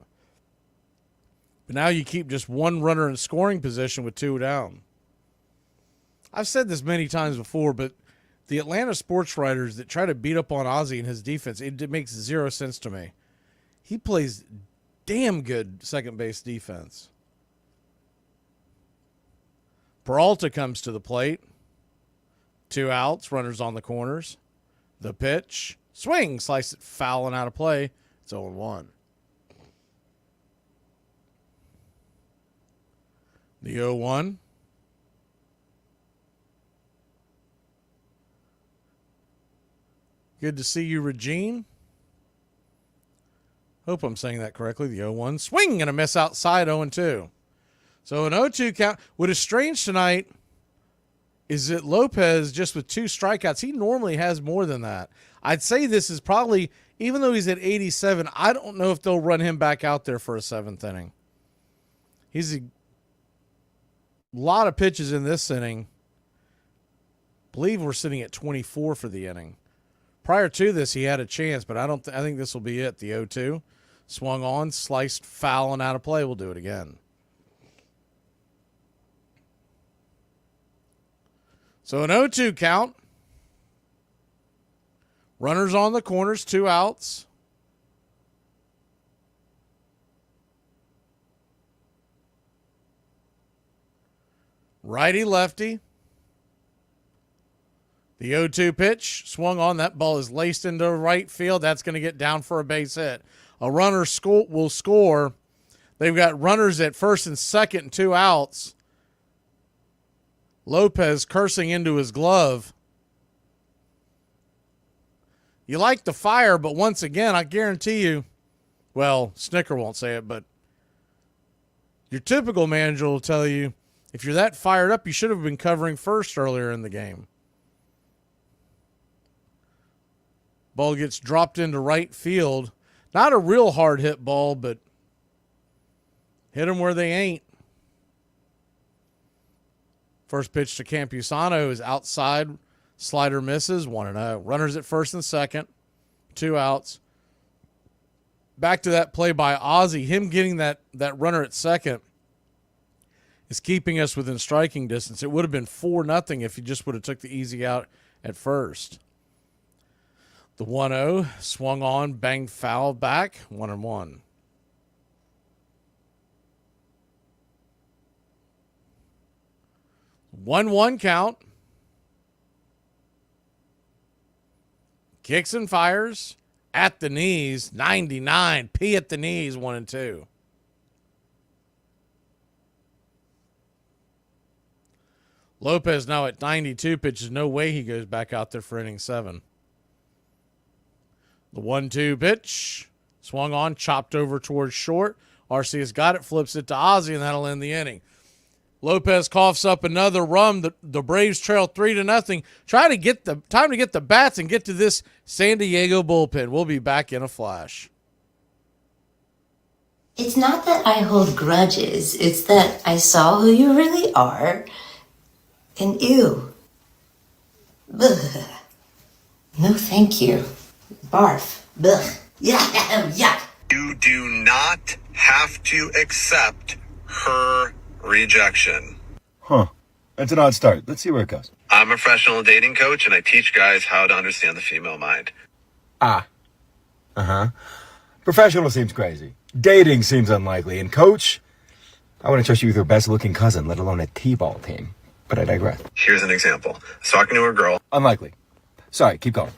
But now you keep just 1 runner in scoring position with 2 down. I've said this many times before, but the Atlanta sports writers that try to beat up on Ozzie and his defense, it makes 0 sense to me. He plays damn good second base defense. Peralta comes to the plate. 2 outs, runners on the corners. The pitch, swing, slice it foul and out of play. It's 0-1. The 0-1. Good to see you, Regine. Hope I'm saying that correctly. The 0-1. Swing and a miss outside, 0-2. So an 0-2 count. What is strange tonight is that Lopez, just with 2 strikeouts, he normally has more than that. I'd say this is probably, even though he's at 87, I don't know if they'll run him back out there for a 7th inning. He's a lot of pitches in this inning. I believe we're sitting at 24 for the inning. Prior to this, he had a chance, but I think this will be it. The 0-2. Swung on, sliced foul and out of play. We'll do it again. So an 0-2 count. Runners on the corners, 2 outs. Righty lefty. The 0-2 pitch, swung on. That ball is laced into right field. That's going to get down for a base hit. A runner will score. They've got runners at first and second and 2 outs. Lopez cursing into his glove. You like the fire, but once again, I guarantee you, well, Snicker won't say it, but Your typical manager will tell you, if you're that fired up, you should have been covering first earlier in the game. Ball gets dropped into right field. Not a real hard hit ball, but hit them where they ain't. First pitch to Campusano is outside. Slider misses, 1-0. Runners at first and second. 2 outs. Back to that play by Ozzie. Him getting that runner at second is keeping us within striking distance. It would have been 4-0 if he just would have took the easy out at first. The 1-0 swung on, banged foul back, 1-1. One count. Kicks and fires at the knees, 99. P at the knees, 1-2. Lopez now at 92 pitches. No way he goes back out there for inning 7. The 1-2 pitch. Swung on, chopped over towards short. RC has got it, flips it to Ozzie, and that'll end the inning. Lopez coughs up another run. The Braves trail 3-0. Time to get the bats and get to this San Diego bullpen. We'll be back in a flash. It's not that I hold grudges. It's that I saw who you really are. And ew. Ugh. No, thank you. Barf. Ugh. Yuck. You do not have to accept her rejection. Huh. That's an odd start. Let's see where it goes. I'm a professional dating coach, and I teach guys how to understand the female mind. Ah. Uh-huh. Professional seems crazy. Dating seems unlikely. And coach, I wouldn't trust you with your best-looking cousin, let alone a T-ball team. But I digress. Here's an example. I was talking to a girl. Unlikely. Sorry, keep going.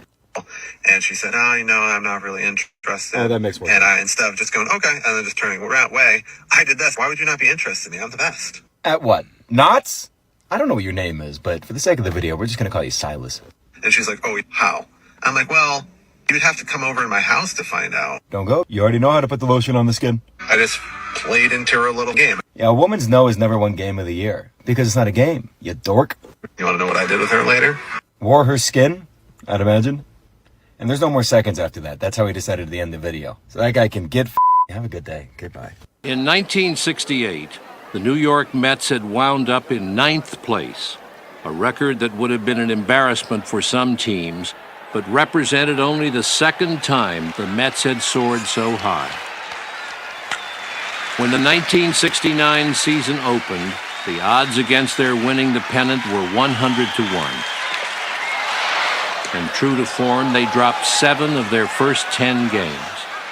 And she said, I'm not really interested. Oh, that makes more sense. And I, instead of just going, okay, and then just turning away, I did this. Why would you not be interested in me? I'm the best. At what? Knots? I don't know what your name is, but for the sake of the video, we're just going to call you Silas. And she's like, oh, how? I'm like, well, you'd have to come over to my house to find out. Don't go. You already know how to put the lotion on the skin. I just played into her little game. Yeah, a woman's no is never won game of the year. Because it's not a game, you dork. You want to know what I did with her later? Wore her skin, I'd imagine. And there's no more seconds after that. That's how he decided to end the video. So that guy can get Have a good day. Goodbye. In 1968, the New York Mets had wound up in 9th place, a record that would have been an embarrassment for some teams, but represented only the second time the Mets had soared so high. When the 1969 season opened, the odds against their winning the pennant were 100-1. And true to form, they dropped 7 of their first 10 games.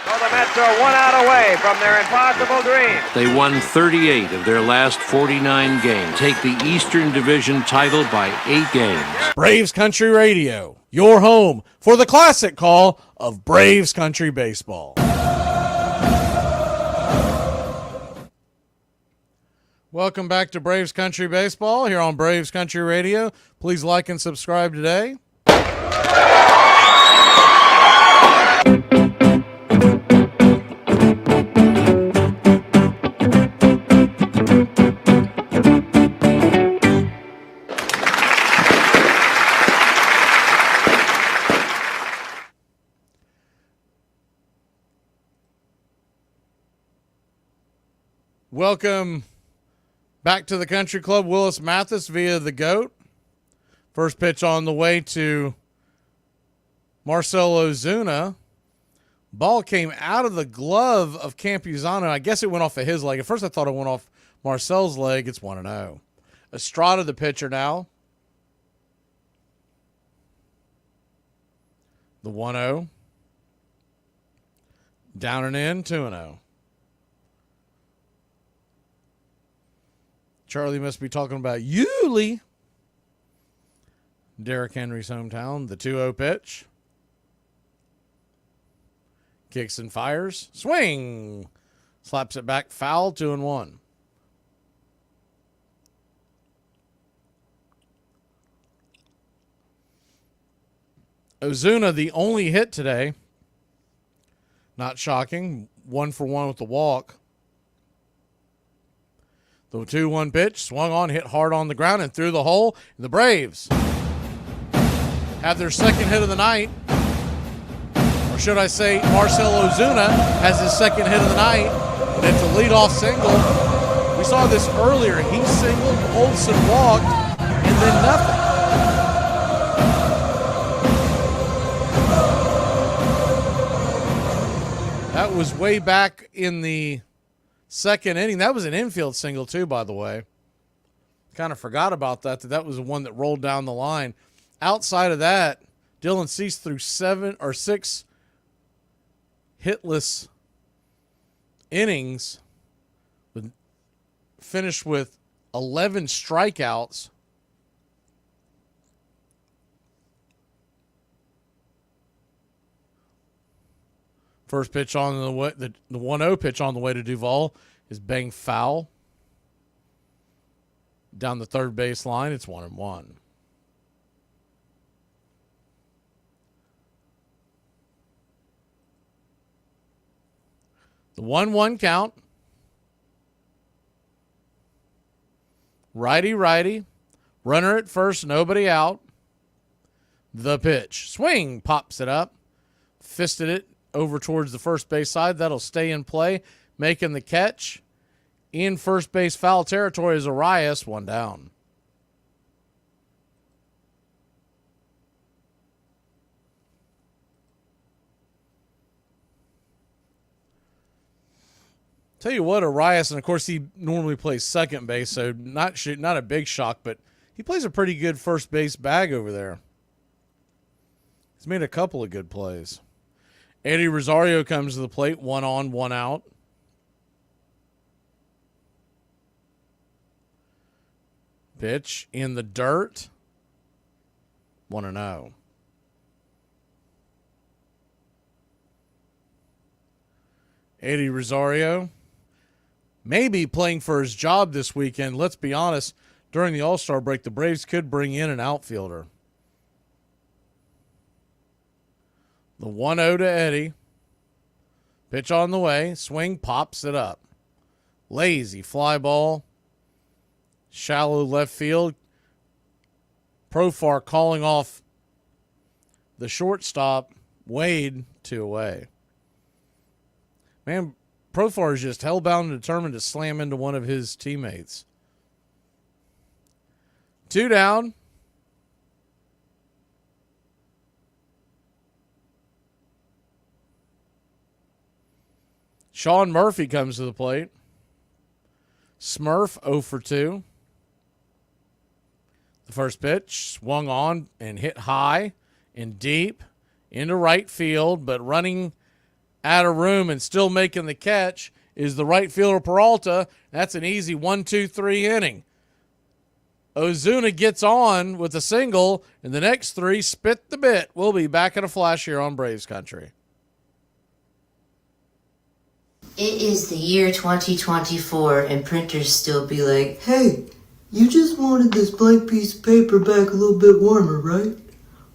So the Mets are 1 out away from their impossible dream. They won 38 of their last 49 games, take the Eastern Division title by 8 games. Braves Country Radio, your home for the classic call of Braves Country Baseball. Welcome back to Braves Country Baseball here on Braves Country Radio. Please like and subscribe today. Welcome back to the Country Club. Willis Mathis via the GOAT. First pitch on the way to Marcell Ozuna. Ball came out of the glove of Campusano. I guess it went off of his leg. At first I thought it went off Marcel's leg. It's 1-0. Estrada, the pitcher now. The 1-0. Down and in, 2-0. Charlie must be talking about Yulee. Derrick Henry's hometown. The 2-0 pitch. Kicks and fires. Swing. Slaps it back. Foul. 2-1. Ozuna, the only hit today. Not shocking. 1 for 1 with the walk. The 2-1 pitch, swung on, hit hard on the ground, and through the hole. The Braves have their second hit of the night. Or should I say, Marcell Ozuna has his second hit of the night, and it's a leadoff single. We saw this earlier. He singled, Olsen walked, and then nothing. That was way back in the second inning. That was an infield single too, by the way. Kind of forgot about that. That was the one that rolled down the line. Outside of that, Dylan Cease threw 6 hitless innings, finished with 11 strikeouts. First pitch on the way, the 1-0 pitch on the way to Duvall is banged foul. Down the third base line, it's 1-1. The 1-1 count. Righty. Runner at first, nobody out. The pitch. Swing, pops it up. Fisted it over towards the first base side. That'll stay in play. Making the catch. In first base foul territory is Arias, 1 down. Tell you what, Arias, and of course he normally plays second base, so not a big shock, but he plays a pretty good first base bag over there. He's made a couple of good plays. Eddie Rosario comes to the plate, 1 on, 1 out. Pitch in the dirt, 1-0. Eddie Rosario maybe playing for his job this weekend. Let's be honest, during the All-Star break, the Braves could bring in an outfielder. The 1-0 to Eddie. Pitch on the way. Swing, pops it up. Lazy fly ball. Shallow left field. Profar calling off the shortstop. Wade 2 away. Man, Profar is just hellbound and determined to slam into one of his teammates. 2 down. Sean Murphy comes to the plate. Smurf 0 for 2. The first pitch swung on and hit high and deep into right field, but running out of room and still making the catch is the right fielder Peralta. That's an easy 1-2-3 inning. Ozuna gets on with a single, and the next 3 spit the bit. We'll be back in a flash here on Braves Country. It is the year 2024, and printers still be like, hey, you just wanted this blank piece of paper back a little bit warmer, right?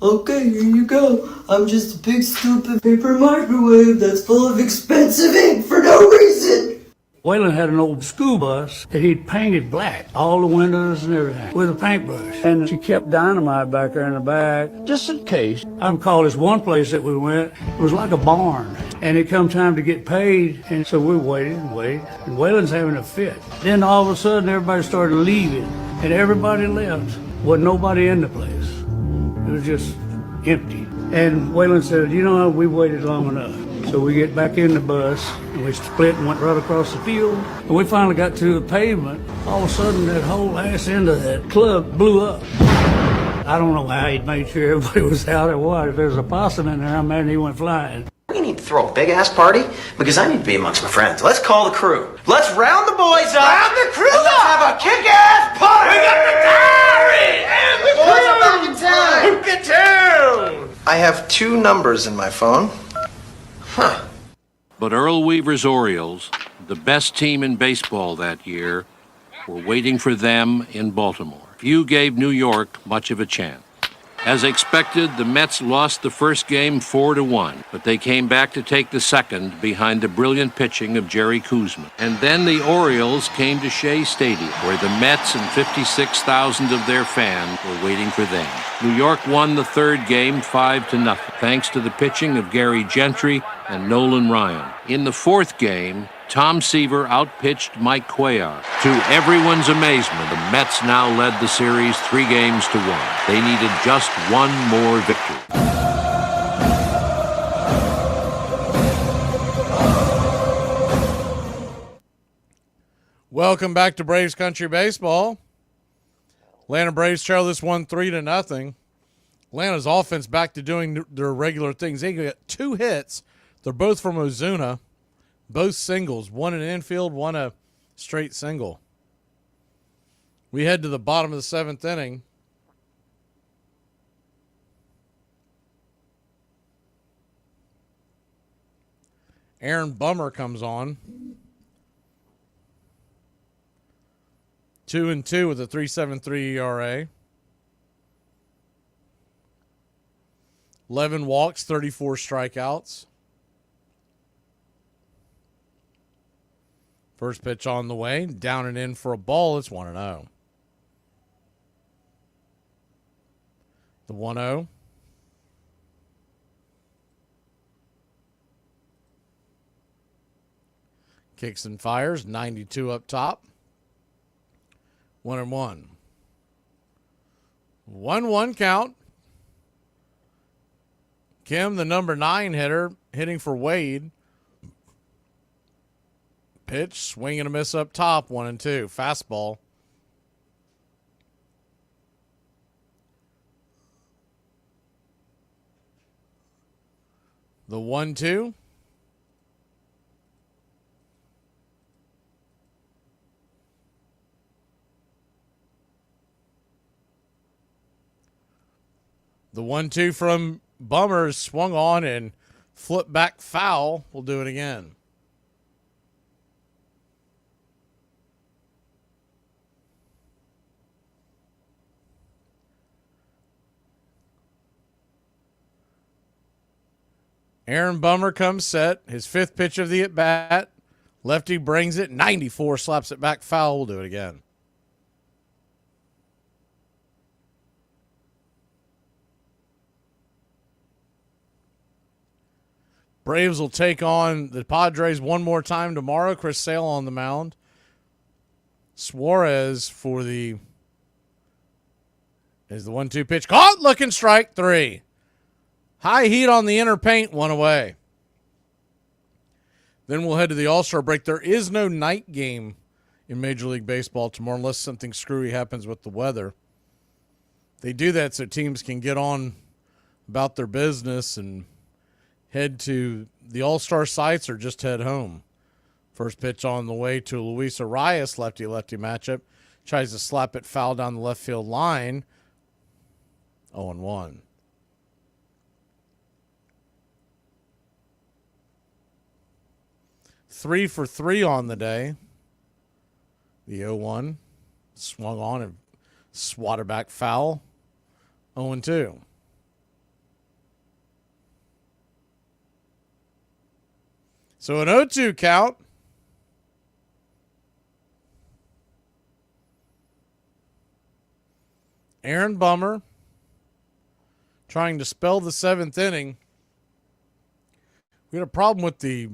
Okay, here you go. I'm just a big stupid paper microwave that's full of expensive ink for no reason. Waylon had an old school bus that he'd painted black, all the windows and everything, with a paintbrush. And she kept dynamite back there in the back, just in case. I recall this one place that we went, it was like a barn. And it come time to get paid, and so we waited and waited, and Waylon's having a fit. Then all of a sudden, everybody started leaving, and everybody left. Wasn't nobody in the place. It was just empty. And Waylon said, you know, we waited long enough. So we get back in the bus, and we split and went right across the field. And we finally got to the pavement. All of a sudden, that whole ass end of that club blew up. I don't know how he'd made sure everybody was out or what. If there's a possum in there, I imagine he went flying. We need to throw a big-ass party because I need to be amongst my friends. Let's call the crew. Let's round the boys up. Round the crew up! Let's have a kick-ass party! We got the diary! And the boys are back in town! Back in town! I have 2 numbers in my phone. Huh. But Earl Weaver's Orioles, the best team in baseball that year, were waiting for them in Baltimore. Few gave New York much of a chance. As expected, the Mets lost the first game 4-1, but they came back to take the second behind the brilliant pitching of Jerry Koosman. And then the Orioles came to Shea Stadium, where the Mets and 56,000 of their fans were waiting for them. New York won the third game 5-0, thanks to the pitching of Gary Gentry and Nolan Ryan. In the fourth game, Tom Seaver outpitched Mike Cuellar. To everyone's amazement, the Mets now led the series 3-1. They needed just one more victory. Welcome back to Braves Country Baseball. Atlanta Braves trail this one 3-0. Atlanta's offense back to doing their regular things. They got 2 hits. They're both from Ozuna. Both singles, one an infield, one a straight single. We head to the bottom of the 7th inning. Aaron Bummer comes on. 2-2 with a 3.73 ERA. 11 walks, 34 strikeouts. First pitch on the way, down and in for a ball. It's 1-0. The 1-0. Kicks and fires, 92 up top. 1-1. 1-1 count. Kim, the number 9 hitter, hitting for Wade. Pitch, swing and a miss up top, 1-2. Fastball. The 1-2. The 1-2 from Bummer swung on and flipped back foul. We'll do it again. Aaron Bummer comes set. His 5th pitch of the at-bat. Lefty brings it. 94, slaps it back foul. We'll do it again. Braves will take on the Padres one more time tomorrow. Chris Sale on the mound. Suarez is the 1-2 pitch. Caught, looking, strike 3. High heat on the inner paint, 1 away. Then we'll head to the All-Star break. There is no night game in Major League Baseball tomorrow unless something screwy happens with the weather. They do that so teams can get on about their business and head to the All-Star sites or just head home. First pitch on the way to Luis Arias, lefty-lefty matchup. Tries to slap it foul down the left field line. 0-1. Three for 3 on the day. The 0-1 swung on and swatted back foul. 0-2. So an 0-2 count. Aaron Bummer trying to spell the 7th inning. We had a problem with the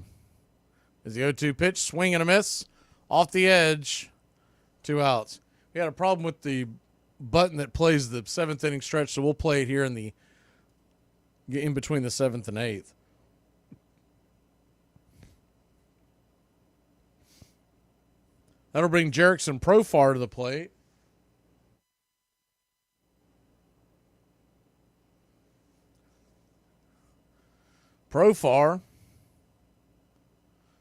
0-2 pitch, swing and a miss, off the edge, 2 outs. We had a problem with the button that plays the 7th inning stretch, so we'll play it here in between the 7th and 8th. That'll bring Jerickson Profar to the plate. Profar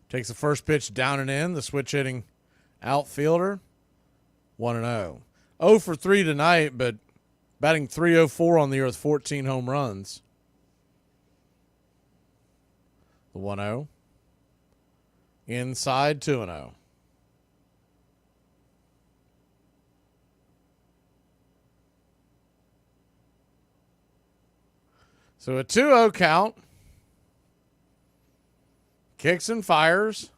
takes the first pitch down and in. The switch hitting outfielder. 1-0. 0 for 3 tonight, but batting .304 on the year with 14 home runs. The 1-0. Inside 2-0. So a 2-0 count. Kicks and fires.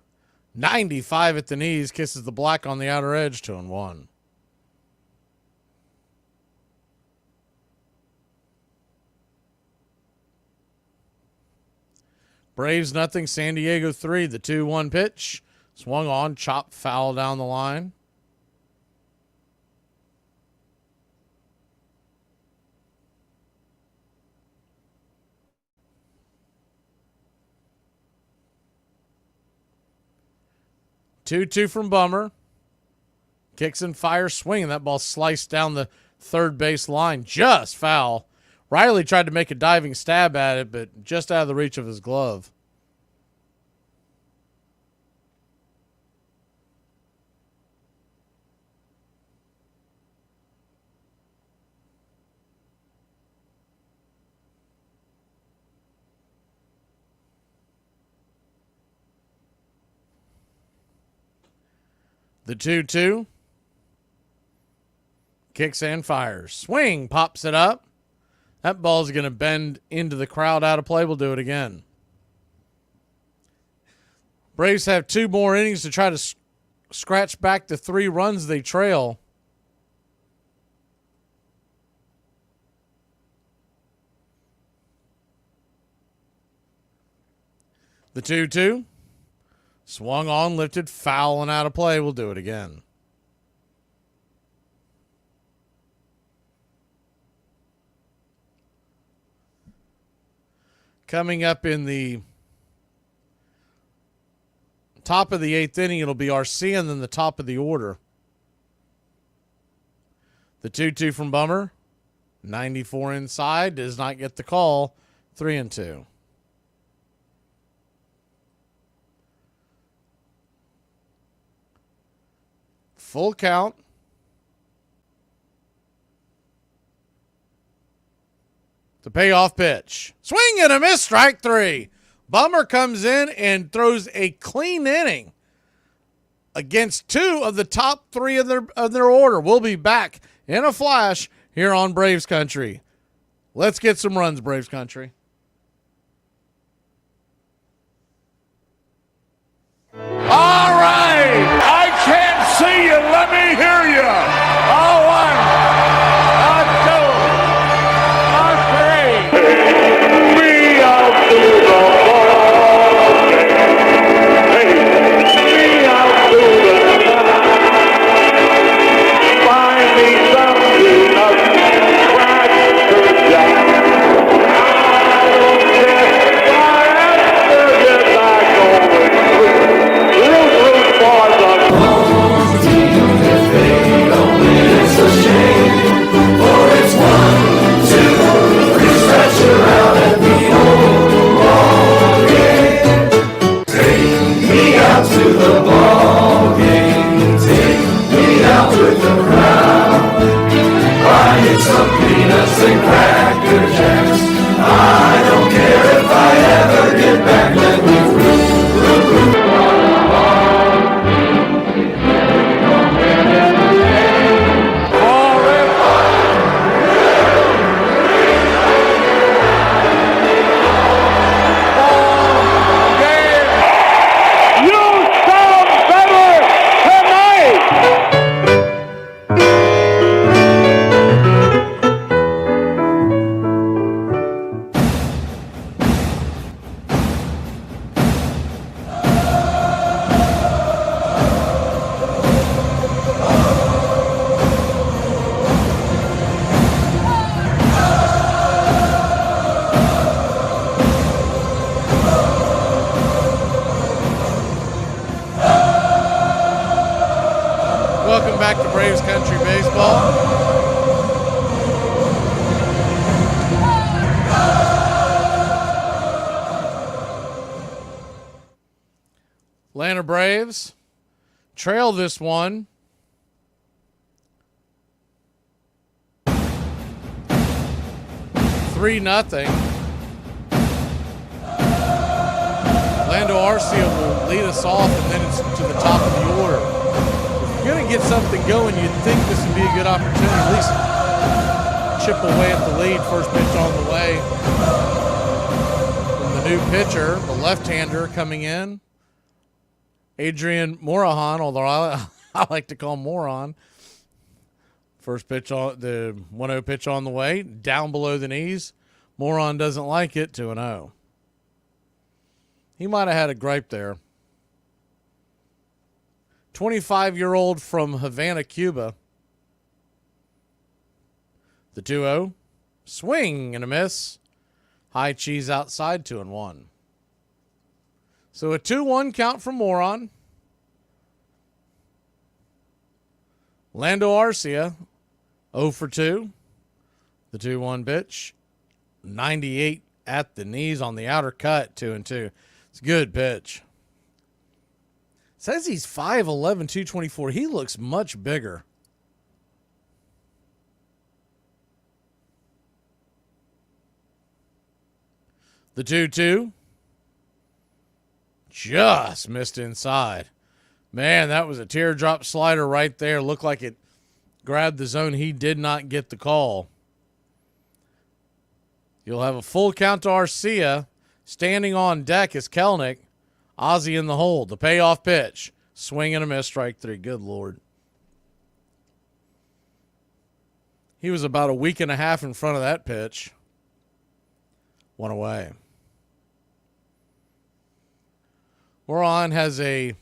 95 at the knees. Kisses the black on the outer edge. 2-1. Braves nothing. San Diego 3. The 2-1 pitch. Swung on. Chop foul down the line. Two from Bummer. Kicks and fires, swinging. That ball sliced down the third base line. Just foul. Riley tried to make a diving stab at it, but just out of the reach of his glove. The 2-2. Kicks and fires. Swing. Pops it up. That ball's going to bend into the crowd out of play. We'll do it again. Braves have 2 more innings to try to scratch back the 3 runs they trail. The 2-2. Swung on, lifted, foul, and out of play. We'll do it again. Coming up in the top of the 8th inning, it'll be Arcia and then the top of the order. The 2-2 from Bummer. 94 inside. Does not get the call. 3-2. Full count. The payoff pitch. Swing and a miss. Strike 3. Bummer comes in and throws a clean inning against 2 of the top 3 of their order. We'll be back in a flash here on Braves Country. Let's get some runs, Braves Country. All right. I can't see you. Let me hear you. All right. We out to the ball game. Hey, we out to the find me something up, Cracker Jack. I don't care if I have to get back going through. Root for the ball team. If they don't win, it's a shame. For it's 1, 2, 3, stretch around at the old ball game. Take me out to the ball game. Take me out with the crowd. Buy me some peanuts and Cracker Jacks. I don't care if I ever get back. Let me root for the ball game. They don't win in the game. Forever. You sound better tonight! Welcome back to Braves Country Baseball. Atlanta Braves trail this one. Three nothing. Lando Arcia will lead us off, and then it's to the top of the order. If you're going to get something going, you'd think this would be a good opportunity, at least chip away at the lead. First pitch on the way from the new pitcher, the left-hander coming in, Adrian Morahan, although I like to call him Moron. First pitch on the 1-0 pitch on the way, down below the knees. Moron doesn't like it, 2-0. He might have had a gripe there. 25-year-old from Havana, Cuba. The 2-0. Swing and a miss. High cheese outside, 2-1. So a 2-1 count from Moron. Lando Arcia, 0 for 2. The 2-1 pitch. 98 at the knees on the outer cut, 2-2. It's a good pitch. Says he's 5'11", 224. He looks much bigger. The 2-2. Just missed inside. Man, that was a teardrop slider right there. Looked like it grabbed the zone. He did not get the call. You'll have a full count to Arcia. Standing on deck is Kelnick. Ozzie in the hole. The payoff pitch. Swing and a miss, strike 3. Good Lord. He was about a week and a half in front of that pitch. 1 away. Moron has a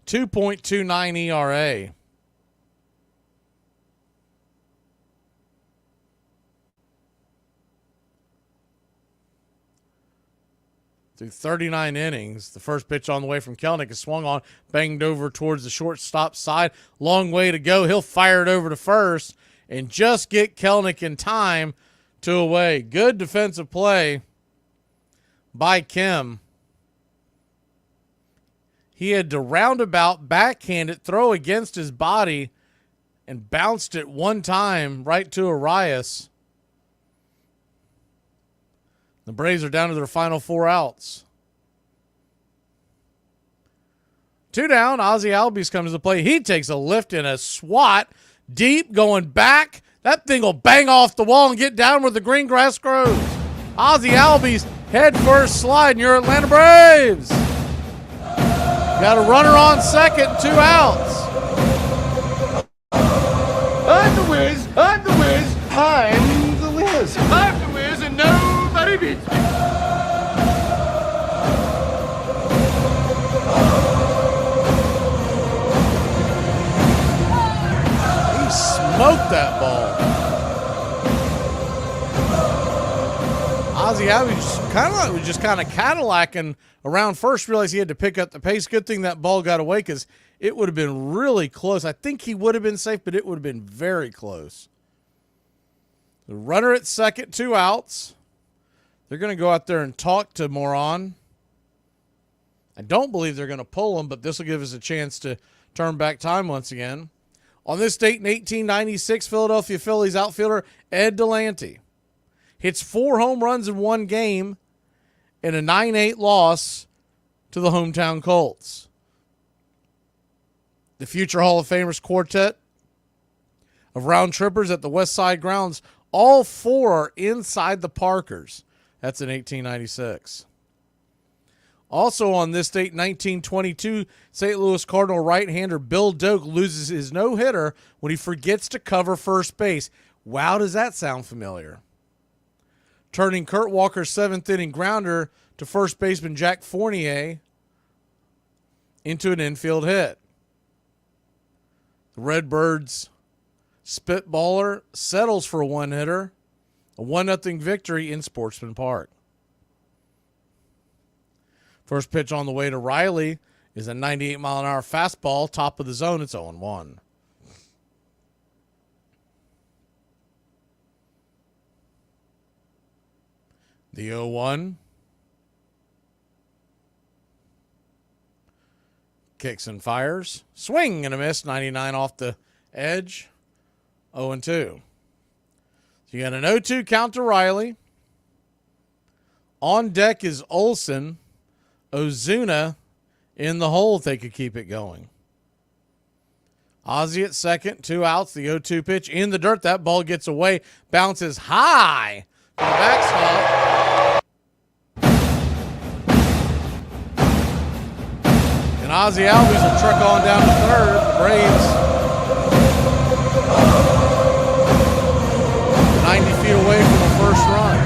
2.29 ERA. Through 39 innings, the first pitch on the way from Kelnick is swung on, banged over towards the shortstop side. Long way to go. He'll fire it over to first and just get Kelnick in time to away. Good defensive play by Kim. He had to roundabout backhand it, throw against his body, and bounced it one time right to Arias. The Braves are down to their final 4 outs. 2 down. Ozzie Albies comes to play. He takes a lift and a swat deep going back. That thing will bang off the wall and get down where the green grass grows. Ozzie Albies head first slide, and your Atlanta Braves got a runner on second, 2 outs. I'm the Wiz, I'm the Wiz, I'm the Wiz. I'm the Wiz and nobody beats me. He smoked that ball. Ozzie Albies was just kind of Cadillacing around first, realized he had to pick up the pace. Good thing that ball got away because it would have been really close. I think he would have been safe, but it would have been very close. The runner at second, 2 outs. They're going to go out there and talk to Moron. I don't believe they're going to pull him, but this will give us a chance to turn back time once again. On this date in 1896, Philadelphia Phillies outfielder Ed Delante hits 4 home runs in 1 game in a 9-8 loss to the hometown Colts. The future Hall of Famers quartet of round trippers at the West Side grounds, all 4 are inside the Parkers. That's in 1896. Also on this date, 1922, St. Louis Cardinal right-hander Bill Doak loses his no-hitter when he forgets to cover first base. Wow, does that sound familiar? Turning Kurt Walker's 7th-inning grounder to first baseman Jack Fournier into an infield hit. The Redbirds spitballer settles for a 1-hitter, a 1-0 victory in Sportsman Park. First pitch on the way to Riley is a 98-mile-an-hour fastball, top of the zone. It's 0-1. The 0-1. Kicks and fires. Swing and a miss. 99 off the edge. 0-2. So you got an 0-2 count to Riley. On deck is Olson. Ozuna in the hole if they could keep it going. Ozzie at second, 2 outs, the 0-2 pitch in the dirt. That ball gets away, bounces high for the backstop. And Ozzie Albies will truck on down to third. The Braves 90 feet away from the first run.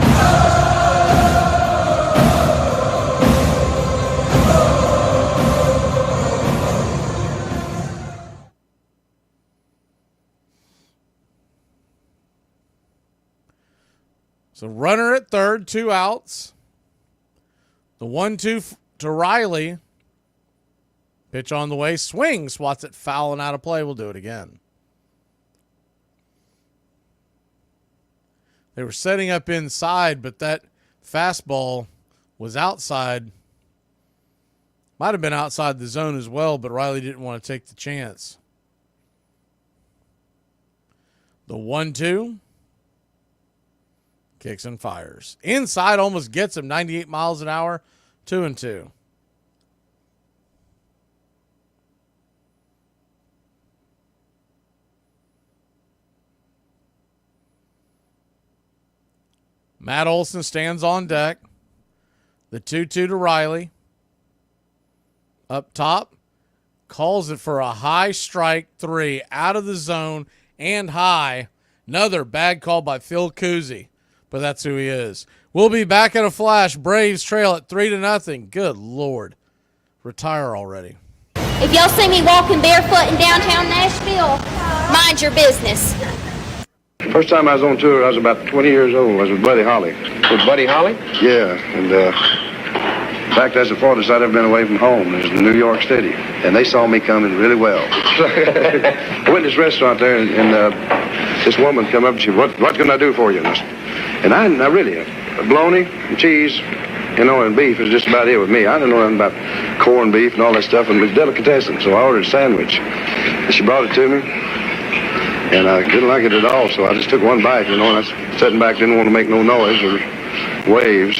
So runner at third, 2 outs. The 1-2 to Riley. Pitch on the way, swing, swats it foul and out of play. We'll do it again. They were setting up inside, but that fastball was outside. Might have been outside the zone as well, but Riley didn't want to take the chance. The 1-2. Kicks and fires. Inside almost gets him, 98 miles an hour, 2-2. Matt Olson stands on deck. The 2-2 to Riley. Up top. Calls it for a high strike 3 out of the zone and high. Another bad call by Phil Cousy. But that's who he is. We'll be back in a flash. Braves trail at 3-0. Good Lord. Retire already. If y'all see me walking barefoot in downtown Nashville, mind your business. First time I was on tour, I was about 20 years old. I was with Buddy Holly. With Buddy Holly? Yeah, and in fact, that's the farthest I'd ever been away from home. It was in New York City, and they saw me coming really well. I went to this restaurant there, and this woman come up and she said, what can I do for you? And I really, bologna and cheese, and beef is just about it with me. I didn't know nothing about corned beef and all that stuff, and it was delicatessen, so I ordered a sandwich. And she brought it to me, and I didn't like it at all, so I just took one bite, and I was sitting back, didn't want to make no noise or waves.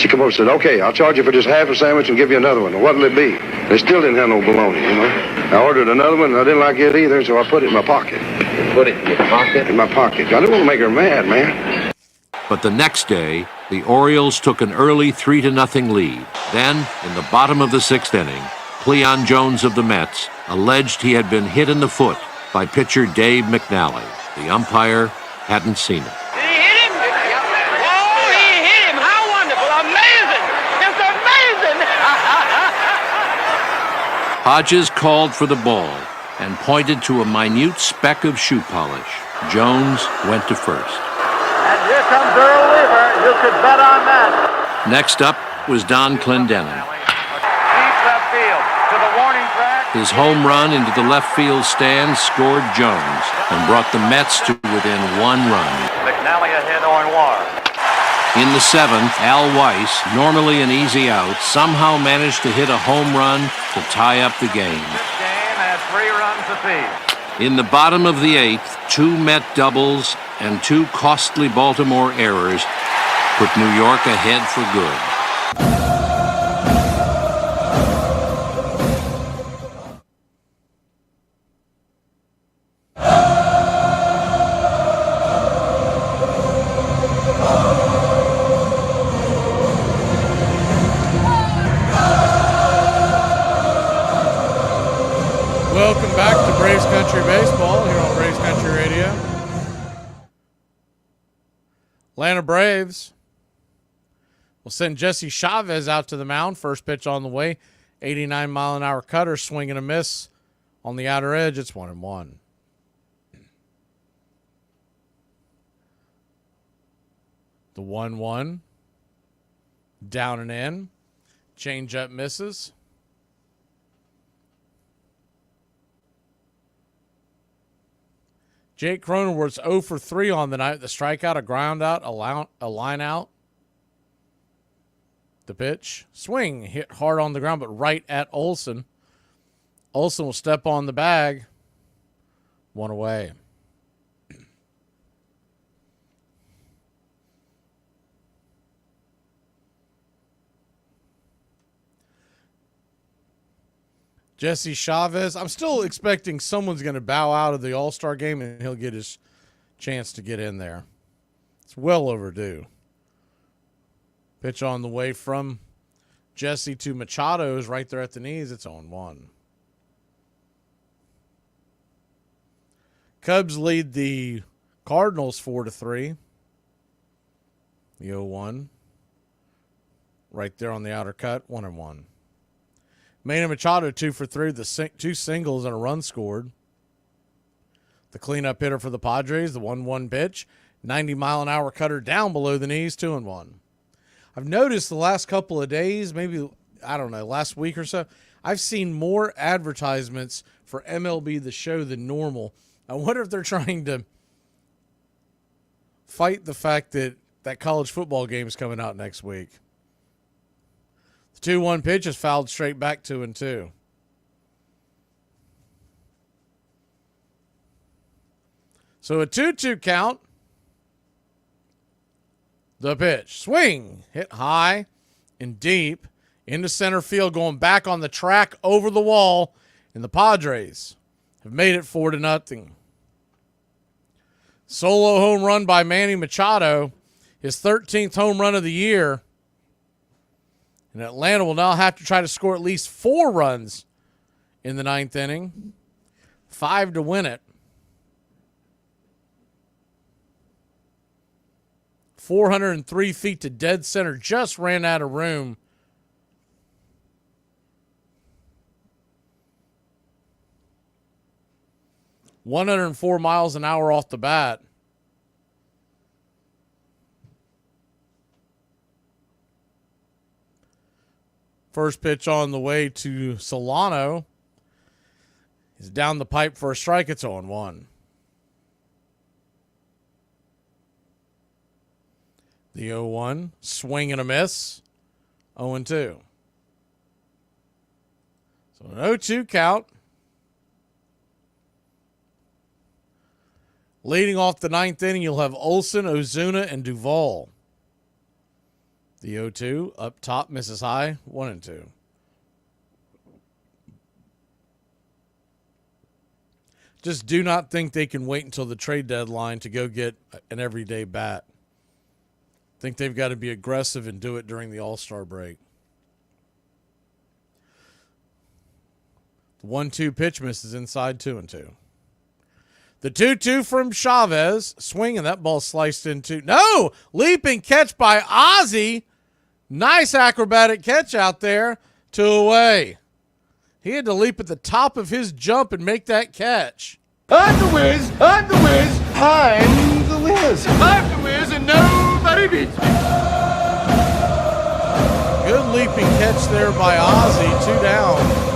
She come over and said, okay, I'll charge you for just half a sandwich and give you another one. What'll it be? They still didn't have no bologna, I ordered another one, and I didn't like it either, so I put it in my pocket. You put it in your pocket? In my pocket. I didn't want to make her mad, man. But the next day, the Orioles took an early 3-0 lead. Then, in the bottom of the 6th inning, Cleon Jones of the Mets alleged he had been hit in the foot by pitcher Dave McNally. The umpire hadn't seen it. Hodges called for the ball and pointed to a minute speck of shoe polish. Jones went to first. And here comes Earl Weaver. You could bet on that. Next up was Don Clendenin. Deep left field to the warning track. His home run into the left field stand scored Jones and brought the Mets to within 1 run. McNally ahead 0-1. In the 7th, Al Weiss, normally an easy out, somehow managed to hit a home run to tie up the game. This game has 3 runs apiece. In the bottom of the 8th, 2 Met doubles and 2 costly Baltimore errors put New York ahead for good. Welcome back to Braves Country Baseball here on Braves Country Radio. Atlanta Braves will send Jesse Chavez out to the mound. First pitch on the way. 89-mile-an-hour cutter, swing and a miss on the outer edge. It's 1-1. The 1-1. Down and in. Change-up misses. Jake Cronenworth's 0 for 3 on the night. The strikeout, a ground out, a line out. The pitch. Swing. Hit hard on the ground, but right at Olson. Olson will step on the bag. 1 away. Jesse Chavez. I'm still expecting someone's going to bow out of the All-Star game and he'll get his chance to get in there. It's well overdue. Pitch on the way from Jesse to Machado is right there at the knees. It's 0-1. Cubs lead the Cardinals 4-3. The 0-1. Right there on the outer cut, 1-1. Manny Machado 2 for 3, two singles and a run scored. The cleanup hitter for the Padres, the 1-1 pitch, 90-mile-an-hour cutter down below the knees, 2-1. I've noticed the last couple of days, maybe, I don't know, last week or so, I've seen more advertisements for MLB The Show than normal. I wonder if they're trying to fight the fact that that college football game is coming out next week. The 2-1 pitch is fouled straight back 2-2. So a 2-2 count. The pitch. Swing. Hit high and deep into center field, going back on the track over the wall. And the Padres have made it 4-0. Solo home run by Manny Machado. His 13th home run of the year. And Atlanta will now have to try to score at least 4 runs in the 9th inning. 5 to win it. 403 feet to dead center. Just ran out of room. .104 miles an hour off the bat. First pitch on the way to Solano. He's down the pipe for a strike. It's 0-1. The 0-1. Swing and a miss. 0-2. So an 0-2 count. Leading off the 9th inning, you'll have Olsen, Ozuna, and Duvall. The 0-2 up top, misses high, 1-2. Just do not think they can wait until the trade deadline to go get an everyday bat. Think they've got to be aggressive and do it during the All-Star break. The 1-2 pitch misses inside, 2-2. The 2-2 from Chavez. Swing, and that ball sliced into. No! Leaping catch by Ozzie. Nice acrobatic catch out there. 2 away. He had to leap at the top of his jump and make that catch. I'm the Wiz, I'm the Wiz, I'm the Wiz. I'm the Wiz and nobody beats me. Good leaping catch there by Ozzie. 2 down.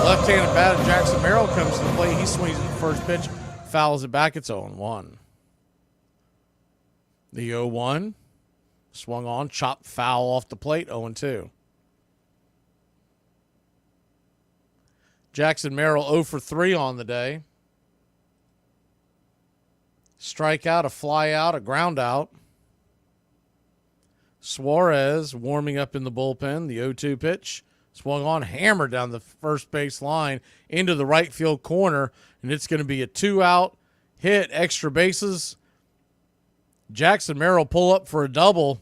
Left-handed batter Jackson Merrill comes to the plate. He swings at the first pitch, fouls it back. It's 0-1. The 0-1 swung on, chopped foul off the plate. 0-2. Jackson Merrill 0 for 3 on the day. Strikeout, a fly out, a ground out. Suarez warming up in the bullpen. The 0-2 pitch. Swung on, hammered down the first base line into the right field corner, and it's going to be a 2-out hit, extra bases. Jackson Merrill pull up for a double,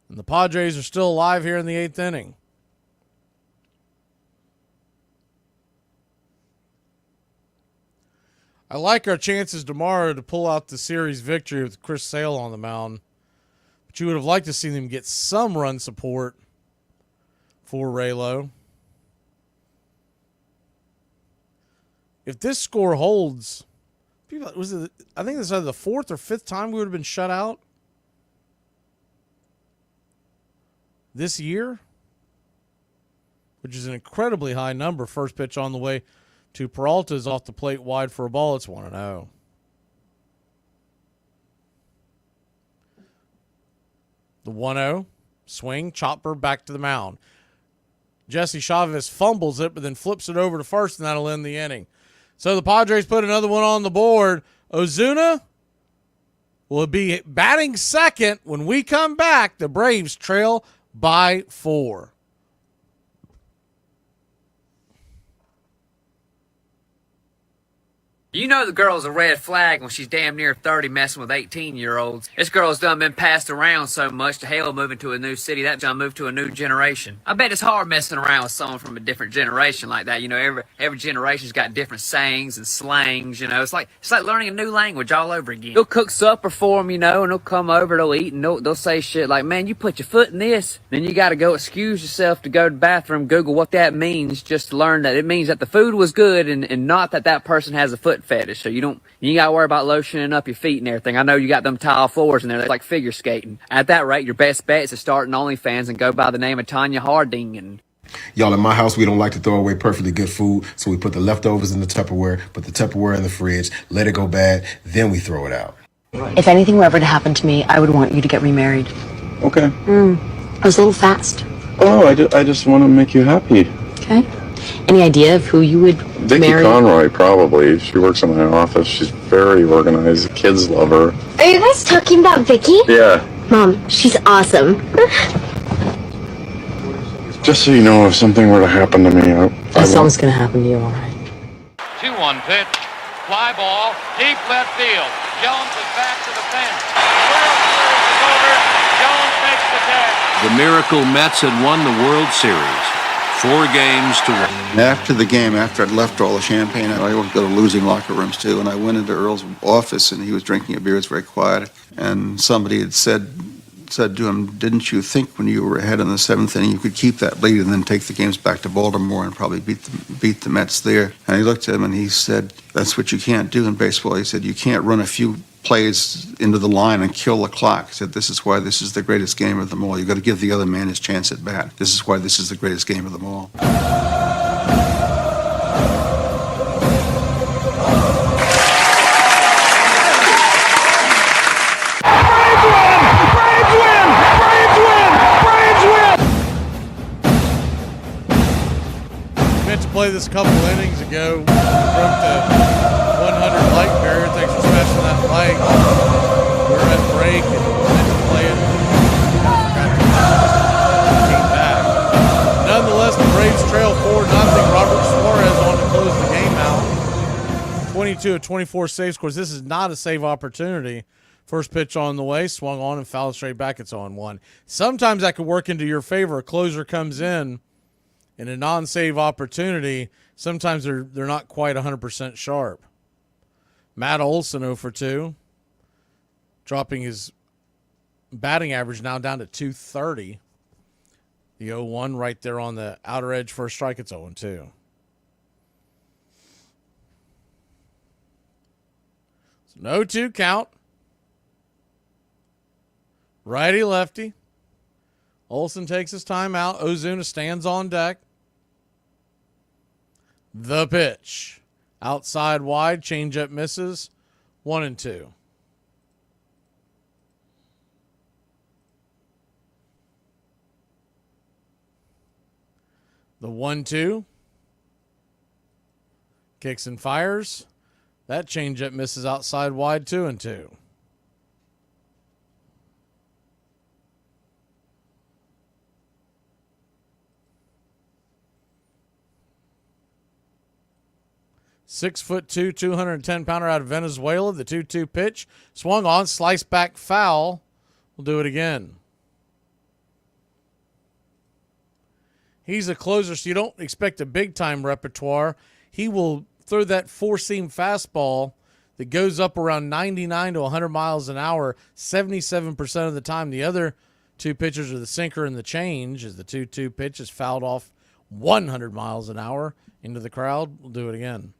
and the Padres are still alive here in the 8th inning. I like our chances tomorrow to pull out the series victory with Chris Sale on the mound, but you would have liked to see them get some run support for Raylo. If this score holds, I think this is either the 4th or 5th time we would have been shut out this year, which is an incredibly high number. First pitch on the way to Peralta is off the plate wide for a ball. It's 1-0. The 1-0 swing, chopper back to the mound. Jesse Chavez fumbles it, but then flips it over to first, and that'll end the inning. So the Padres put another one on the board. Ozuna will be batting second when we come back. The Braves trail by 4. You know the girl's a red flag when she's damn near 30 messing with 18-year-olds. This girl's done been passed around so much to hell moving to a new city. That done moved to a new generation. I bet it's hard messing around with someone from a different generation like that. You know, every generation's got different sayings and slangs, you know. It's like learning a new language all over again. They'll cook supper for them, you know, and they'll come over, they'll eat, and they'll say shit like, man, you put your foot in this. Then you got to go excuse yourself to go to the bathroom, Google what that means, just to learn that it means that the food was good and not that person has a foot fetish. So you gotta worry about lotioning up your feet and everything. I know you got them tile floors in there. They're like figure skating. At that rate, your best bet is to start an OnlyFans and go by the name of Tanya Harding. And y'all, in my house, we don't like to throw away perfectly good food, so we put the leftovers in the Tupperware, put the Tupperware in the fridge, let it go bad, then we throw it out. If anything were ever to happen to me, I would want you to get remarried. Okay. I was a little fast. Oh, I just want to make you happy. Okay. Any idea of who you would Vicky marry? Conroy, probably. She works in my office. She's very organized. The kids love her. Are you guys talking about Vicky? Yeah. Mom, she's awesome. Just so you know, if something were to happen to me, Something's gonna happen to you, all right. 2-1 pitch. Fly ball. Deep left field. Jones is back to the fence. World Series is over. Jones makes the catch. The Miracle Mets had won the World Series. 4 games to 1. After the game, after I'd left all the champagne, I would go to losing locker rooms too, and I went into Earl's office, and he was drinking a beer. It was very quiet, and somebody had said to him, "Didn't you think when you were ahead in the 7th inning you could keep that lead and then take the games back to Baltimore and probably beat the Mets there?" And he looked at him and he said, "That's what you can't do in baseball." He said, "You can't run a few plays into the line and kill the clock." He said, "This is why this is the greatest game of them all. You've got to give the other man his chance at bat. This is why this is the greatest game of them all." Meant to play this a couple innings ago. Broke the 100 light barrier. Thanks for smashing that light. We're at break and meant to play it. Came back. Nonetheless, the Braves trail 4-0. Robert Suarez on to close the game out. 22 of 24 save scores. This is not a save opportunity. First pitch on the way, swung on and fouled straight back. It's on 1. Sometimes that could work into your favor. A closer comes in a non-save opportunity. Sometimes they're not quite 100% sharp. Matt Olson 0 for 2, dropping his batting average now down to 230. The 0-1 right there on the outer edge for a strike. It's 0-2. So no 2 count. Righty lefty. Olson takes his time out. Ozuna stands on deck. The pitch. Outside wide. Changeup misses. 1-2. The 1-2. Kicks and fires. That changeup misses outside wide. 2-2. "6'2", 210-pounder out of Venezuela. The 2-2 pitch. Swung on, sliced back foul. We'll do it again. He's a closer, so you don't expect a big-time repertoire. He will throw that four-seam fastball that goes up around 99 to 100 miles an hour 77% of the time. The other 2 pitches are the sinker and the change, as the 2-2 pitch is fouled off 100 miles an hour into the crowd. We'll do it again.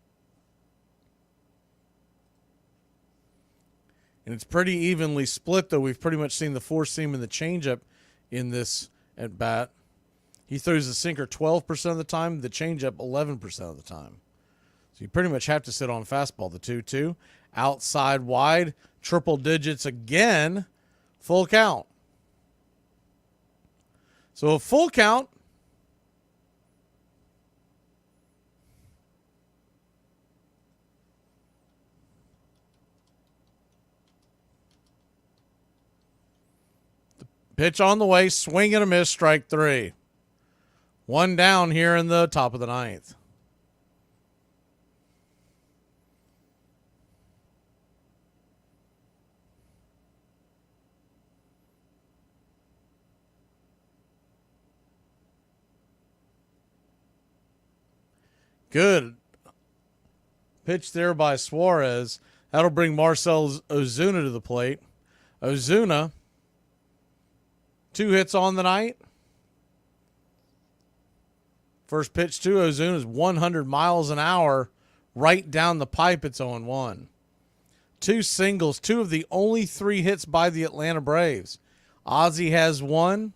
And it's pretty evenly split, though. We've pretty much seen the four-seam and the changeup in this at-bat. He throws the sinker 12% of the time, the changeup 11% of the time. So you pretty much have to sit on fastball. The 2-2, outside wide, triple digits again, full count. So a full count. Pitch on the way, swing and a miss, strike 3. 1 down here in the top of the 9th. Good pitch there by Suarez. That'll bring Marcell Ozuna to the plate. Ozuna, 2 hits on the night. First pitch to Ozuna is 100 miles an hour, right down the pipe. It's 0-1. 2 singles, 2 of the only 3 hits by the Atlanta Braves. Ozzie has 1.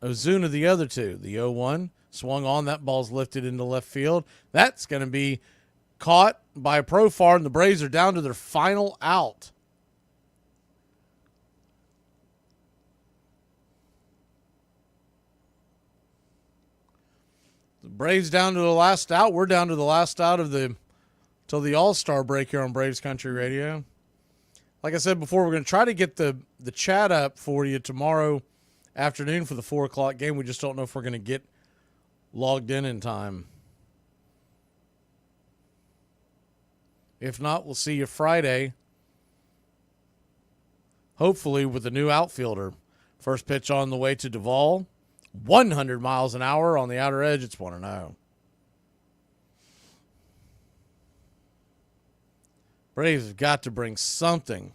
Ozuna the other 2. The 0-1 swung on. That ball's lifted into left field. That's going to be caught by Profar, and the Braves are down to their final out. The Braves down to the last out. We're down to the last out of till the All-Star break here on Braves Country Radio. Like I said before, we're going to try to get the chat up for you tomorrow afternoon for the 4 o'clock game. We just don't know if we're going to get logged in time. If not, we'll see you Friday, hopefully with a new outfielder. First pitch on the way to Duvall. 100 miles an hour on the outer edge. It's 1-0. Braves have got to bring something.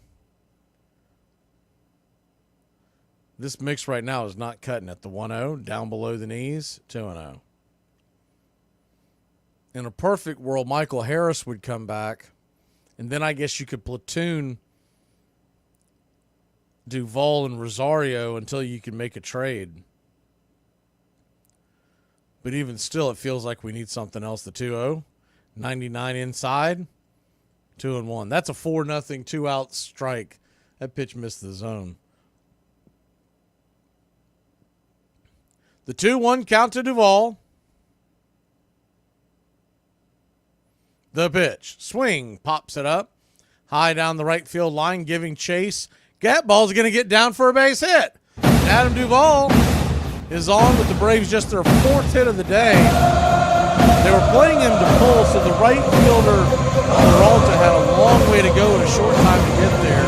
This mix right now is not cutting it. The 1-0 down below the knees, 2-0. In a perfect world, Michael Harris would come back, and then I guess you could platoon Duvall and Rosario until you can make a trade. But even still, it feels like we need something else. The 2-0, 99 inside, 2-1. That's a 4-0 2-out strike. That pitch missed the zone. The 2-1 count to Duvall. The pitch. Swing. Pops it up. High down the right field line, giving chase. That ball's going to get down for a base hit. Adam Duvall is on with the Braves, just their 4th hit of the day. They were playing him to pull, so the right fielder, Peralta, had a long way to go and a short time to get there.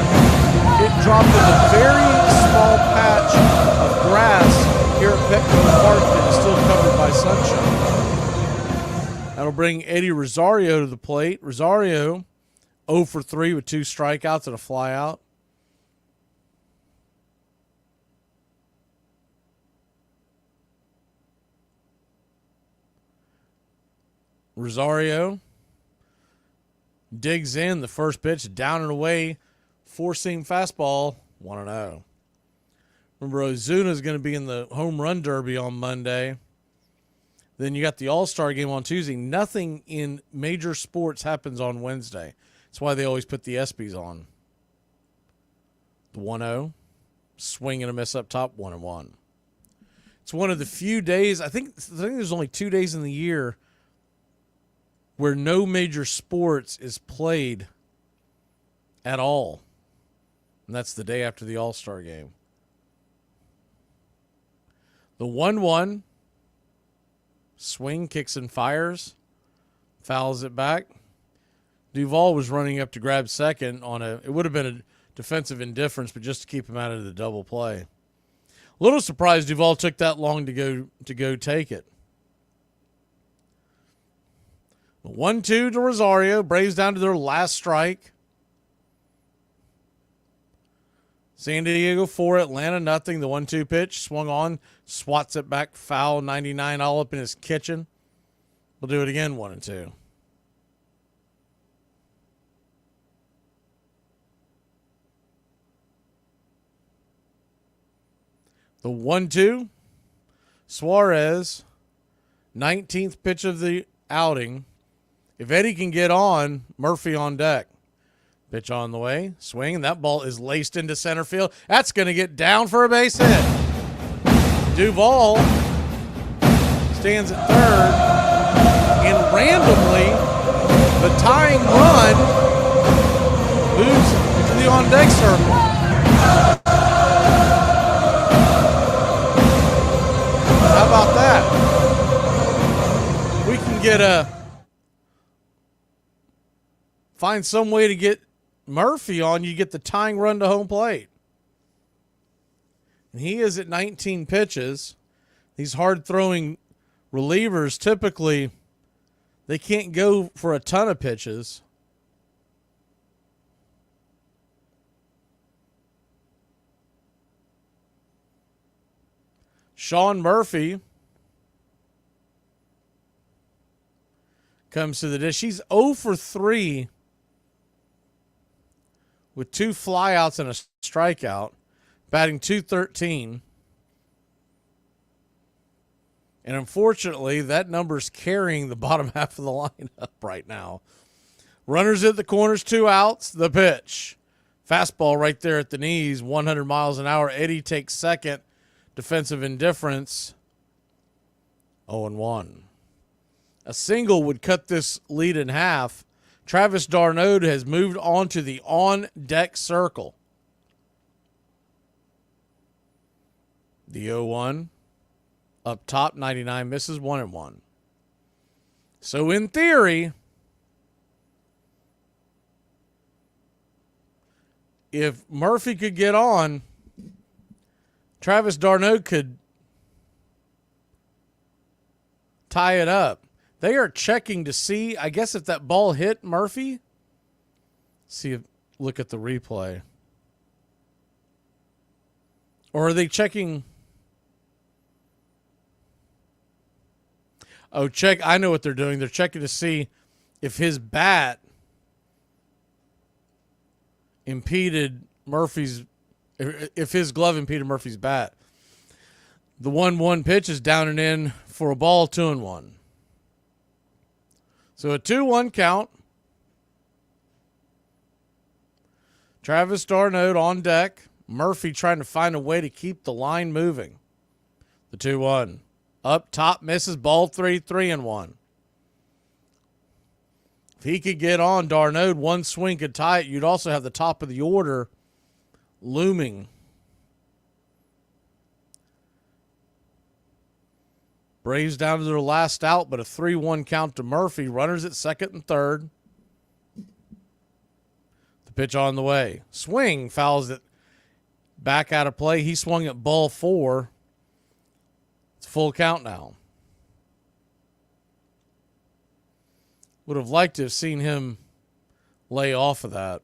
It dropped in a very small patch of grass here at Petco Park that is still covered by sunshine. That'll bring Eddie Rosario to the plate. Rosario 0 for 3 with 2 strikeouts and a flyout. Rosario digs in. The first pitch down and away. 4-seam fastball, 1-0. Remember, Ozuna is going to be in the home run derby on Monday. Then you got the All-Star game on Tuesday. Nothing in major sports happens on Wednesday. That's why they always put the ESPYs on. The 1-0. Swing and a miss up top, 1-1. It's one of the few days, I think there's only 2 days in the year where no major sports is played at all. And that's the day after the All-Star game. The 1-1. Swing, kicks and fires. Fouls it back. Duvall was running up to grab second on it would have been a defensive indifference, but just to keep him out of the double play. A little surprised Duvall took that long to go take it. 1-2 to Rosario. Braves down to their last strike. San Diego 4, Atlanta nothing. The 1-2 pitch swung on, swats it back, foul, 99 all up in his kitchen. We'll do it again, 1-2. The 1-2, Suarez, 19th pitch of the outing. If Eddie can get on, Murphy on deck. Pitch on the way, swing, and that ball is laced into center field. That's going to get down for a base hit. Duvall stands at third, and randomly, the tying run moves into the on-deck circle. How about that? We can get find some way to get Murphy on. You get the tying run to home plate. And he is at 19 pitches. These hard-throwing relievers, typically, they can't go for a ton of pitches. Sean Murphy comes to the dish. He's 0 for 3 with 2 flyouts and a strikeout, batting .213. And unfortunately, that number's carrying the bottom half of the lineup right now. Runners at the corners, 2 outs, the pitch. Fastball right there at the knees, 100 miles an hour. Eddie takes second. Defensive indifference, 0-1. A single would cut this lead in half. Travis d'Arnaud has moved on to the on-deck circle. The 0-1. Up top, 99 misses, 1-1. So in theory, if Murphy could get on, Travis d'Arnaud could tie it up. They are checking to see, I guess, if that ball hit Murphy. Look at the replay. Or are they checking? Oh, check. I know what they're doing. They're checking to see if his bat impeded Murphy's, if his glove impeded Murphy's bat. The 1-1 pitch is down and in for a ball, 2-1. So a 2-1 count. Travis d'Arnaud on deck. Murphy trying to find a way to keep the line moving. The 2-1. Up top, misses, ball 3, 3-1. If he could get on d'Arnaud, one swing could tie it. You'd also have the top of the order looming. Braves down to their last out, but a 3-1 count to Murphy. Runners at second and third. The pitch on the way. Swing, fouls it back out of play. He swung at ball 4. It's a full count now. Would have liked to have seen him lay off of that.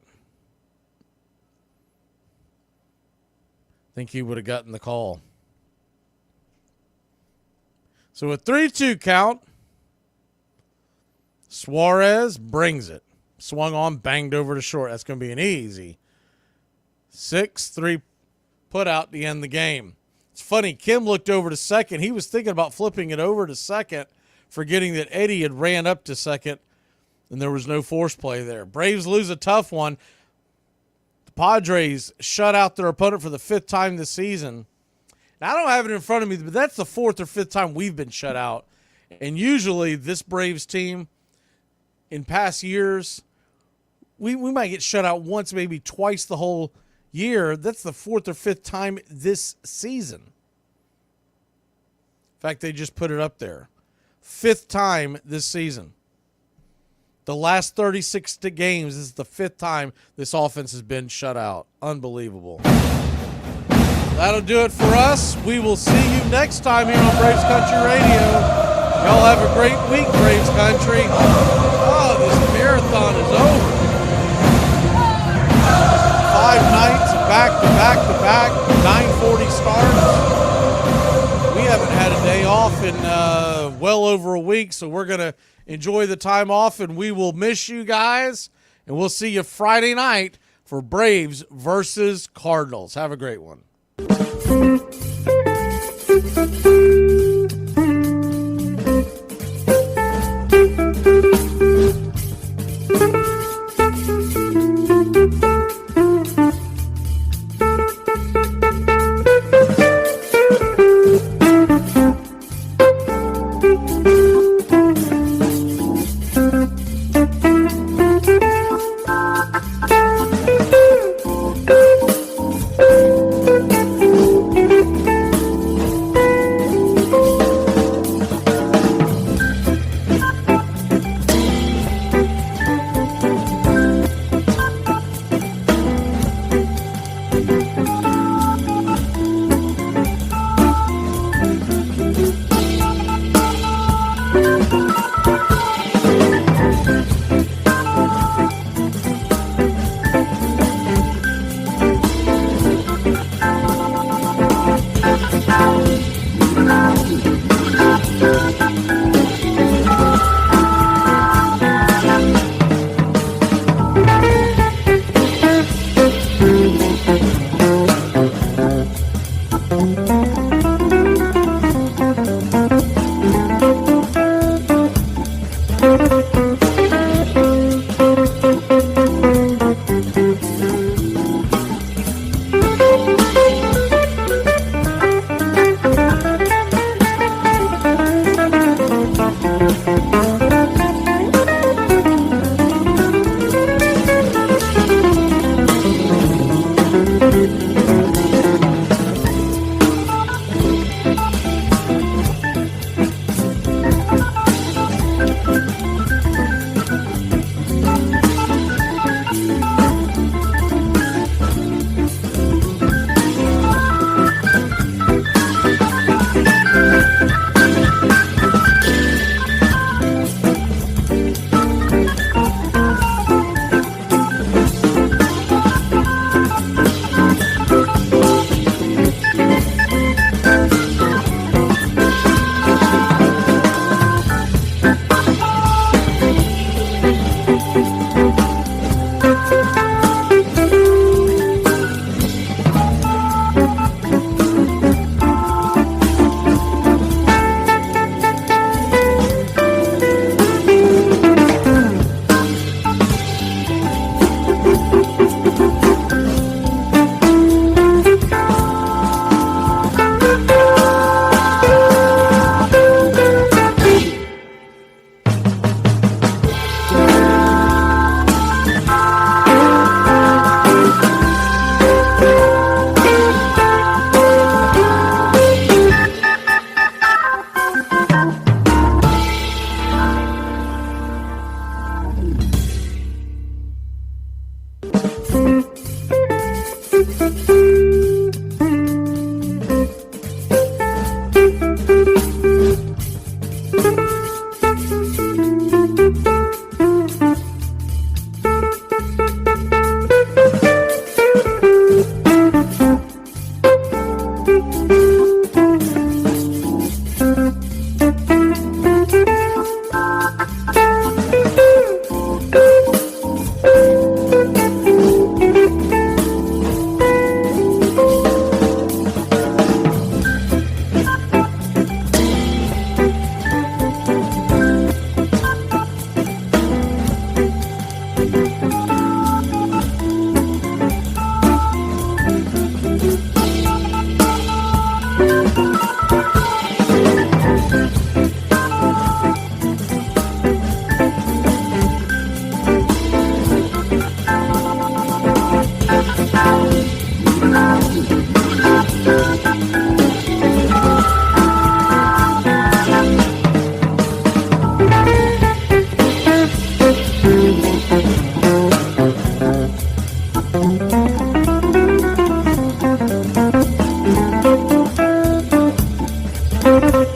Think he would have gotten the call. So a 3-2 count. Suarez brings it. Swung on, banged over to short. That's going to be an easy 6-3 put out to end the game. It's funny, Kim looked over to second. He was thinking about flipping it over to second, forgetting that Eddie had ran up to second, and there was no force play there. Braves lose a tough one. The Padres shut out their opponent for the 5th time this season. Now, I don't have it in front of me, but that's the 4th or 5th time we've been shut out. And usually this Braves team, in past years, we might get shut out once, maybe twice the whole year. That's the 4th or 5th time this season. In fact, they just put it up there. 5th time this season. The last 36 games, this is the 5th time this offense has been shut out. Unbelievable. That'll do it for us. We will see you next time here on Braves Country Radio. Y'all have a great week, Braves Country. Oh, this marathon is over. 5 nights, back-to-back-to-back, 9:40 starts. We haven't had a day off in well over a week, so we're going to enjoy the time off, and we will miss you guys. And we'll see you Friday night for Braves versus Cardinals. Have a great one. Bye.